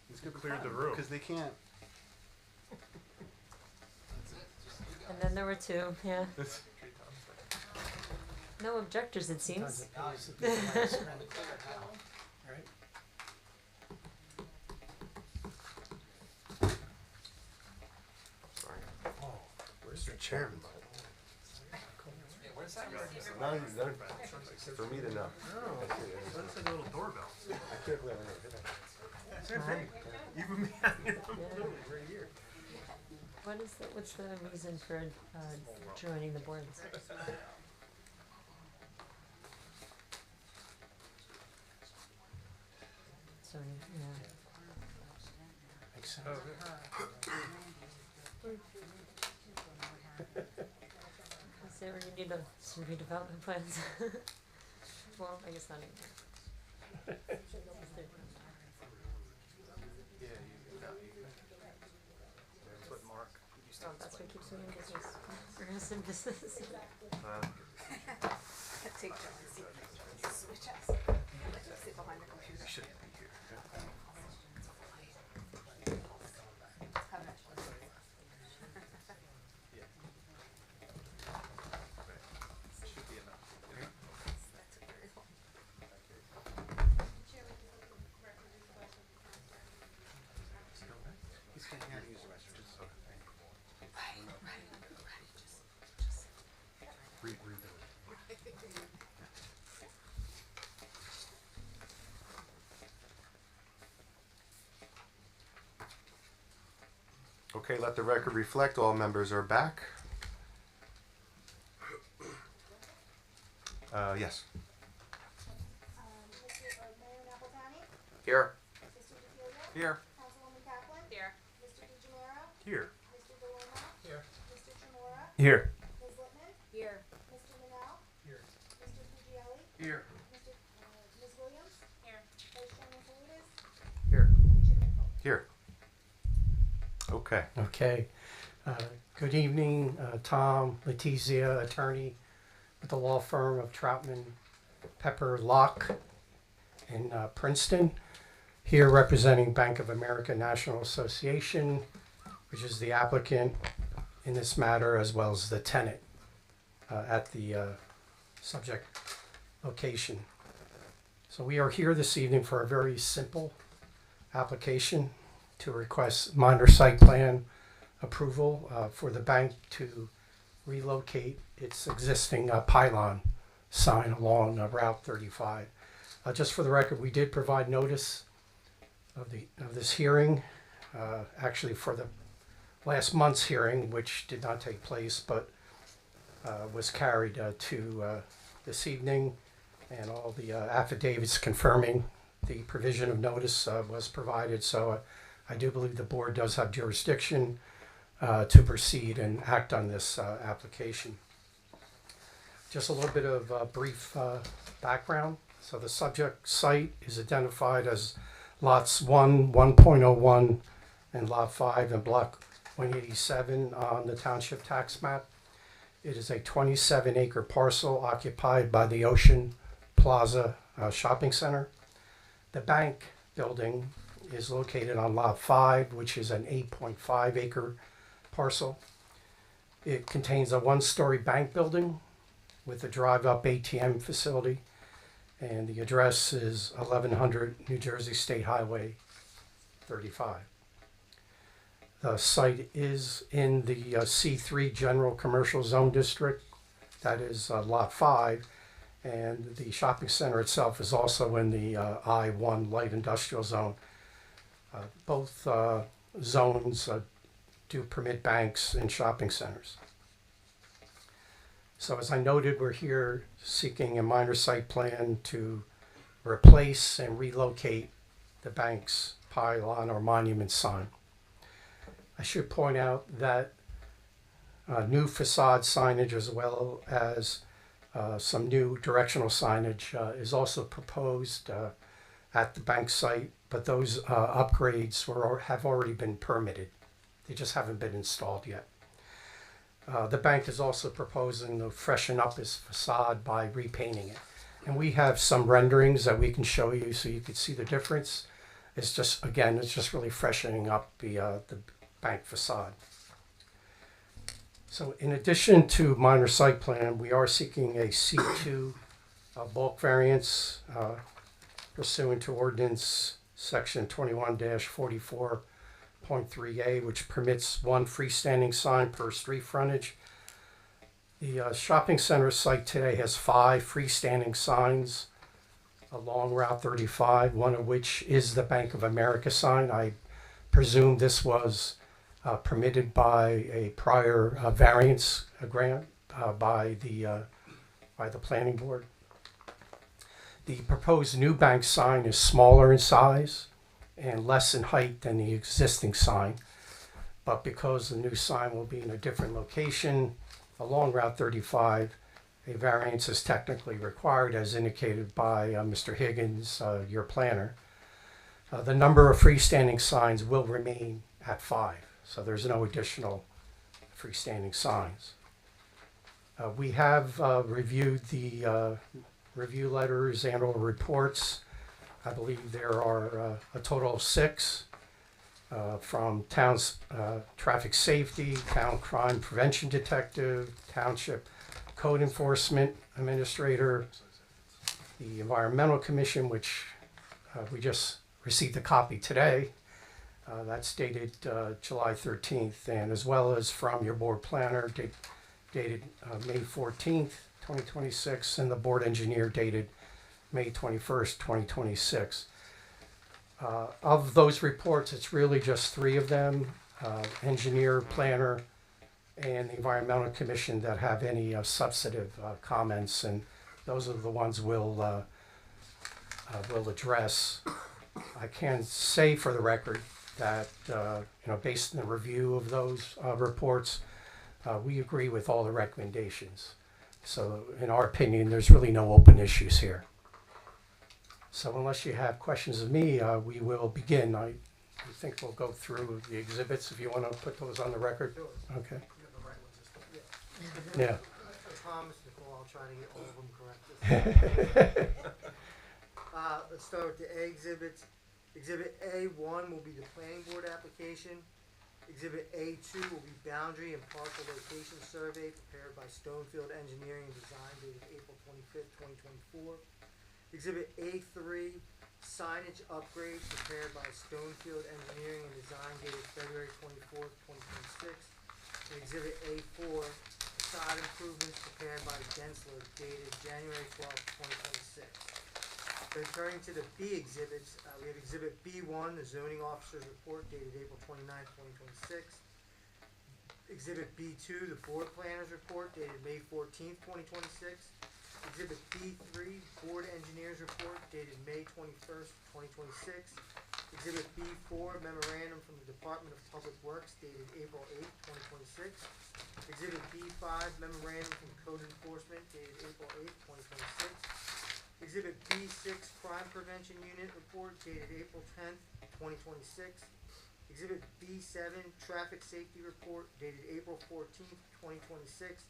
C: It's good
R: Cleared the room.
C: because they can't.
N: And then there were 2, yeah. No objectors, it seems.
F: Sorry.
R: Where's the chairman?
F: None, for me to know.
R: That's like a little doorbell.
F: I can't believe I never did that.
R: Same thing. Even me, I knew right here.
N: What's the reason for joining the board? So, yeah.
G: Makes sense.
N: Is there, you need some redevelopment plans? Well, I guess not anymore.
R: That's what Mark used to
N: Oh, that's what keeps me in business. We're us in business.
B: Take John's seat. Switch us. Sit behind the computer.
R: shouldn't be here. Should be enough.
C: He's can't use the restroom.
F: Read it. Okay, let the record reflect all members are back. Yes.
B: Mayor Napolitani?
A: Here.
B: Mr. DeFilia?
C: Here.
B: Councilwoman Kaplan?
N: Here.
B: Mr. DeGenaro?
R: Here.
B: Mr. DeLorme?
G: Here.
B: Mr. Chimora?
R: Here.
B: Ms. Littman?
N: Here.
B: Mr. Manal?
G: Here.
B: Mr. Puglielli?
C: Here.
B: Ms. Williams?
N: Here.
B: Vice Chairman Paludas?
C: Here.
B: Chairman Foley?
F: Here. Okay.
G: Okay. Good evening, Tom Letizia, attorney with the law firm of Troutman Pepper Locke in Princeton. Here representing Bank of America National Association, which is the applicant in this matter, as well as the tenant at the subject location. So we are here this evening for a very simple application to request minor site plan approval for the bank to relocate its existing pylon sign along Route 35. Just for the record, we did provide notice of this hearing, actually for the last month's hearing, which did not take place, but was carried to this evening, and all the affidavits confirming the provision of notice was provided. So I do believe the board does have jurisdiction to proceed and act on this application. Just a little bit of brief background. So the subject site is identified as lots 1, 1.01, and lot 5 and block 187 on the township tax map. It is a 27-acre parcel occupied by the Ocean Plaza Shopping Center. The bank building is located on lot 5, which is an 8.5 acre parcel. It contains a one-story bank building with a drive-up ATM facility, and the address is 1100 New Jersey State Highway 35. The site is in the C3 General Commercial Zone District, that is lot 5, and the shopping center itself is also in the I1 Light Industrial Zone. Both zones do permit banks and shopping centers.
T: So as I noted, we're here seeking a minor site plan to replace and relocate the bank's pylon or monument sign. I should point out that new facade signage as well as some new directional signage is also proposed at the bank site, but those upgrades have already been permitted. They just haven't been installed yet. The bank is also proposing to freshen up its facade by repainting it. And we have some renderings that we can show you so you can see the difference. It's just, again, it's just really freshening up the bank facade. So in addition to minor site plan, we are seeking a C2 bulk variance pursuant to ordinance section 21-44.3A, which permits one freestanding sign per street frontage. The shopping center site today has 5 freestanding signs along Route 35, one of which is the Bank of America sign. I presume this was permitted by a prior variance grant by the planning board. The proposed new bank sign is smaller in size and less in height than the existing sign, but because the new sign will be in a different location along Route 35, a variance is technically required as indicated by Mr. Higgins, your planner. The number of freestanding signs will remain at 5, so there's no additional freestanding signs. We have reviewed the review letters and or reports. I believe there are a total of 6 from town's traffic safety, town crime prevention detective, township code enforcement administrator, the environmental commission, which we just received a copy today. That's dated July 13th, and as well as from your board planner dated May 14th, 2026, and the board engineer dated May 21st, 2026. Of those reports, it's really just 3 of them, engineer, planner, and the environmental commission that have any substantive comments, and those are the ones we'll address. I can say for the record that based on the review of those reports, we agree with all the recommendations. So in our opinion, there's really no open issues here. So unless you have questions of me, we will begin. I think we'll go through the exhibits if you want to put those on the record. Okay. Yeah.
M: I promise, Nicole, I'll try to get all of them correct. Let's start with the A exhibits. Exhibit A1 will be the planning board application. Exhibit A2 will be boundary and parcel location survey prepared by Stonefield Engineering and Design dated April 25th, 2024. Exhibit A3, signage upgrades prepared by Stonefield Engineering and Design dated February 24th, 2026. And Exhibit A4, facade improvements prepared by Gensler dated January 12th, 2026. Then turning to the B exhibits, we have Exhibit B1, the zoning officer's report dated April 29th, 2026. Exhibit B2, the board planner's report dated May 14th, 2026. Exhibit B3, board engineer's report dated May 21st, 2026. Exhibit B4, memorandum from the Department of Public Works dated April 8th, 2026. Exhibit B5, memorandum from Code Enforcement dated April 8th, 2026. Exhibit B6, Crime Prevention Unit Report dated April 10th, 2026. Exhibit B7, Traffic Safety Report dated April 14th, 2026.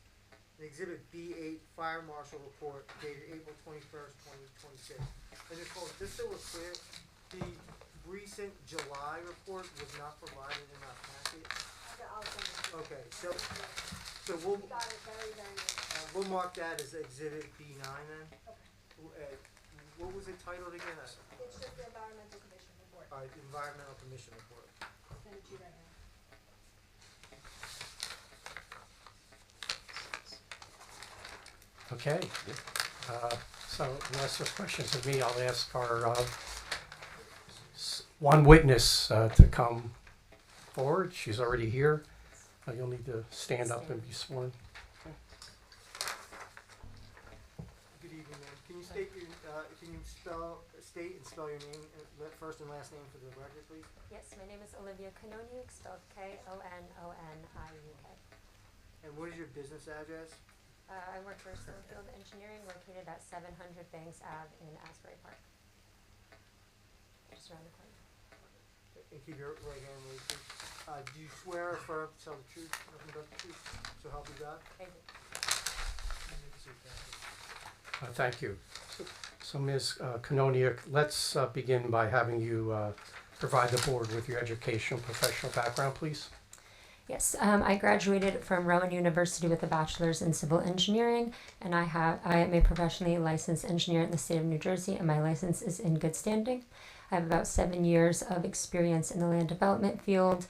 M: And Exhibit B8, Fire Marshal Report dated April 21st, 2026. And just so we're clear, the recent July report was not provided in our packet. Okay, so we'll we'll mark that as Exhibit B9 then. What was it titled again?
B: It's just the environmental commission report.
M: Environmental commission report.
B: I'll send it to you right now.
T: Okay. So unless there's questions of me, I'll ask our one witness to come forward. She's already here. You'll need to stand up and be sworn. Okay.
M: state your, can you state and spell your name, first and last name for the record, please?
N: Yes, my name is Olivia Kanoniuk, spelled Kononiuk.
M: And what is your business address?
N: I work for Stonefield Engineering, located at 700 Banks Ave in Asbury Park. Just around the corner.
M: And keep your right hand raised, please. Do you swear or affirm to tell the truth, nothing but the truth, so help you God?
N: I do.
T: Thank you. So Ms. Kanoniuk, let's begin by having you provide the board with your educational professional background, please.
N: Yes, I graduated from Rowan University with a bachelor's in civil engineering, and I am a professionally licensed engineer in the state of New Jersey, and my license is in good standing. I have about 7 years of experience in the land development field,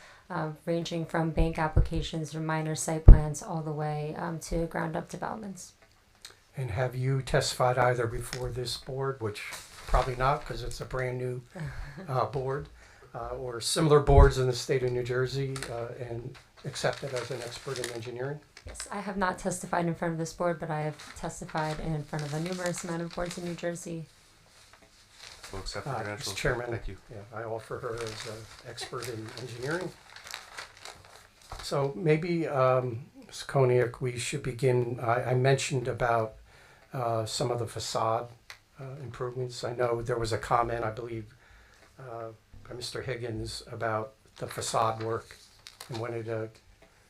N: ranging from bank applications or minor site plans all the way to ground up developments.
T: And have you testified either before this board, which probably not because it's a brand new board, or similar boards in the state of New Jersey and accepted as an expert in engineering?
N: Yes, I have not testified in front of this board, but I have testified in front of a numerous amount of boards in New Jersey.
F: We'll accept the credentials.
T: Mr. Chairman,
F: Thank you.
T: Yeah, I offer her as an expert in engineering. So maybe, Ms. Koniak, we should begin. I mentioned about some of the facade improvements. I know there was a comment, I believe, by Mr. Higgins about the facade work and wanted to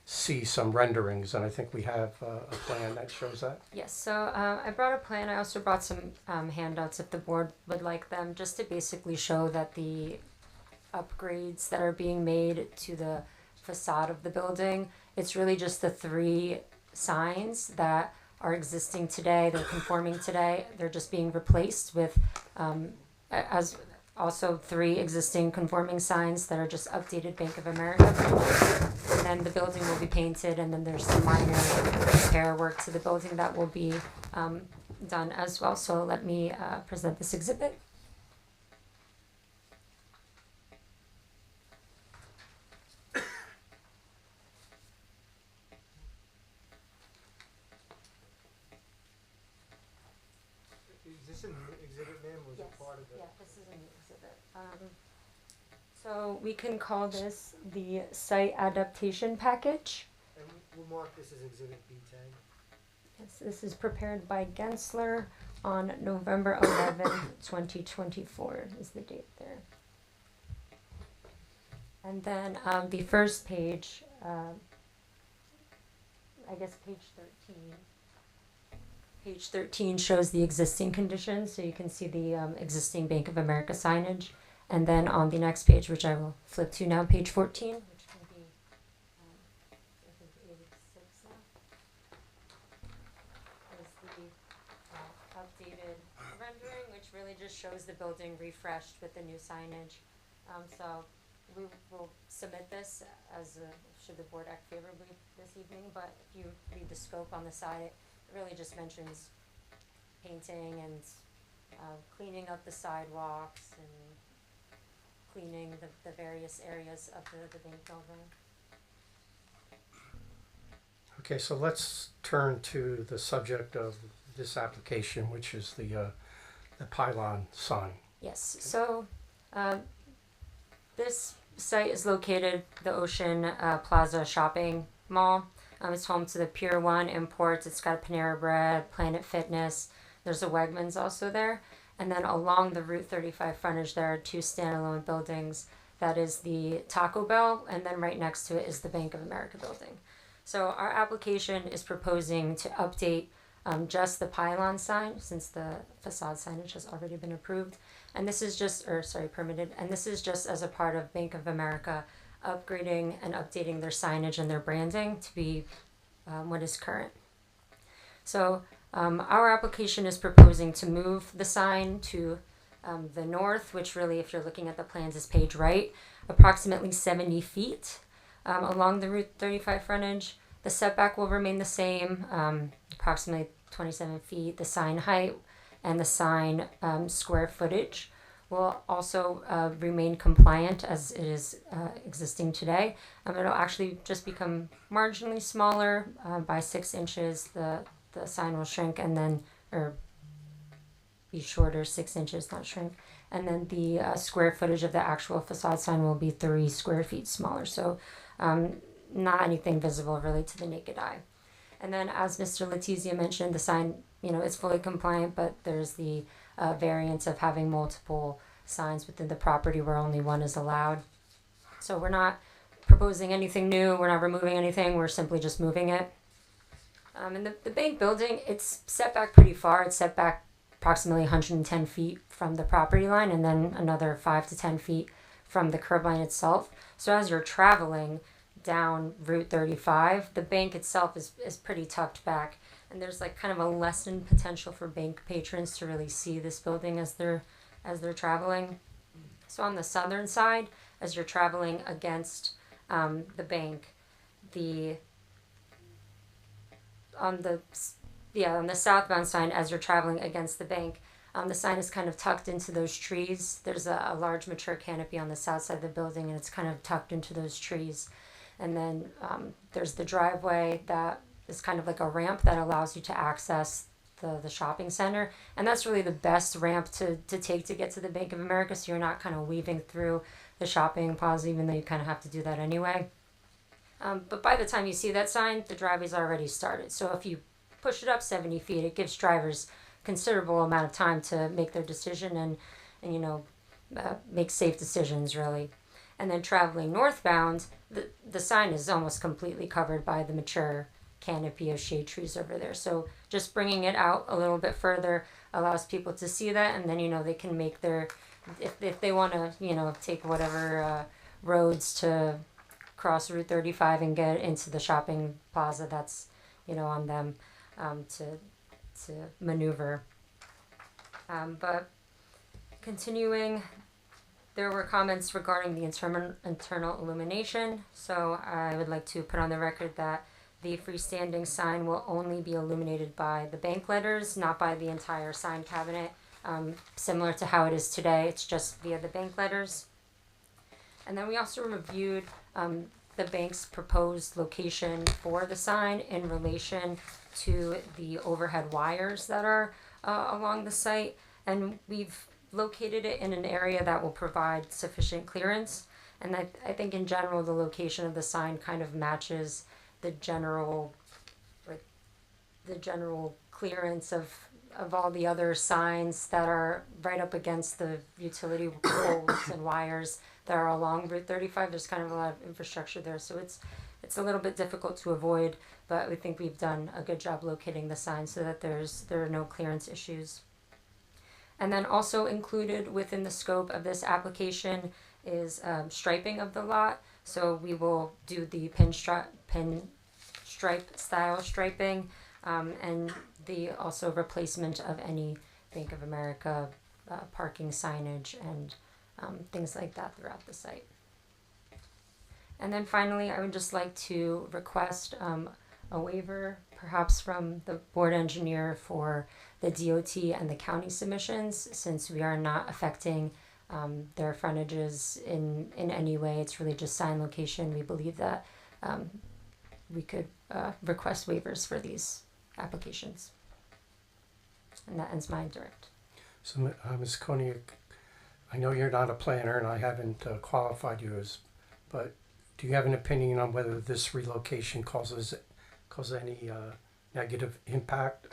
T: see some renderings, and I think we have a plan that shows that.
N: Yes, so I brought a plan. I also brought some handouts if the board would like them, just to basically show that the upgrades that are being made to the facade of the building, it's really just the 3 signs that are existing today. They're conforming today. They're just being replaced with as also 3 existing conforming signs that are just updated Bank of America. And then the building will be painted, and then there's some minor repair work to the building that will be done as well. So let me present this exhibit.
M: Is this a new exhibit, ma'am, or was it part of the?
N: Yeah, this is a new exhibit. So we can call this the site adaptation package.
M: And we'll mark this as exhibit B10.
N: Yes, this is prepared by Gensler on November 11th, 2024 is the date there. And then the first page, I guess page 13. Page 13 shows the existing conditions, so you can see the existing Bank of America signage. And then on the next page, which I will flip to now, page 14, which can be, I think 86 now, is the updated rendering, which really just shows the building refreshed with the new signage. So we will submit this as should the board act favorably this evening, but if you read the scope on the side, it really just mentions painting and cleaning up the sidewalks and cleaning the various areas of the bank building.
T: Okay, so let's turn to the subject of this application, which is the pylon sign.
N: Yes, so this site is located the Ocean Plaza Shopping Mall. It's home to the Pier 1 Imports. It's got Panera Bread, Planet Fitness. There's a Wegmans also there. And then along the Route 35 frontage, there are 2 standalone buildings. That is the Taco Bell, and then right next to it is the Bank of America building. So our application is proposing to update just the pylon sign, since the facade signage has already been approved. And this is just, permitted. And this is just as a part of Bank of America upgrading and updating their signage and their branding to be what is current. So our application is proposing to move the sign to the north, which really, if you're looking at the plans, is page right, approximately 70 feet along the Route 35 frontage. The setback will remain the same, approximately 27 feet. The sign height and the sign square footage will also remain compliant as it is existing today. It'll actually just become marginally smaller by 6 inches. The sign will shrink and then, or be shorter, 6 inches, not shrink. And then the square footage of the actual facade sign will be 3 square feet smaller. So not anything visible really to the naked eye. And then, as Mr. Letizia mentioned, the sign, is fully compliant, but there's the variance of having multiple signs within the property where only one is allowed. So we're not proposing anything new. We're not removing anything. We're simply just moving it. And the bank building, it's set back pretty far. It's set back approximately 110 feet from the property line, and then another 5 to 10 feet from the curb line itself. So as you're traveling down Route 35, the bank itself is pretty tucked back, and there's like kind of a lessened potential for bank patrons to really see this building as they're traveling. So on the southern side, as you're traveling against the bank, on the southbound sign, as you're traveling against the bank, the sign is kind of tucked into those trees. There's a large mature canopy on the south side of the building, and it's kind of tucked into those trees. And then there's the driveway that is kind of like a ramp that allows you to access the shopping center. And that's really the best ramp to take to get to the Bank of America, so you're not kind of weaving through the shopping plaza, even though you kind of have to do that anyway. But by the time you see that sign, the driveway's already started. So if you push it up 70 feet, it gives drivers considerable amount of time to make their decision and make safe decisions, really. And then traveling northbound, the sign is almost completely covered by the mature canopy of shade trees over there. So just bringing it out a little bit further allows people to see that, and then they can make their, if they want to take whatever roads to cross Route 35 and get into the shopping plaza, that's on them to maneuver. But continuing, there were comments regarding the internal illumination. So I would like to put on the record that the freestanding sign will only be illuminated by the bank letters, not by the entire sign cabinet. Similar to how it is today, it's just via the bank letters. And then we also reviewed the bank's proposed location for the sign in relation to the overhead wires that are along the site. And we've located it in an area that will provide sufficient clearance. And I think in general, the location of the sign kind of matches the general clearance of all the other signs that are right up against the utility poles and wires that are along Route 35. There's kind of a lot of infrastructure there, so it's a little bit difficult to avoid, but we think we've done a good job locating the sign so that there are no clearance issues. And then also included within the scope of this application is striping of the lot. So we will do the pinstripe style striping, and the also replacement of any Bank of America parking signage and things like that throughout the site. And then finally, I would just like to request a waiver, perhaps from the board engineer, for the DOT and the county submissions, since we are not affecting their frontages in any way. It's really just sign location. We believe that we could request waivers for these applications. And that ends my direct.
T: So, Ms. Koenig, I know you're not a planner and I haven't qualified you as, but do you have an opinion on whether this relocation causes any negative impact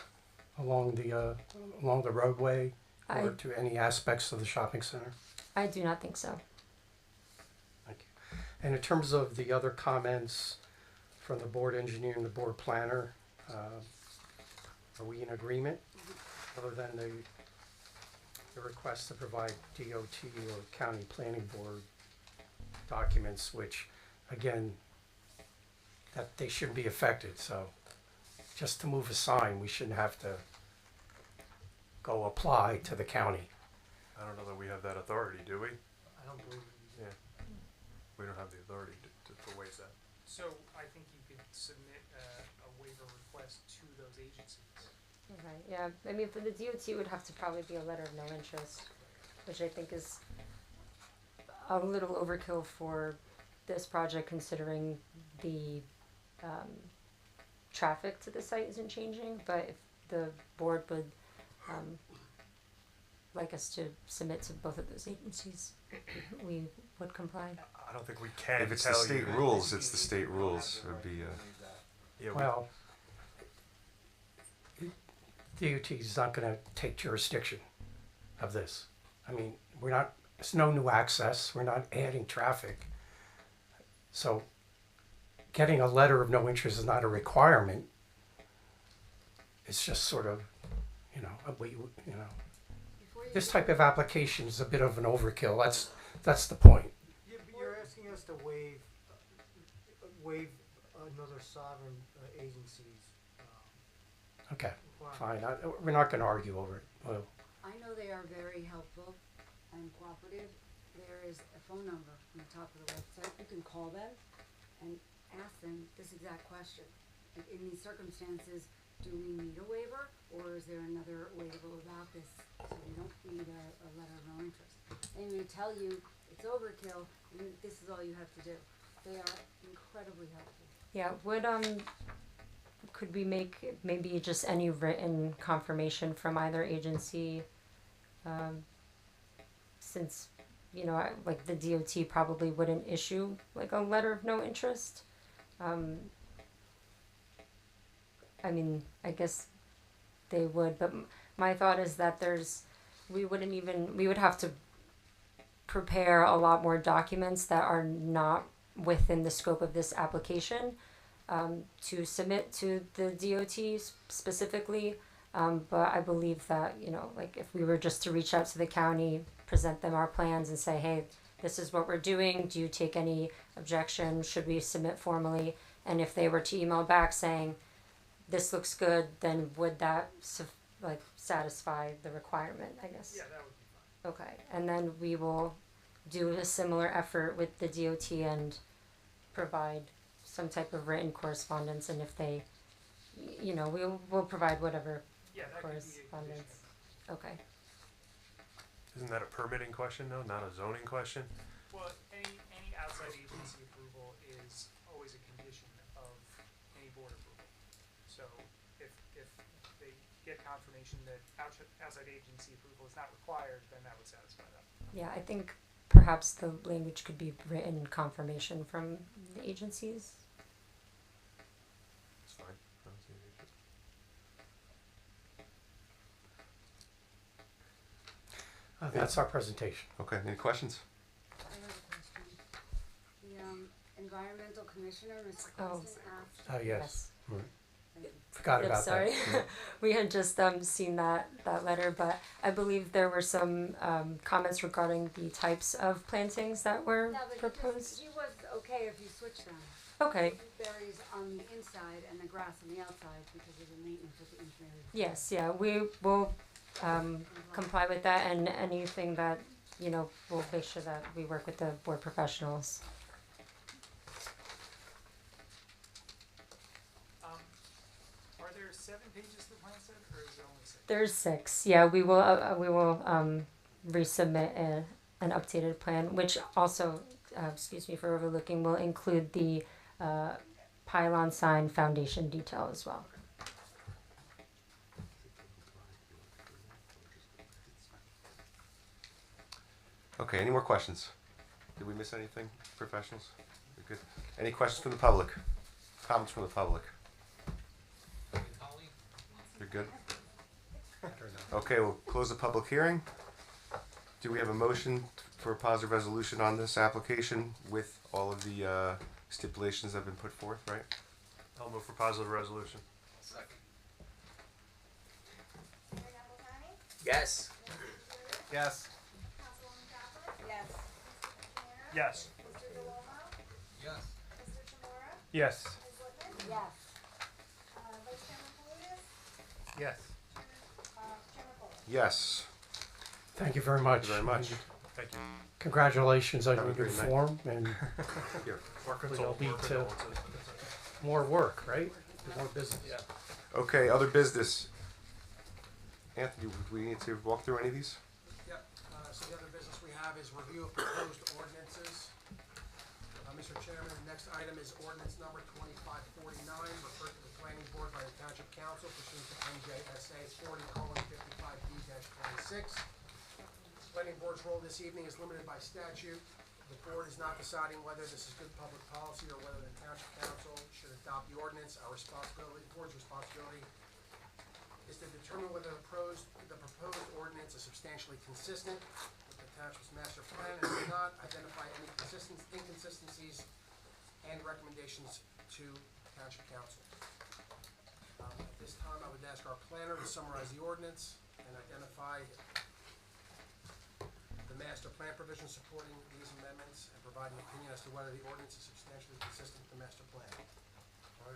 T: along the roadway or to any aspects of the shopping center?
N: I do not think so.
T: Thank you. And in terms of the other comments from the board engineer and the board planner, are we in agreement, other than the request to provide DOT or county planning board documents, which again, that they shouldn't be affected. So just to move a sign, we shouldn't have to go apply to the county.
D: I don't know that we have that authority, do we?
I: I don't believe
D: Yeah. We don't have the authority to waive that.
I: so. I think you could submit a waiver request to those agencies.
N: Okay, yeah, I mean, for the DOT, it would have to probably be a letter of no interest, which I think is a little overkill for this project, considering the traffic to the site isn't changing. But if the board would like us to submit to both of those agencies, we would comply.
D: I don't think we can
F: If it's the
D: tell
F: state
D: you.
F: rules, it's the state rules. It would be,
D: Yeah,
T: Well, DOT is not gonna take jurisdiction of this. I mean, it's no new access, we're not adding traffic. So getting a letter of no interest is not a requirement. It's just sort of, this type of application is a bit of an overkill. That's the point.
M: You're asking us to waive another sovereign agency's,
T: Okay, fine. We're not gonna argue over it. Well,
E: I know they are very helpful and cooperative. There is a phone number on the top of the website. You can call them and ask them this exact question. Like, in these circumstances, do we need a waiver, or is there another way to go about this so we don't need a letter of no interest? And they tell you it's overkill, and this is all you have to do. They are incredibly helpful.
N: Yeah, could we make maybe just any written confirmation from either agency, since, like the DOT probably wouldn't issue like a letter of no interest. I mean, I guess they would, but my thought is that we would have to prepare a lot more documents that are not within the scope of this application, to submit to the DOT specifically. But I believe that, like if we were just to reach out to the county, present them our plans and say, hey, this is what we're doing. Do you take any objection? Should we submit formally? And if they were to email back saying, this looks good, then would that satisfy the requirement, I guess?
I: Yeah, that would be fine.
N: Okay, and then we will do a similar effort with the DOT and provide some type of written correspondence, and if they, we'll provide whatever
I: Yeah, that could be a
N: correspondence.
I: condition.
N: Okay.
D: Isn't that a permitting question though, not a zoning question?
I: Well, any outside agency approval is always a condition of any board approval. So if they get confirmation that outside agency approval is not required, then that would satisfy that.
N: Yeah, I think perhaps the language could be written confirmation from the agencies.
F: it's fine. I don't see any issue.
T: that's our presentation.
F: Okay, any questions?
E: I have a question. The environmental commissioner, Mr.
N: Oh.
E: Preston, asked.
T: Oh, yes.
N: Yes.
T: Forgot
N: Yep,
T: about
N: sorry.
T: that.
N: We had just seen that letter, but I believe there were some comments regarding the types of plantings that were
E: No, but
N: proposed.
E: he was okay if you switch them.
N: Okay.
E: Berries on the inside and the grass on the outside because of the maintenance of the interior.
N: Yes, yeah, we will comply with that, and anything that, we'll make sure that we work with the board professionals.
I: Are there 7 pages to the plan set, or is it only 6?
N: There's 6. Yeah, we will resubmit an updated plan, which also, excuse me for overlooking, will include the pylon sign foundation detail as well.
F: Okay, any more questions? Did we miss anything, professionals? We good? Any questions from the public? Comments from the public? You're good? Okay, we'll close the public hearing. Do we have a motion for a positive resolution on this application with all of the stipulations that have been put forth, right?
D: I'll move for positive resolution.
B: Mayor Napolitani?
A: Yes.
C: Yes.
B: Councilwoman Caput? Yes. Mr. Panero?
D: Yes.
B: Mr. DeLomo?
K: Yes.
B: Mr. Chimora?
D: Yes.
B: Ms. Lippman?
E: Yes.
B: Vice Chairman Palutis?
C: Yes.
B: Chairman Foley?
F: Yes.
T: Thank you very much.
F: Thank you very much.
D: Thank you.
T: Congratulations on
F: Have a
T: your new
F: great night.
T: form, and
F: Here.
T: it'll lead to more work, right? More business.
D: Yeah.
F: Okay, other business. Anthony, do we need to walk through any of these?
G: Yep, so the other business we have is review of proposed ordinances. Mr. Chairman, the next item is ordinance number 2549, referred to the planning board by the Township Council pursuant to NJSA 40:55B-26. Planning board's role this evening is limited by statute. The board is not deciding whether this is good public policy or whether the township council should adopt the ordinance. Our responsibility, the board's responsibility, is to determine whether the proposed ordinance is substantially consistent with the township's master plan, and if not, identify any inconsistencies and recommendations to township council. At this time, I would ask our planner to summarize the ordinance and identify the master plan provisions supporting these amendments and provide an opinion as to whether the ordinance is substantially consistent with the master plan.
J: I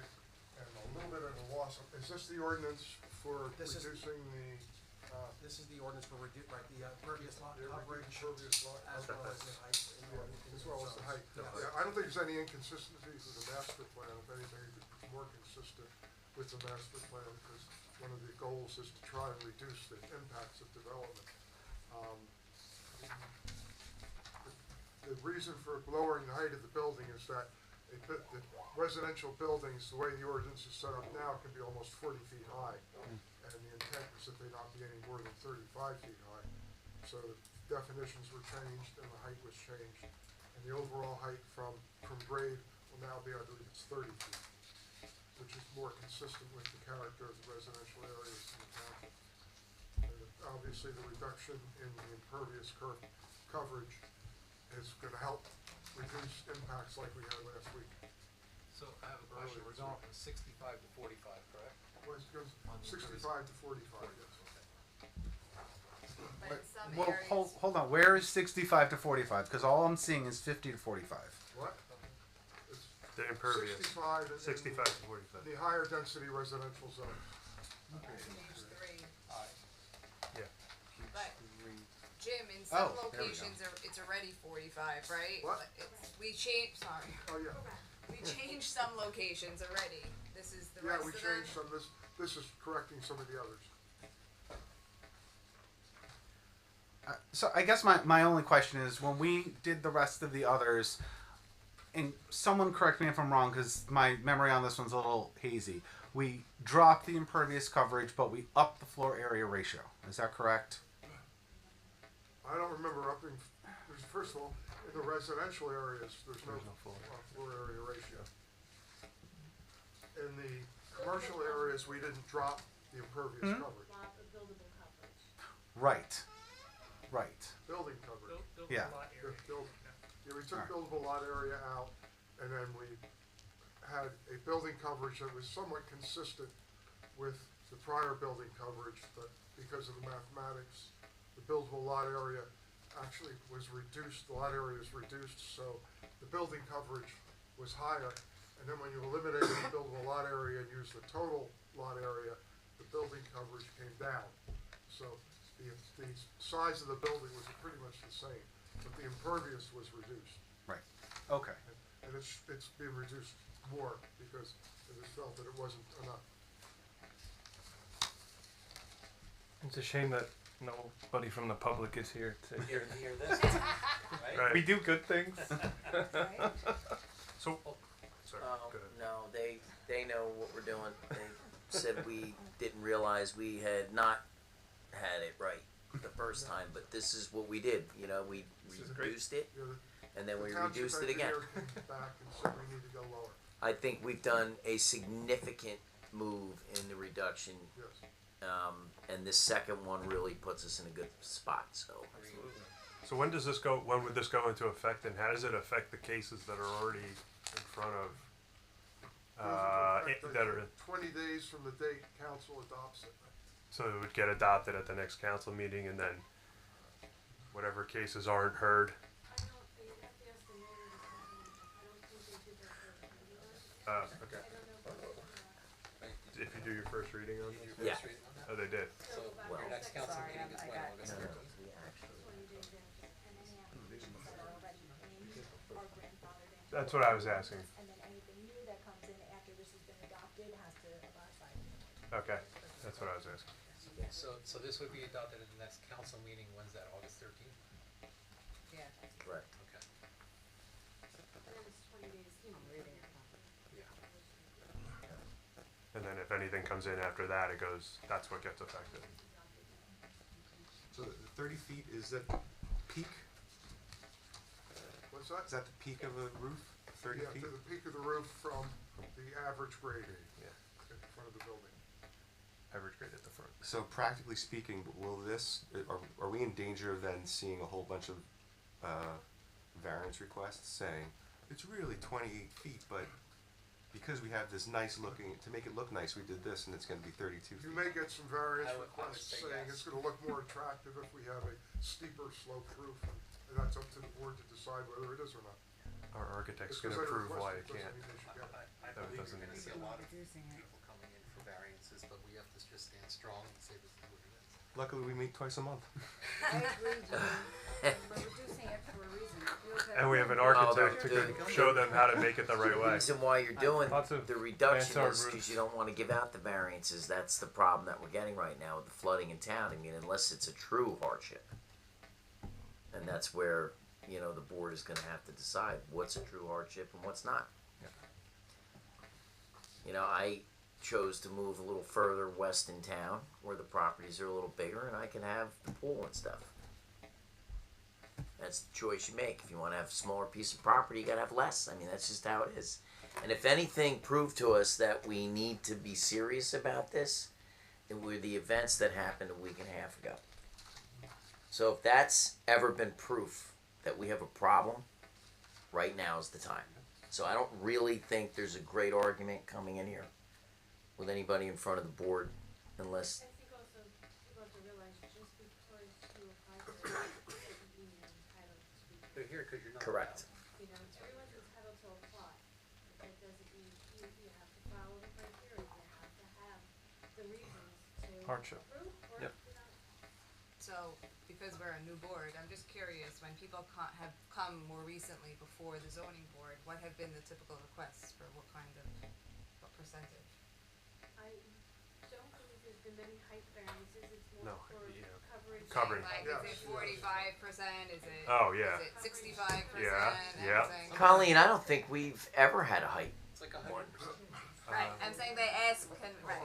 J: am a little bit at a loss. Is this the ordinance for
G: This is-
J: reducing the,
G: This is the ordinance for the impervious lot
J: the
G: coverage,
J: impervious lot
G: as well as the height.
J: as well as the height? Yeah, I don't think there's any inconsistencies with the master plan. If anything, it's more consistent with the master plan, because one of the goals is to try and reduce the impacts of development. The reason for lowering the height of the building is that the residential buildings, the way the ordinance is set up now, can be almost 40 feet high. And the intent is that they not be any more than 35 feet high. So the definitions were changed and the height was changed. And the overall height from grade will now be, I believe it's 30 feet, which is more consistent with the character of the residential areas in the township. And obviously, the reduction in the impervious coverage is gonna help reduce impacts like we had last week.
K: So I have a question, we're going from 65 to 45, correct?
J: Well, it goes
K: On the
J: 65 to 45, yes.
U: But in some
C: Well,
U: areas,
C: hold on. Where is 65 to 45? Because all I'm seeing is 50 to 45.
J: What? It's
D: The impervious.
J: 65 in
D: 65 to 45.
J: the higher density residential zone.
U: page 3,
D: Yeah.
U: but Jim, in some
C: Oh, there we go.
U: locations, it's already 45, right?
J: What?
U: But we changed, sorry,
J: Oh, yeah.
U: we changed some locations already. This is the
J: Yeah,
U: rest
J: we
U: of them.
J: changed some, this is correcting some of the others.
C: So I guess my only question is, when we did the rest of the others, and someone correct me if I'm wrong, because my memory on this one's a little hazy. We dropped the impervious coverage, but we upped the floor area ratio. Is that correct?
J: I don't remember upping, first of all, in the residential areas, there's no floor area ratio. In the commercial areas, we didn't drop the impervious coverage,
C: Right. Right.
J: building coverage.
C: Yeah.
J: Yeah, we took buildable lot area out, and then we had a building coverage that was somewhat consistent with the prior building coverage, but because of the mathematics, the buildable lot area actually was reduced, the lot area was reduced, so the building coverage was higher. And then when you eliminated the buildable lot area and used the total lot area, the building coverage came down. So the size of the building was pretty much the same, but the impervious was reduced.
C: Right. Okay.
J: And it's been reduced more because it was felt that it wasn't enough.
V: It's a shame that nobody from the public is here to hear.
A: Hear this,
D: Right.
V: We do good things.
D: So, sorry, go ahead.
A: No, they know what we're doing. They said we didn't realize we had not had it right the first time, but this is what we did. You know, we reduced it,
J: You know,
A: and then
J: the
A: we
J: township
A: reduced it again.
J: engineer came back and said we need to go lower.
A: I think we've done a significant move in the reduction,
J: Yes.
A: and this second one really puts us in a good spot. So,
D: So when does this go? When would this go into effect, and how does it affect the cases that are already in front of? That are
J: 20 days from the date council adopts it.
D: so it would get adopted at the next council meeting, and then whatever cases aren't heard. Okay. If you do your first reading on this?
A: yeah.
D: Oh, they did.
K: So your next council meeting is when, August 13th?
D: That's what I was asking.
B: And then anything new that comes in after this has been adopted has to abide by the
D: Okay, that's what I was asking.
K: So this would be adopted at the next council meeting, when's that, August 13th?
U: Yeah.
A: Correct.
K: Okay.
E: And then it's 20 days, reading it.
D: And then if anything comes in after that, it goes, that's what gets affected.
F: So 30 feet, is that peak?
J: What's that?
F: Is that the peak of the roof, 30
J: Yeah,
F: feet?
J: to the peak of the roof from the average grade
F: Yeah.
J: in front of the building.
D: Average grade at the front.
F: So practically speaking, will this, are we in danger of then seeing a whole bunch of variance requests saying, it's really 28 feet, but because we have this nice looking, to make it look nice, we did this and it's gonna be 32
J: You
F: feet?
J: may get some variance
K: I would
J: requests
K: say
J: saying
K: yes.
J: it's gonna look more attractive if we have a steeper sloped roof, and that's up to the board to decide whether it is or not.
D: Our architect's
J: Just
D: gonna
J: 'cause they
D: prove
J: request
D: why
J: it
D: it
J: doesn't
D: can't.
J: mean they should get it.
K: I
D: That
K: believe
D: doesn't
K: you're gonna
D: make
K: see a lot of
E: Reducing it.
K: people coming in for variances, but we have to just stand strong and say this is what it is.
F: Luckily, we meet twice a month.
E: I agree, Jim. We're reducing it for a reason. It feels that
D: And we have an
A: Oh,
D: architect who
A: the-
D: can show them how to make it the right
A: The
D: way.
A: reason why you're doing
D: Lots of
A: the reduction
D: mansard
A: is because
D: roofs.
A: you don't want to give out the variances. That's the problem that we're getting right now with the flooding in town. I mean, unless it's a true hardship. And that's where, you know, the board is gonna have to decide what's a true hardship and what's not.
D: Yeah.
A: You know, I chose to move a little further west in town where the properties are a little bigger and I can have the pool and stuff. That's the choice you make. If you want to have a smaller piece of property, you gotta have less. I mean, that's just how it is. And if anything proved to us that we need to be serious about this, it were the events that happened a week and a half ago. So if that's ever been proof that we have a problem, right now is the time. So I don't really think there's a great argument coming in here with anybody in front of the board unless
E: I think also you have to realize just because you apply for it doesn't mean you're entitled to speak.
K: They're here because you're not.
A: correct.
E: You know, everyone's entitled to apply. But that doesn't mean you have to follow the criteria. You have to have the reasons to
D: Hardship.
E: approve or
D: Yep.
E: not.
U: So, because we're a new board, I'm just curious, when people have come more recently before the zoning board, what have been the typical requests for what kind of, what percentage?
E: I don't believe there's been many height variances. It's more
D: No,
E: for
D: yeah.
E: coverage.
D: Covering.
U: Like,
J: Yes,
U: is it
J: yes.
U: 45%, is it?
D: Oh, yeah.
U: Is it 65%,
D: Yeah, yeah.
U: everything?
A: Colleen, I don't think we've ever had a height.
K: It's like 100%.
U: Right, I'm saying they ask, right.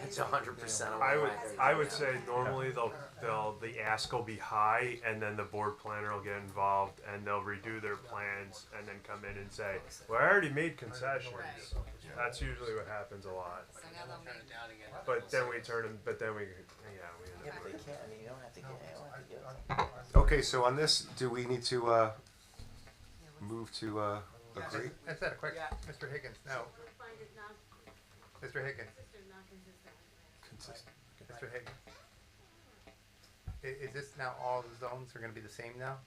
A: It's 100% on
D: I
A: the
D: would,
A: record.
D: I would say normally the ask will be high and then the board planner will get involved and they'll redo their plans and then come in and say, well, I already made concessions.
U: Right.
D: That's usually what happens a lot.
U: So now they'll
K: Turn
U: make,
K: it down again.
D: But then we turn them, but then we,
A: Yeah,
D: end up.
A: but they can't. I mean, you don't have to get. You don't have to get.
F: Okay, so on this, do we need to move to agree?
K: That's that, quick, Mr. Higgins, no,
E: We'll find it not
K: Mr. Higgins,
E: consistent, not consistent.
D: Consistent.
K: Mr. Higgins. Is this now all the zones are gonna be the same now?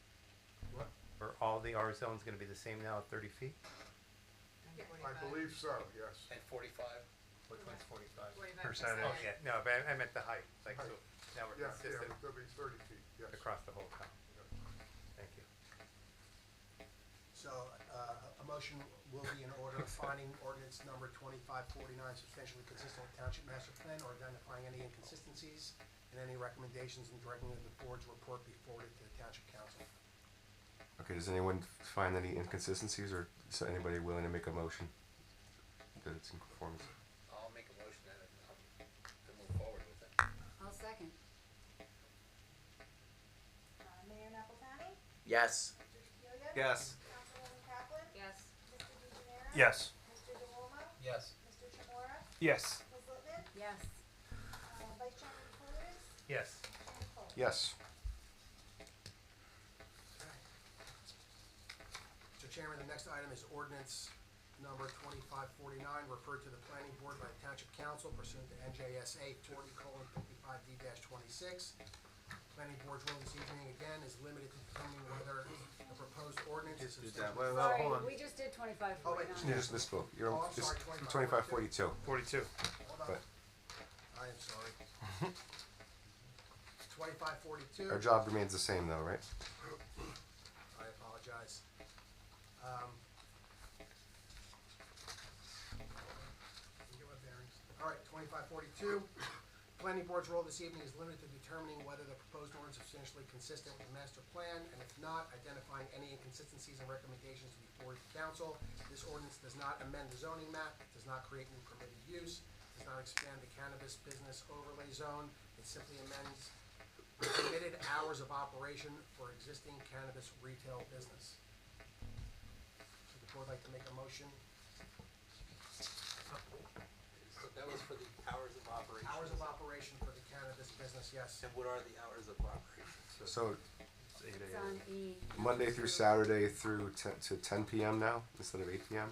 J: What?
K: Or all the R zones gonna be the same now at 30 feet?
J: I believe so, yes.
K: And 45? Which one's 45?
U: 45%.
D: Percentage.
K: Oh, yeah, no, but I meant the height, like, so now we're
J: Yeah,
K: consistent
J: there'll be 30 feet, yes.
K: across the whole town. Thank you.
G: So, a motion will be in order finding ordinance number 2549 substantially consistent with Township Master Plan or identifying any inconsistencies and any recommendations and directing the board's report be forwarded to the Township Council.
F: Okay, does anyone find any inconsistencies or is anybody willing to make a motion that it's in conformance?
K: I'll make a motion to move forward with it.
E: I'll second.
B: Mayor Napolitani?
A: Yes.
B: Mr. Shapiro?
D: Yes.
B: Councilwoman Kaplan?
U: Yes.
B: Mr. DeGenaro?
D: Yes.
B: Mr. DeWolmo?
K: Yes.
B: Mr. Chamora?
D: Yes.
B: Ms. Littman?
E: Yes.
B: Vice Chairman Paludas?
K: Yes.
B: Chairman Cole?
F: Yes.
G: Mr. Chairman, the next item is ordinance number 2549, referred to the planning board by the Township Council pursuant to NJSA 40:55D-26. Planning board's role this evening, again, is limited to determining whether the proposed ordinance is substantially.
U: Sorry,
D: hold on.
U: we just did 2549.
G: Oh, wait.
F: You just misspoke. You're
G: Oh, I'm
F: just
G: sorry,
F: 2542.
D: 42.
G: Hold on.
F: But
G: I am sorry. 2542.
F: our job remains the same though, right?
G: I apologize. All right, 2542. Planning board's role this evening is limited to determining whether the proposed ordinance is substantially consistent with the master plan, and if not, identifying any inconsistencies and recommendations before the council. This ordinance does not amend the zoning map, does not create new permitted use, does not expand the cannabis business overlay zone. It simply amends permitted hours of operation for existing cannabis retail business. Would the board like to make a motion?
K: So that was for the hours of operation.
G: Hours of operation for the cannabis business, yes.
K: And what are the hours of operation?
F: So
E: It's on E.
F: Monday through Saturday through 10 p.m. now instead of 8 p.m.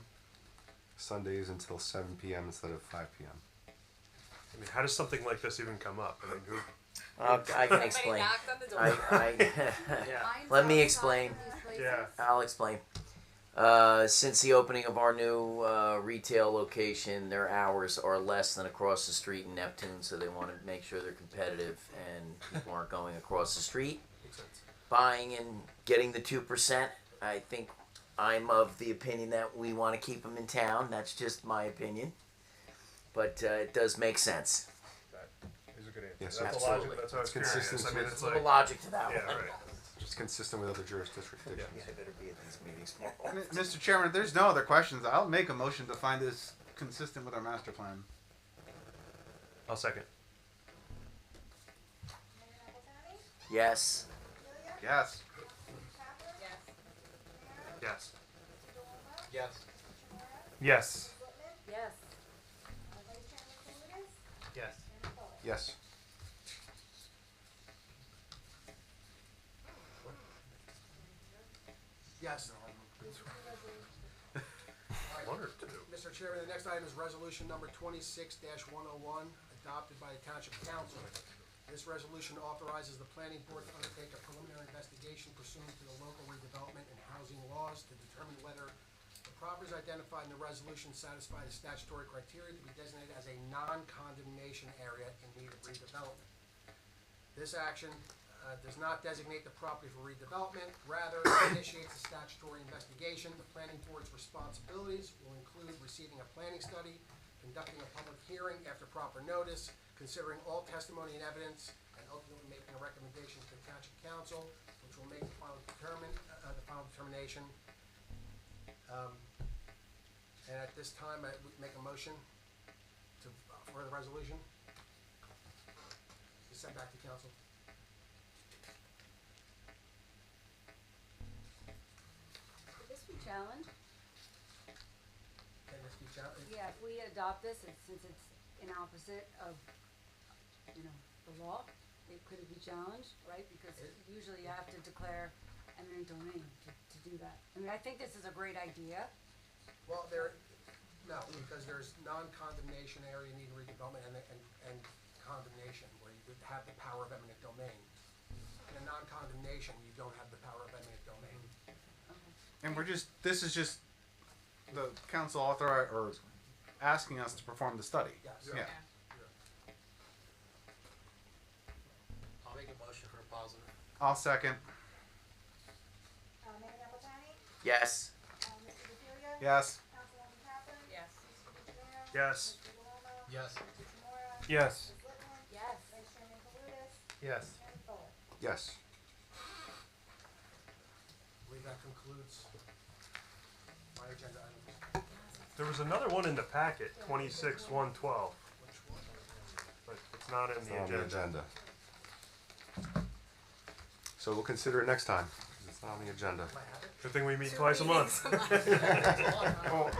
F: Sundays until 7 p.m. instead of 5 p.m.
D: I mean, how does something like this even come up? I mean, who?
A: I can explain.
U: knocked on the door.
E: Mine's
A: Let me
E: outside
A: explain.
E: of these places.
D: Yeah.
A: I'll explain. Since the opening of our new retail location, their hours are less than across the street in Neptune, so they want to make sure they're competitive and people aren't going across the street, buying and getting the 2%. I think I'm of the opinion that we want to keep them in town. That's just my opinion, but it does make sense.
D: That is a good answer.
F: Yes,
D: that's
F: absolutely.
D: a logic. That's what I was
F: It's
D: curious.
F: consistent
D: I mean,
F: with-
D: it's
A: There's a
D: like,
A: little logic to that
D: yeah,
A: one.
D: right.
F: Just consistent with other jurisdictions.
A: Yeah, I better be at these meetings more.
C: Mr. Chairman, if there's no other questions, I'll make a motion to find this consistent with our master plan.
D: I'll second.
B: Mayor Napolitani?
A: Yes.
B: Cecilia?
C: Yes.
B: Capper?
U: Yes.
B: Mr.
D: Yes.
B: DeLuca?
K: Yes.
B: Mr. Chimora?
V: Yes.
B: Ms. Lippman?
E: Yes.
B: Vice Chairman Kaloutis?
K: Yes.
B: Chairman Foley?
F: Yes.
G: Yes.
D: One or two?
G: Mr. Chairman, the next item is resolution number 26-101, adopted by the Township Council. This resolution authorizes the planning board to undertake a preliminary investigation pursuant to the local redevelopment and housing laws to determine whether the properties identified in the resolution satisfy the statutory criteria to be designated as a non-condemnation area in need of redevelopment. This action does not designate the property for redevelopment, rather it initiates a statutory investigation. The planning board's responsibilities will include receiving a planning study, conducting a public hearing after proper notice, considering all testimony and evidence, and ultimately making a recommendation to the Township Council, which will make the final determination. And at this time, I would make a motion to, for the resolution. To send back to council.
E: Could this be challenged?
G: Can this be challenged?
E: Yeah, if we adopt this, and since it's in opposite of, the law, could it be challenged, right? Because usually you have to declare eminent domain to do that. I mean, I think this is a great idea.
G: Well, no, because there's non-condemnation area need redevelopment and condemnation, where you would have the power of eminent domain. In a non-condemnation, you don't have the power of eminent domain.
C: And this is just the council author or asking us to perform the study.
G: Yes.
C: Yeah.
K: I'll make a motion for a positive.
C: I'll second.
B: Mayor Napolitani?
A: Yes.
B: Mr. DeFilia?
C: Yes.
B: Councilwoman Capper?
U: Yes.
B: Mr. DeGenaro?
D: Yes.
B: Mr. DeLuca?
K: Yes.
B: Mr. Chimora?
V: Yes.
B: Ms. Lippman?
E: Yes.
B: Vice Chairman Kaloutis?
V: Yes.
B: Chairman Foley?
F: Yes.
G: I believe that concludes my agenda items.
D: There was another one in the packet, 26-112,
G: Which one?
D: but it's not in
F: It's
D: the
F: not on the
D: agenda.
F: agenda. So we'll consider it next time. 'Cause it's not on the agenda.
G: Do I have it?
D: Good thing we meet twice a month.
V: Well,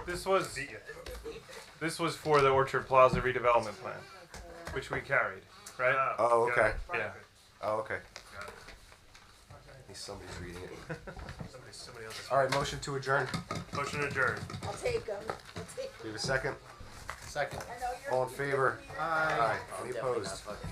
V: this was for the Orchard Plaza redevelopment plan, which we carried, right?
F: Oh, okay.
D: Yeah.
F: Oh, okay.
D: Got it.
G: Okay.
F: At least somebody's reading it.
D: Somebody else.
F: All right, motion to adjourn.
D: Motion adjourned.
B: I'll take them.
F: Do we have a second?
K: Second.
B: I know you're.
F: All in favor?
B: you're here.
F: Aye.
A: I'm
F: Any
A: definitely
F: opposed?
A: not fucking